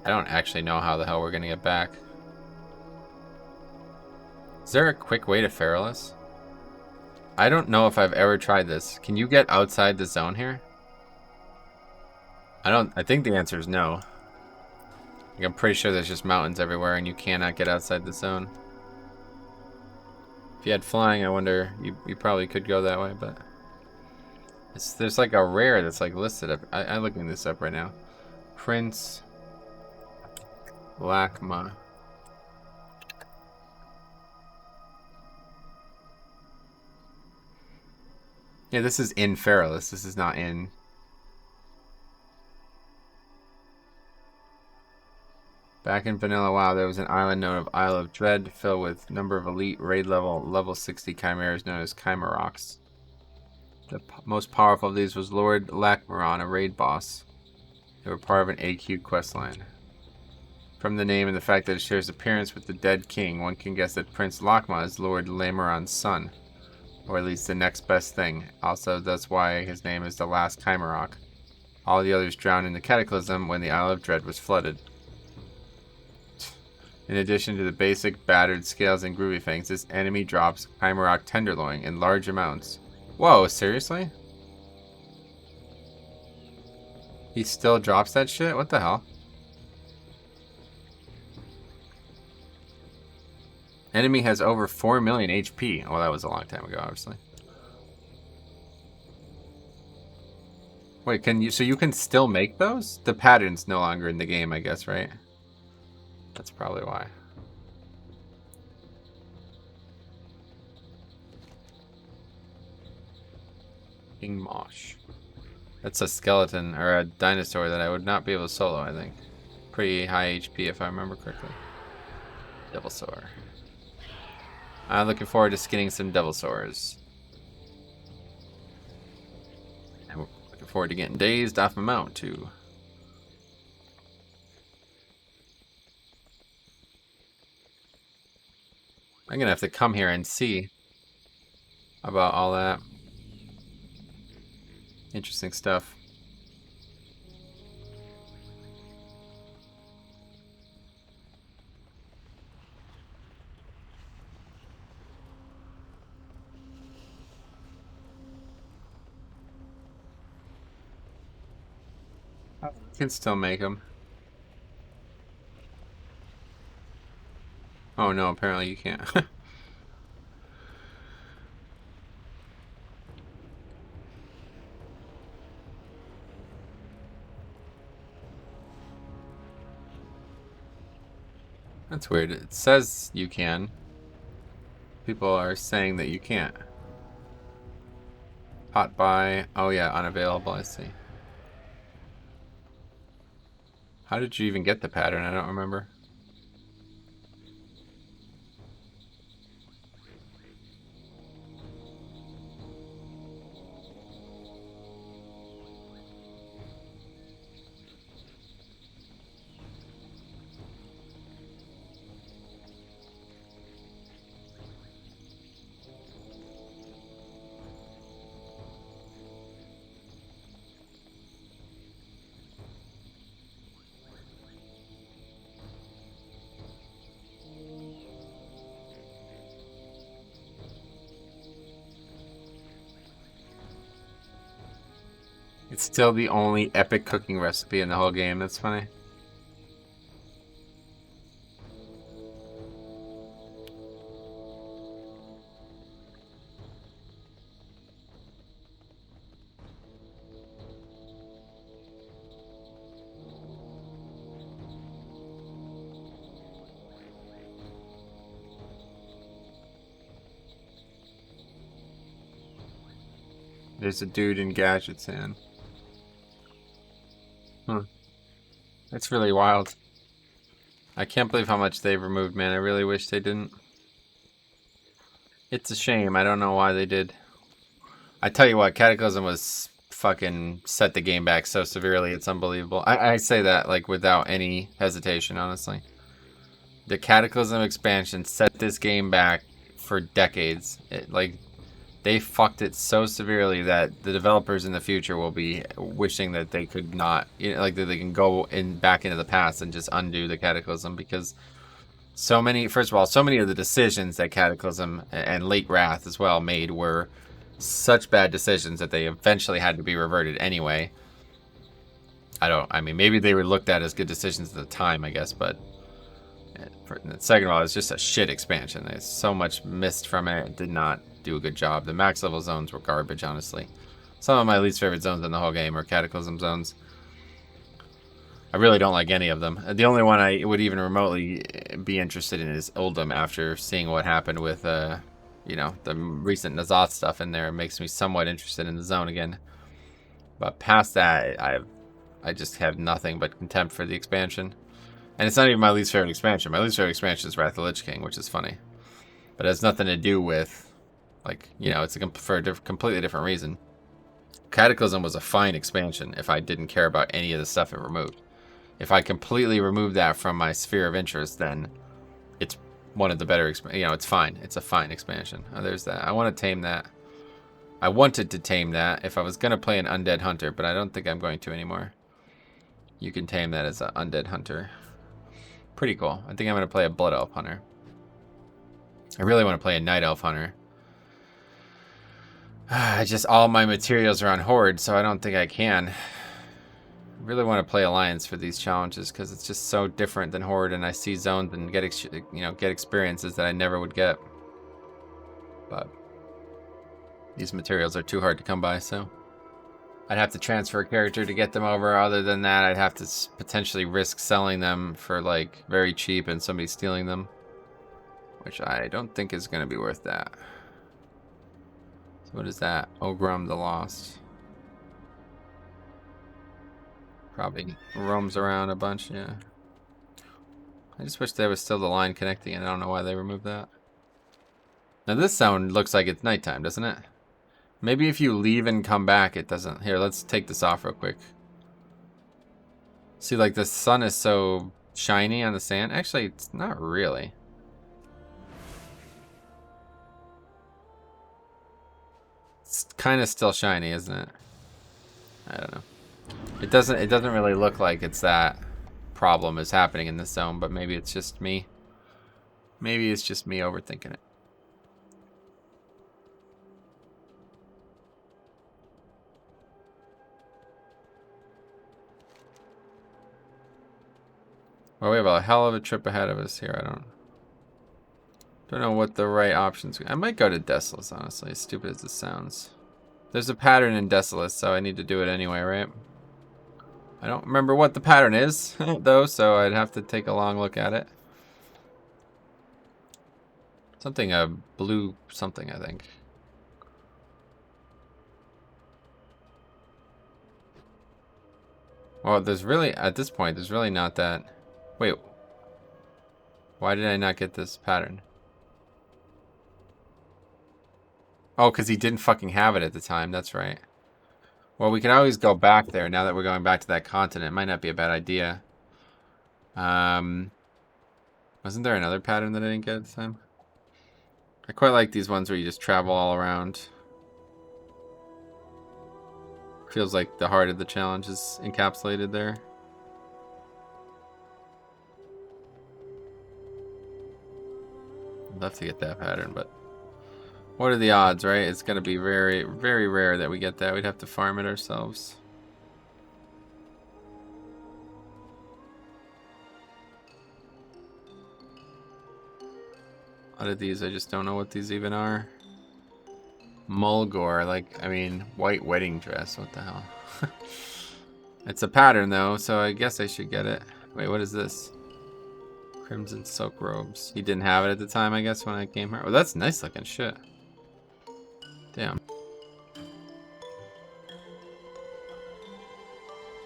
I don't actually know how the hell we're gonna get back. Is there a quick way to Feralus? I don't know if I've ever tried this. Can you get outside the zone here? I think the answer is no. Like, I'm pretty sure there's just mountains everywhere and you cannot get outside the zone. If you had flying, I wonder, you probably could go that way, but there's like a rare that's like listed up. I'm looking this up right now. Prince Lakma. Yeah, this is in Feralus. This is not in. Back in Vanilla WoW, there was an island known as Isle of Dread, filled with a number of elite raid level 60 chimeras known as Chimerox. The most powerful of these was Lord Lakmaron, a raid boss. They were part of an AQ questline. From the name and the fact that it shares appearance with the dead king, one can guess that Prince Lakma is Lord Lamaron's son. Or at least the next best thing. Also, that's why his name is the Last Chimerock. All the others drowned in the Cataclysm when the Isle of Dread was flooded. In addition to the basic battered scales and groovy fangs, this enemy drops Chimerock Tenderloin in large amounts. Whoa, seriously? He still drops that shit? What the hell? Enemy has over 4 million HP. Well, that was a long time ago, obviously. Wait, so you can still make those? The pattern's no longer in the game, I guess, right? That's probably why. King Mosh. That's a skeleton, or a dinosaur that I would not be able to solo, I think. Pretty high HP if I remember correctly. Devilsaur. I'm looking forward to skinning some Devilsaurs. And we're looking forward to getting dazed off a mount, too. I'm gonna have to come here and see about all that. Interesting stuff. You can still make them. Oh no, apparently you can't. That's weird. It says you can. People are saying that you can't. Hot buy. Oh yeah, unavailable, I see. How did you even get the pattern? I don't remember. It's still the only epic cooking recipe in the whole game. That's funny. There's a dude in Gadget's hand. That's really wild. I can't believe how much they've removed, man. I really wish they didn't. It's a shame. I don't know why they did. I tell you what, Cataclysm was fucking set the game back so severely. It's unbelievable. I say that like without any hesitation, honestly. The Cataclysm expansion set this game back for decades. They fucked it so severely that the developers in the future will be wishing that they could not, that they can go back into the past and just undo the Cataclysm, because so many of the decisions that Cataclysm and late Wrath as well made were such bad decisions that they eventually had to be reverted anyway. I mean, maybe they were looked at as good decisions at the time, I guess, but second of all, it's just a shit expansion. There's so much missed from it. It did not do a good job. The max level zones were garbage, honestly. Some of my least favorite zones in the whole game are Cataclysm zones. I really don't like any of them. The only one I would even remotely be interested in is Uldum, after seeing what happened with, you know, the recent Nazoth stuff in there. It makes me somewhat interested in the zone again. But past that, I just have nothing but contempt for the expansion. And it's not even my least favorite expansion. My least favorite expansion is Wrath of the Lich King, which is funny. But it has nothing to do with, like, you know, it's for a completely different reason. Cataclysm was a fine expansion if I didn't care about any of the stuff it removed. If I completely remove that from my sphere of interest, then it's one of the better, you know, it's fine. It's a fine expansion. Oh, there's that. I want to tame that. I wanted to tame that if I was going to play an Undead Hunter, but I don't think I'm going to anymore. You can tame that as an Undead Hunter. Pretty cool. I think I'm going to play a Blood Elf Hunter. I really want to play a Night Elf Hunter. All my materials are on Horde, so I don't think I can. I really want to play Alliance for these challenges because it's just so different than Horde, and I see zones and get experiences that I never would get. But these materials are too hard to come by, so I'd have to transfer a character to get them over. Other than that, I'd have to potentially risk selling them for like very cheap and somebody stealing them, which I don't think is going to be worth that. So what is that? Ogrum the Lost. Probably roams around a bunch, yeah. I just wish there was still the line connecting, and I don't know why they removed that. Now this sound looks like it's nighttime, doesn't it? Maybe if you leave and come back, it doesn't. Here, let's take this off real quick. See, like the sun is so shiny on the sand. Actually, it's not really. It's kind of still shiny, isn't it? I don't know. It doesn't really look like it's that problem is happening in this zone, but maybe it's just me. Maybe it's just me overthinking it. Well, we have a hell of a trip ahead of us here. I don't know what the right options. I might go to Desolate, honestly, as stupid as this sounds. There's a pattern in Desolate, so I need to do it anyway, right? I don't remember what the pattern is, though, so I'd have to take a long look at it. Something, a blue something, I think. Well, there's really, at this point, there's really not that. Wait. Why did I not get this pattern? Oh, because he didn't fucking have it at the time, that's right. Well, we can always go back there now that we're going back to that continent. It might not be a bad idea. Wasn't there another pattern that I didn't get at the time? I quite like these ones where you just travel all around. Feels like the heart of the challenge is encapsulated there. I'd love to get that pattern, but what are the odds, right? It's going to be very, very rare that we get that. We'd have to farm it ourselves. A lot of these, I just don't know what these even are. Mulgore, like, I mean, white wedding dress. What the hell? It's a pattern, though, so I guess I should get it. Wait, what is this? Crimson silk robes. He didn't have it at the time, I guess, when I came here. Oh, that's nice looking shit. Damn.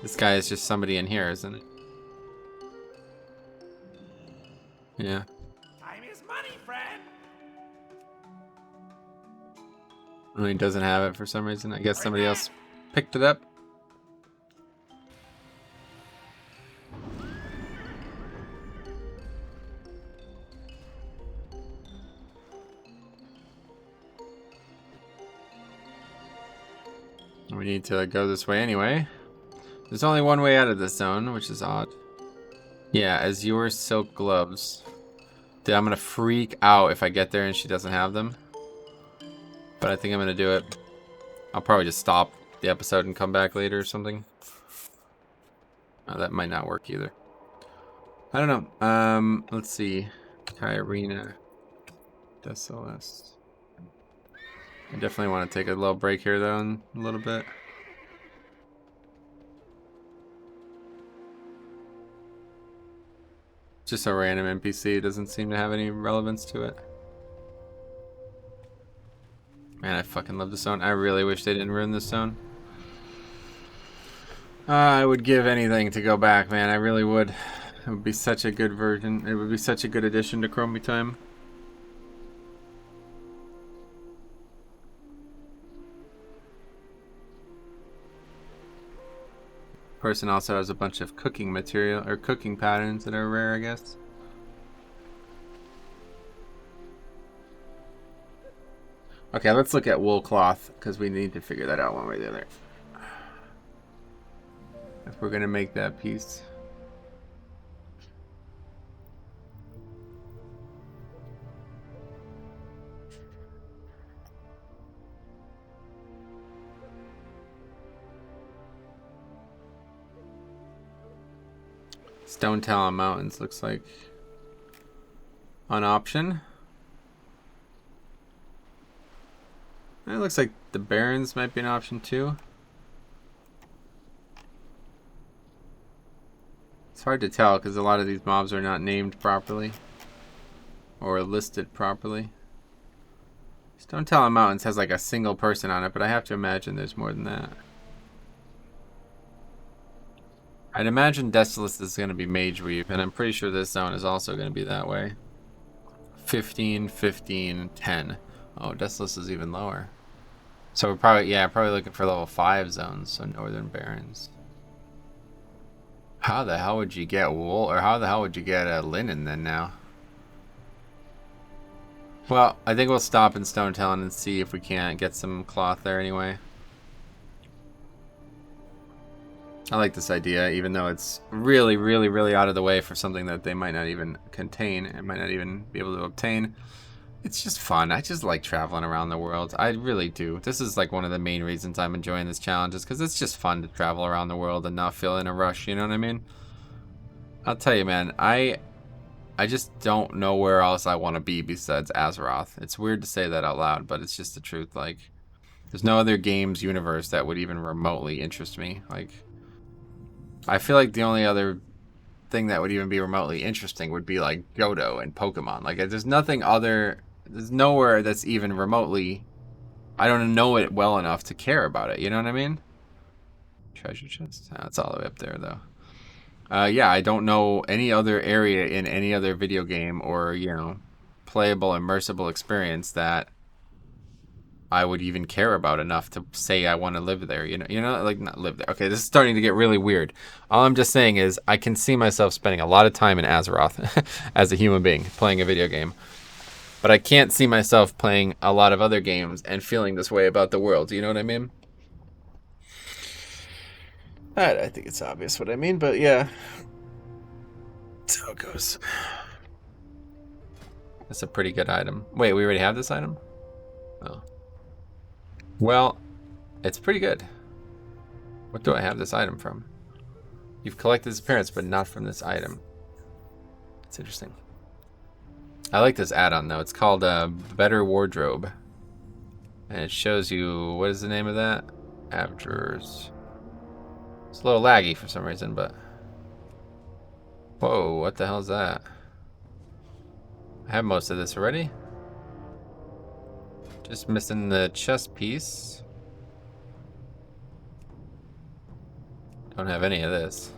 This guy is just somebody in here, isn't it? Yeah. Time is money, friend. Oh, he doesn't have it for some reason. I guess somebody else picked it up. We need to go this way anyway. There's only one way out of this zone, which is odd. Yeah, Azure silk gloves. Dude, I'm gonna freak out if I get there and she doesn't have them. But I think I'm gonna do it. I'll probably just stop the episode and come back later or something. Oh, that might not work either. I don't know. Let's see. Kyrina. Decilis. I definitely want to take a little break here, though, in a little bit. Just a random NPC. It doesn't seem to have any relevance to it. Man, I fucking love this zone. I really wish they didn't ruin this zone. I would give anything to go back, man. I really would. It would be such a good version. It would be such a good addition to Chromie Time. Person also has a bunch of cooking material or cooking patterns that are rare, I guess. Okay, let's look at wool cloth because we need to figure that out one way or the other. If we're gonna make that piece. Stone Talon Mountains looks like an option. It looks like the Barrens might be an option too. It's hard to tell because a lot of these mobs are not named properly or listed properly. Stone Talon Mountains has like a single person on it, but I have to imagine there's more than that. I'd imagine Decilis is going to be Mage Weave, and I'm pretty sure this zone is also going to be that way. 15, 15, 10. Oh, Decilis is even lower. So we're probably, yeah, probably looking for level 5 zones, so Northern Barrens. How the hell would you get wool, or how the hell would you get linen then now? Well, I think we'll stop in Stone Talon and see if we can't get some cloth there anyway. I like this idea, even though it's really, really, really out of the way for something that they might not even contain and might not even be able to obtain. It's just fun. I just like traveling around the world. I really do. This is like one of the main reasons I'm enjoying this challenge, is because it's just fun to travel around the world and not feel in a rush, you know what I mean? I'll tell you, man, I just don't know where else I want to be besides Azeroth. It's weird to say that out loud, but it's just the truth. Like, there's no other games universe that would even remotely interest me. Like, I feel like the only other thing that would even be remotely interesting would be like Johto and Pokemon. Like, there's nothing other, there's nowhere that's even remotely, I don't know it well enough to care about it, you know what I mean? Treasure chest? Oh, it's all the way up there though. Yeah, I don't know any other area in any other video game or, you know, playable, immersible experience that I would even care about enough to say I want to live there, you know, like, not live there. Okay, this is starting to get really weird. All I'm just saying is I can see myself spending a lot of time in Azeroth as a human being playing a video game. But I can't see myself playing a lot of other games and feeling this way about the world, you know what I mean? I think it's obvious what I mean, but yeah. That's how it goes. That's a pretty good item. Wait, we already have this item? Oh. Well, it's pretty good. What do I have this item from? You've collected this appearance, but not from this item. It's interesting. I like this add-on, though. It's called Better Wardrobe. And it shows you... What is the name of that? Avatars. It's a little laggy for some reason, but... Whoa, what the hell is that? I have most of this already. Just missing the chest piece. Don't have any of this.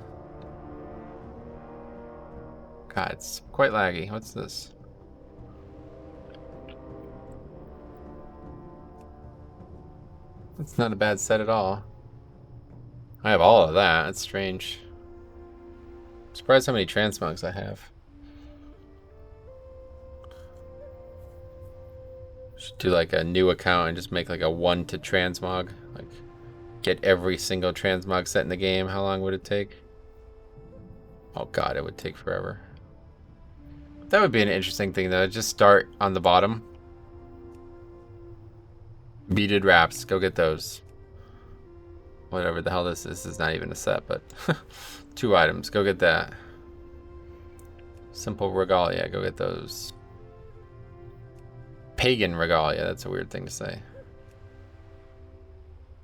God, it's quite laggy. What's this? It's not a bad set at all. I have all of that. That's strange. I'm surprised how many transmogs I have. Should do like a new account and just make like a 1 to transmog. Like, get every single transmog set in the game. How long would it take? Oh god, it would take forever. That would be an interesting thing though. Just start on the bottom. Beaded wraps, go get those. whatever the hell this is not even a set, but 2 items. Go get that. Simple regalia. Go get those. Pagan regalia. That's a weird thing to say.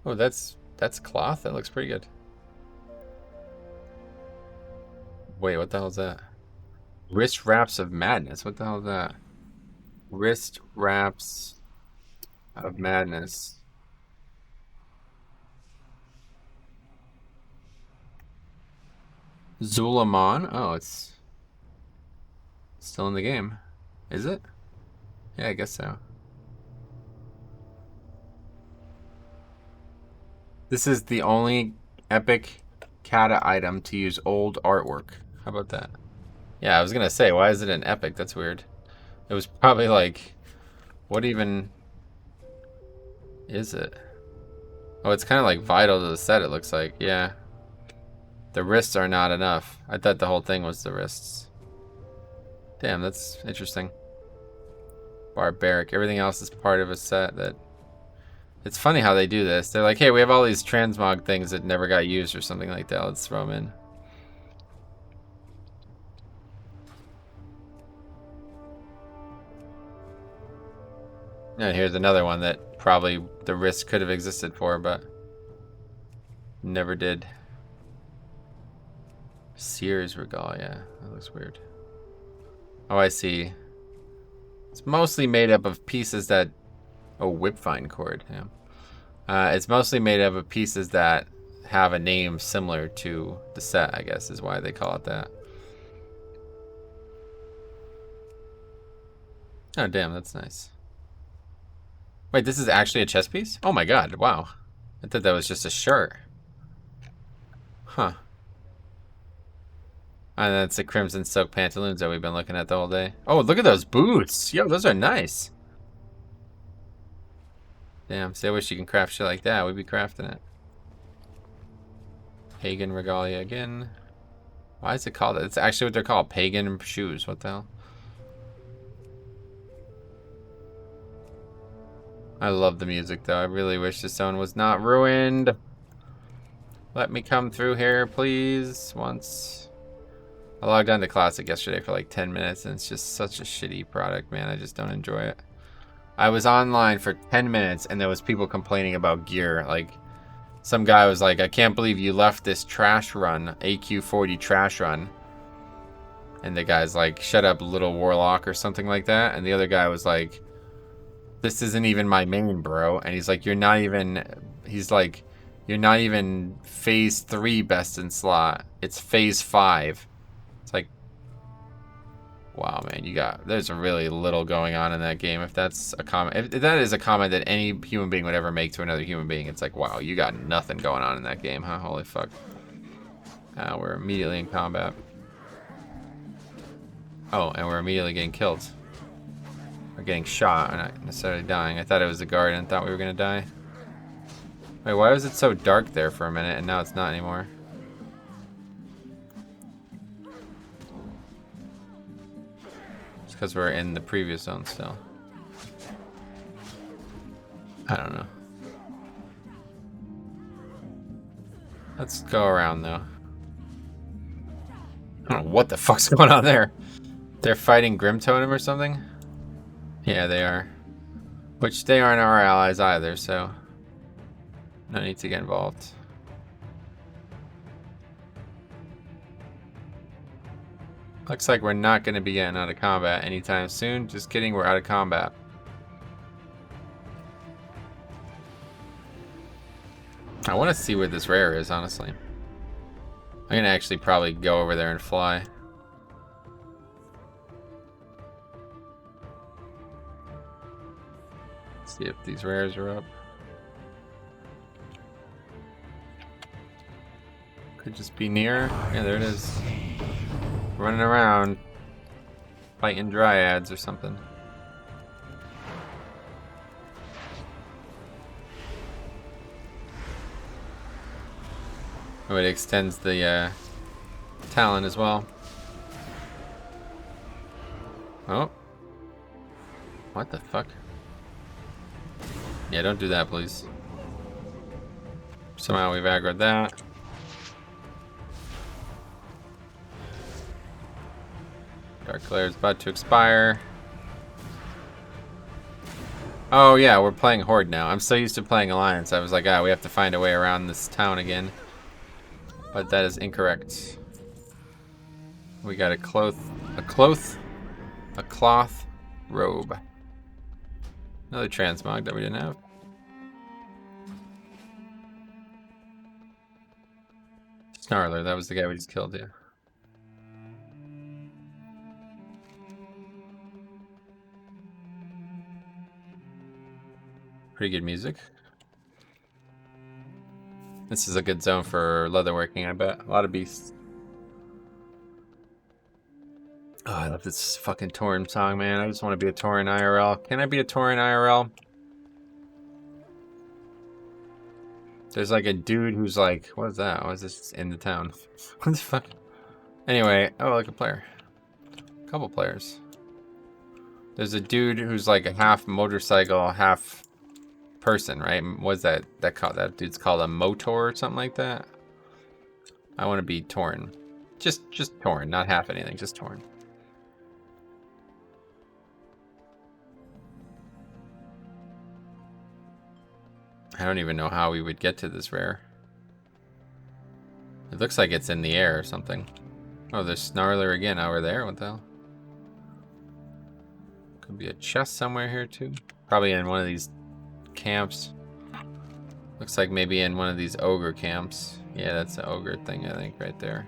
Oh, that's cloth. That looks pretty good. Wait, what the hell is that? Wrist wraps of madness. What the hell is that? Wrist wraps of madness. Zulamon. Oh, it's still in the game. Is it? Yeah, I guess so. This is the only epic kata item to use old artwork. How about that? Yeah, I was gonna say, why is it an epic? That's weird. It was probably like, what even is it? Oh, it's kind of like vital to the set, it looks like. Yeah. The wrists are not enough. I thought the whole thing was the wrists. Damn, that's interesting. Barbaric. Everything else is part of a set that... It's funny how they do this. They're like, hey, we have all these transmog things that never got used or something like that. Let's throw them in. And here's another one that probably the wrist could have existed for, but never did. Sears regalia. That looks weird. Oh, I see. It's mostly made up of pieces that... Oh, whipvine cord. Yeah. It's mostly made up of pieces that have a name similar to the set, I guess, is why they call it that. Oh, damn, that's nice. Wait, this is actually a chess piece? Oh my god, wow. I thought that was just a shirt. Huh. And that's the crimson silk pantaloons that we've been looking at the whole day. Oh, look at those boots. Yo, those are nice. Damn, see, I wish you can craft shit like that. We'd be crafting it. Pagan regalia again. Why is it called that? It's actually what they're called. Pagan shoes. What the hell? I love the music, though. I really wish this zone was not ruined. Let me come through here, please. Once. I logged on to Classic yesterday for like 10 minutes, and it's just such a shitty product, man. I just don't enjoy it. I was online for 10 minutes, and there was people complaining about gear. Like, some guy was like, I can't believe you left this trash run, AQ40 trash run. And the guy's like, shut up, little Warlock, or something like that. And the other guy was like, this isn't even my main, bro. And he's like, you're not even phase 3 best in slot. It's phase 5. It's like, wow, man, there's really little going on in that game. If that's a comment, if that is a comment that any human being would ever make to another human being, it's like, wow, you got nothing going on in that game, huh? Holy fuck. We're immediately in combat. Oh, and we're immediately getting killed. Or getting shot, or not necessarily dying. I thought it was the guard and thought we were gonna die. Wait, why was it so dark there for a minute and now it's not anymore? It's because we're in the previous zone still. I don't know. Let's go around though. I don't know what the fuck's going on there. They're fighting Grim Totem or something? Yeah, they are. Which they aren't our allies either, so no need to get involved. Looks like we're not going to be getting out of combat anytime soon. Just kidding, we're out of combat. I want to see where this rare is, honestly. I'm going to actually probably go over there and fly. See if these rares are up. Could just be near. Yeah, there it is. Running around, fighting dryads or something. Oh, it extends the talon as well. Oh. What the fuck? Yeah, don't do that, please. Somehow we've aggroed that. Dark Glare is about to expire. Oh yeah, we're playing Horde now. I'm so used to playing Alliance. I was like, we have to find a way around this town again. But that is incorrect. We got a cloth robe. Another transmog that we didn't have. Snarler, that was the guy we just killed, yeah. Pretty good music. This is a good zone for leatherworking, I bet. A lot of beasts. Oh, I love this fucking Tauren song, man. I just want to be a Tauren IRL. Can I be a Tauren IRL? There's like a dude who's like, what is that? Why is this in the town? What the fuck? Anyway, oh, like a player. A couple players. There's a dude who's like a half motorcycle, half person, right? What's that that dude's called a motor or something like that? I want to be Tauren. Just Tauren, not half anything, just Tauren. I don't even know how we would get to this rare. It looks like it's in the air or something. Oh, there's Snarler again over there. What the hell? Could be a chest somewhere here too. Probably in one of these camps. Looks like maybe in one of these ogre camps. Yeah, that's the ogre thing, I think, right there.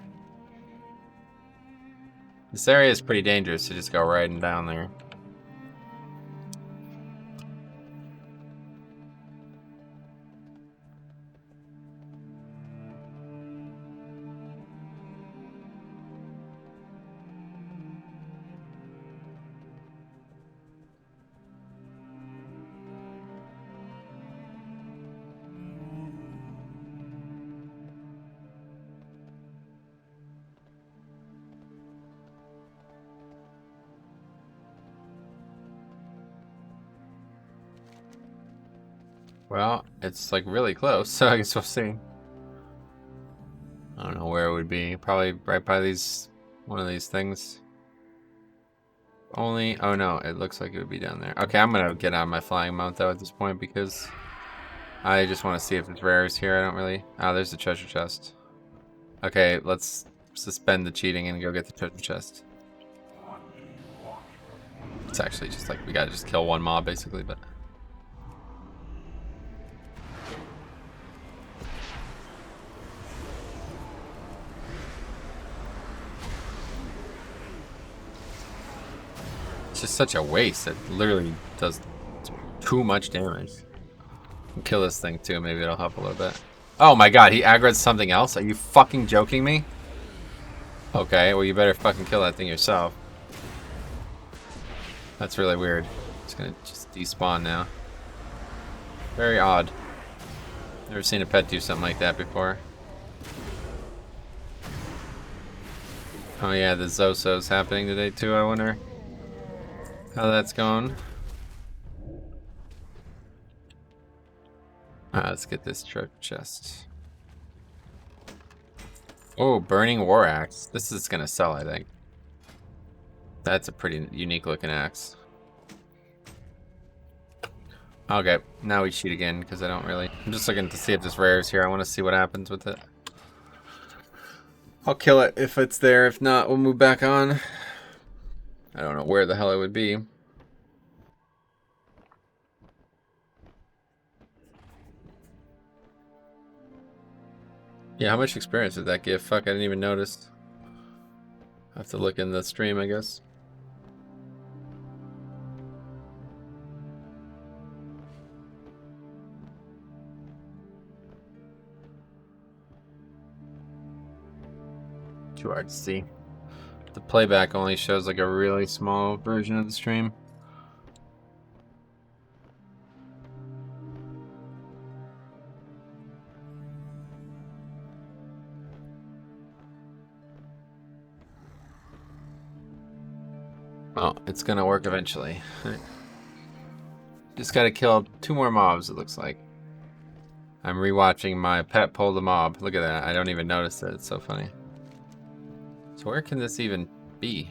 This area is pretty dangerous to just go riding down there. Well, it's like really close, so I guess we'll see. I don't know where it would be. Probably right by one of these things. Only, oh no, it looks like it would be down there. Okay, I'm gonna get on my flying mount though at this point because I just want to see if it's rares here. I don't really. Oh, there's the treasure chest. Okay, let's suspend the cheating and go get the treasure chest. It's actually just like we gotta just kill one mob basically, but. It's just such a waste. It literally does too much damage. Kill this thing too, maybe it'll help a little bit. Oh my god, he aggroed something else? Are you fucking joking me? Okay, well you better fucking kill that thing yourself. That's really weird. It's gonna just despawn now. Very odd. Never seen a pet do something like that before. Oh yeah, the Zoso's happening today too, I wonder how that's going. Let's get this treasure chest. Oh, burning war axe. This is gonna sell, I think. That's a pretty unique looking axe. Okay, now we cheat again because I don't really. I'm just looking to see if this rare is here. I want to see what happens with it. I'll kill it if it's there. If not, we'll move back on. I don't know where the hell it would be. Yeah, how much experience did that give? Fuck, I didn't even notice. I have to look in the stream, I guess. Too hard to see. The playback only shows like a really small version of the stream. Oh, it's gonna work eventually. Just gotta kill 2 more mobs, it looks like. I'm rewatching my pet pull the mob. Look at that. I don't even notice it. It's so funny. So where can this even be?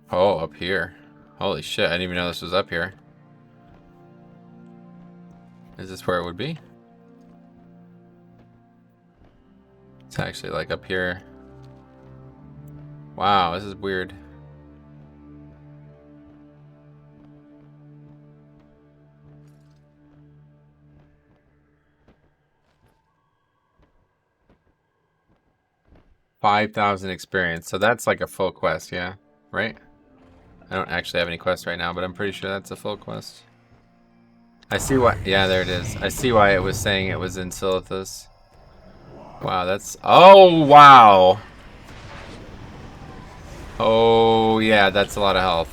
Oh, up here. Holy shit, I didn't even know this was up here. Is this where it would be? It's actually like up here. Wow, this is weird. $5,000 experience. So that's like a full quest, yeah? Right? I don't actually have any quests right now, but I'm pretty sure that's a full quest. I see why. Yeah, there it is. I see why it was saying it was in Silithus. Wow, that's... Oh, wow! Oh, yeah, that's a lot of health.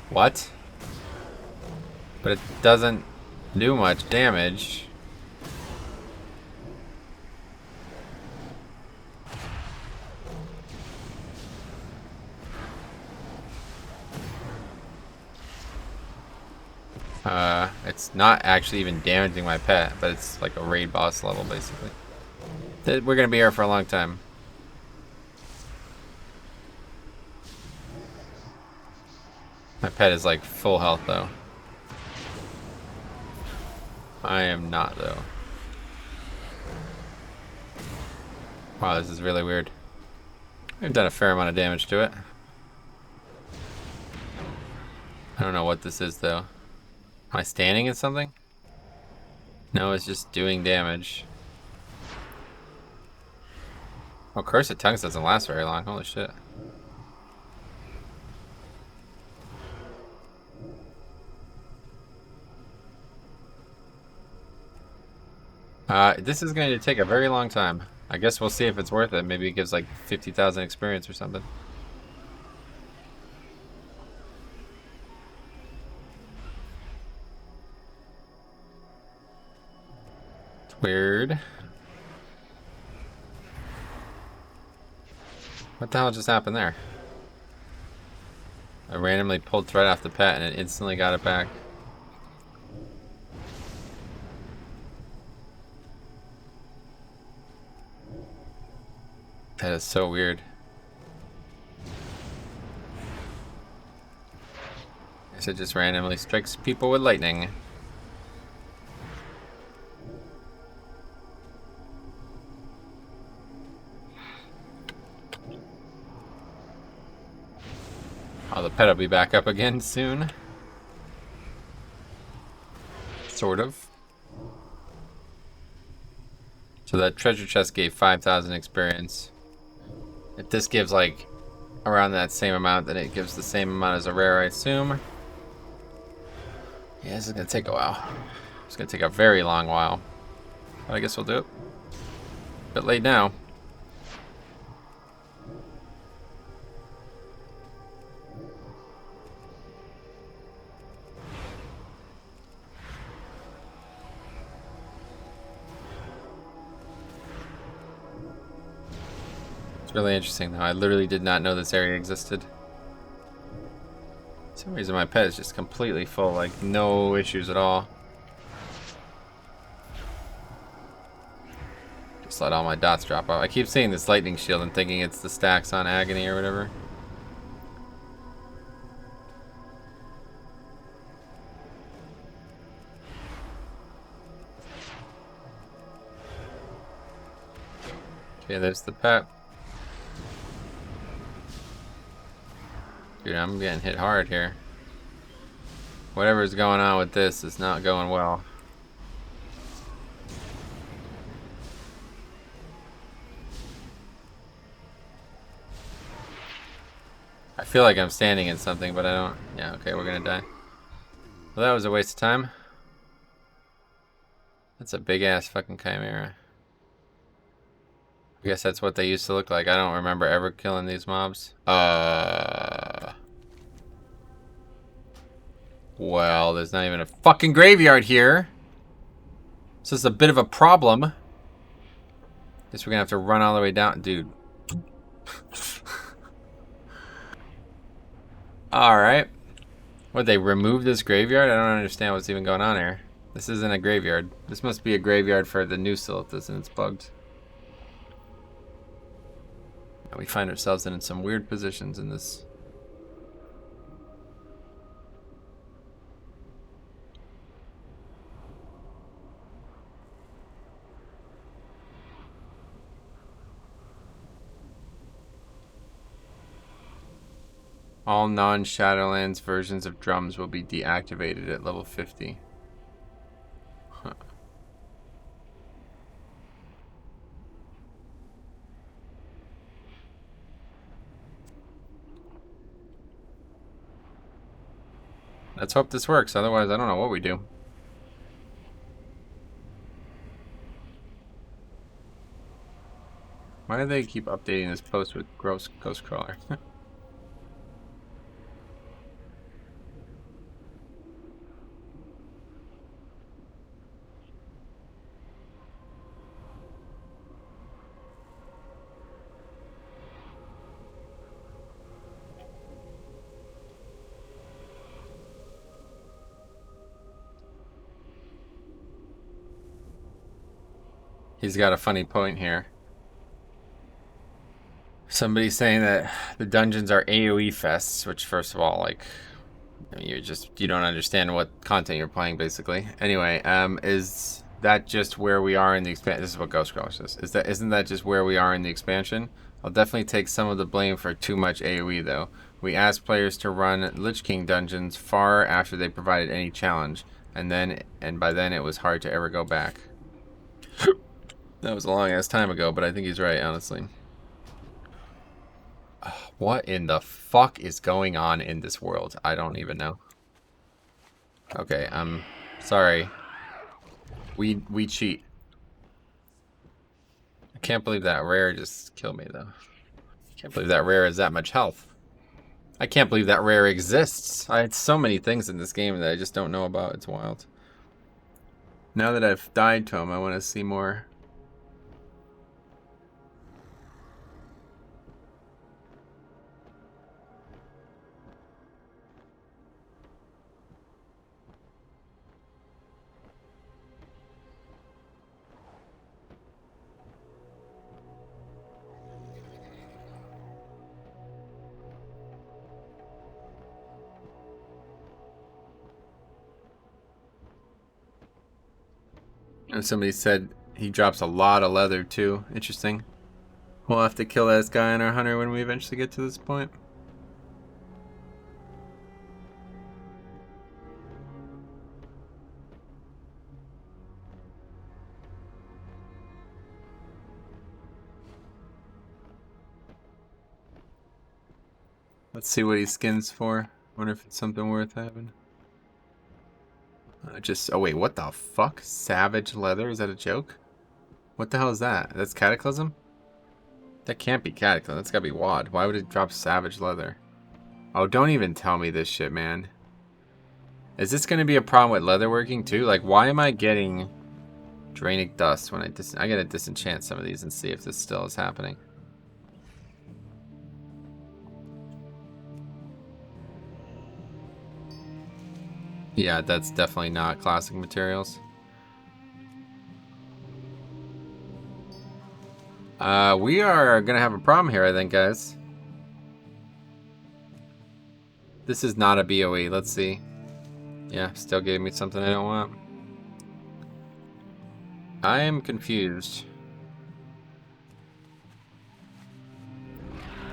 What? But it doesn't do much damage. It's not actually even damaging my pet, but it's like a raid boss level, basically. We're gonna be here for a long time. My pet is like full health, though. I am not, though. Wow, this is really weird. I've done a fair amount of damage to it. I don't know what this is, though. Am I standing in something? No, it's just doing damage. Oh, Cursed Tongues doesn't last very long. Holy shit. This is going to take a very long time. I guess we'll see if it's worth it. Maybe it gives like 50,000 experience or something. Weird. What the hell just happened there? I randomly pulled thread off the pet and it instantly got it back. That is so weird. I guess it just randomly strikes people with lightning. Oh, the pet will be back up again soon. Sort of. So that treasure chest gave 5,000 experience. If this gives like around that same amount, then it gives the same amount as a rare, I assume. Yeah, this is gonna take a while. It's gonna take a very long while. But I guess we'll do it. A bit late now. It's really interesting though. I literally did not know this area existed. For some reason my pet is just completely full, like no issues at all. Just let all my dots drop off. I keep seeing this lightning shield and thinking it's the stacks on agony or whatever. Okay, there's the pet. Dude, I'm getting hit hard here. Whatever's going on with this is not going well. I feel like I'm standing in something, but I don't. Yeah, okay, we're gonna die. Well, that was a waste of time. That's a big ass fucking chimera. I guess that's what they used to look like. I don't remember ever killing these mobs. Well, there's not even a fucking graveyard here. This is a bit of a problem. Guess we're gonna have to run all the way down. Dude. Alright. What, they removed this graveyard? I don't understand what's even going on here. This isn't a graveyard. This must be a graveyard for the new Silithus, and it's bugged. And we find ourselves in some weird positions in this. All non-Shadowlands versions of drums will be deactivated at level 50. Huh. Let's hope this works, otherwise I don't know what we do. Why do they keep updating this post with gross ghost crawler? He's got a funny point here. Somebody's saying that the dungeons are AoE fests, which first of all, like, you don't understand what content you're playing, basically. Anyway, is that just where we are in the expansion? This is what Ghost Crawler says. Isn't that just where we are in the expansion? I'll definitely take some of the blame for too much AoE, though. We asked players to run Lich King dungeons far after they provided any challenge, and by then it was hard to ever go back. That was a long ass time ago, but I think he's right, honestly. What in the fuck is going on in this world? I don't even know. Okay, I'm sorry. We cheat. I can't believe that rare just killed me, though. I can't believe that rare has that much health. I can't believe that rare exists. I had so many things in this game that I just don't know about. It's wild. Now that I've died to him, I want to see more. And somebody said he drops a lot of leather too. Interesting. We'll have to kill this guy in our hunter when we eventually get to this point. Let's see what he skins for. Wonder if it's something worth having. Oh wait, what the fuck? Savage leather? Is that a joke? What the hell is that? That's Cataclysm? That can't be Cataclysm. That's gotta be WoD. Why would it drop savage leather? Oh, don't even tell me this shit, man. Is this gonna be a problem with leatherworking too? Like, why am I getting Drainic Dust when I gotta disenchant some of these and see if this still is happening. Yeah, that's definitely not classic materials. We are gonna have a problem here, I think, guys. This is not a BOE. Let's see. Yeah, still gave me something I don't want. I am confused.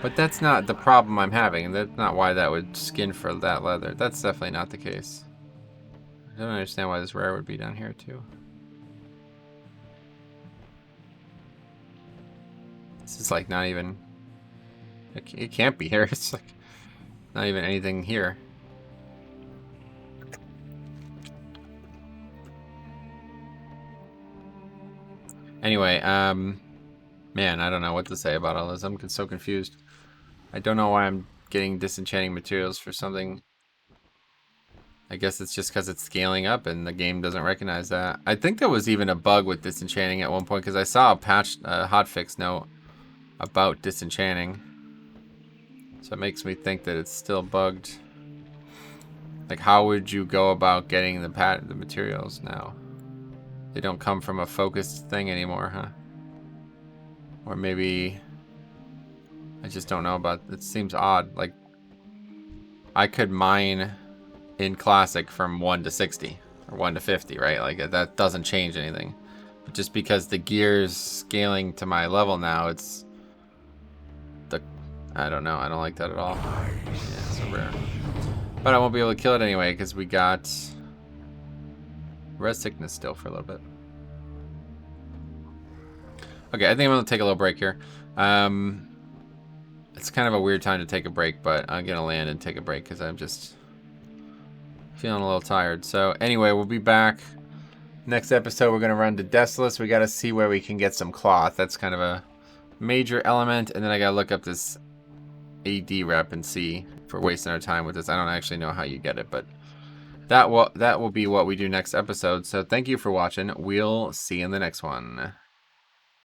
But that's not the problem I'm having. That's not why that would skin for that leather. That's definitely not the case. I don't understand why this rare would be down here too. This is like not even... It can't be here. It's like not even anything here. Anyway, man, I don't know what to say about all this. I'm so confused. I don't know why I'm getting disenchanting materials for something. I guess it's just because it's scaling up and the game doesn't recognize that. I think there was even a bug with disenchanting at one point because I saw a patch, hotfix note about disenchanting. So it makes me think that it's still bugged. Like, how would you go about getting the materials now? They don't come from a focused thing anymore, huh? Or maybe I just don't know about it. Seems odd. Like, I could mine in Classic from 1 to 60 or 1 to 50, right? Like, that doesn't change anything. But just because the gear's scaling to my level now, it's the, I don't know. I don't like that at all. Yeah, it's so rare. But I won't be able to kill it anyway because we got red sickness still for a little bit. Okay, I think I'm gonna take a little break here. It's kind of a weird time to take a break, but I'm gonna land and take a break because I'm just feeling a little tired. So anyway, we'll be back. Next episode, we're gonna run to Desolus. We gotta see where we can get some cloth. That's kind of a major element, and then I gotta look up this AD rep and see if we're wasting our time with this. I don't actually know how you get it, but that will be what we do next episode. So thank you for watching. We'll see you in the next one.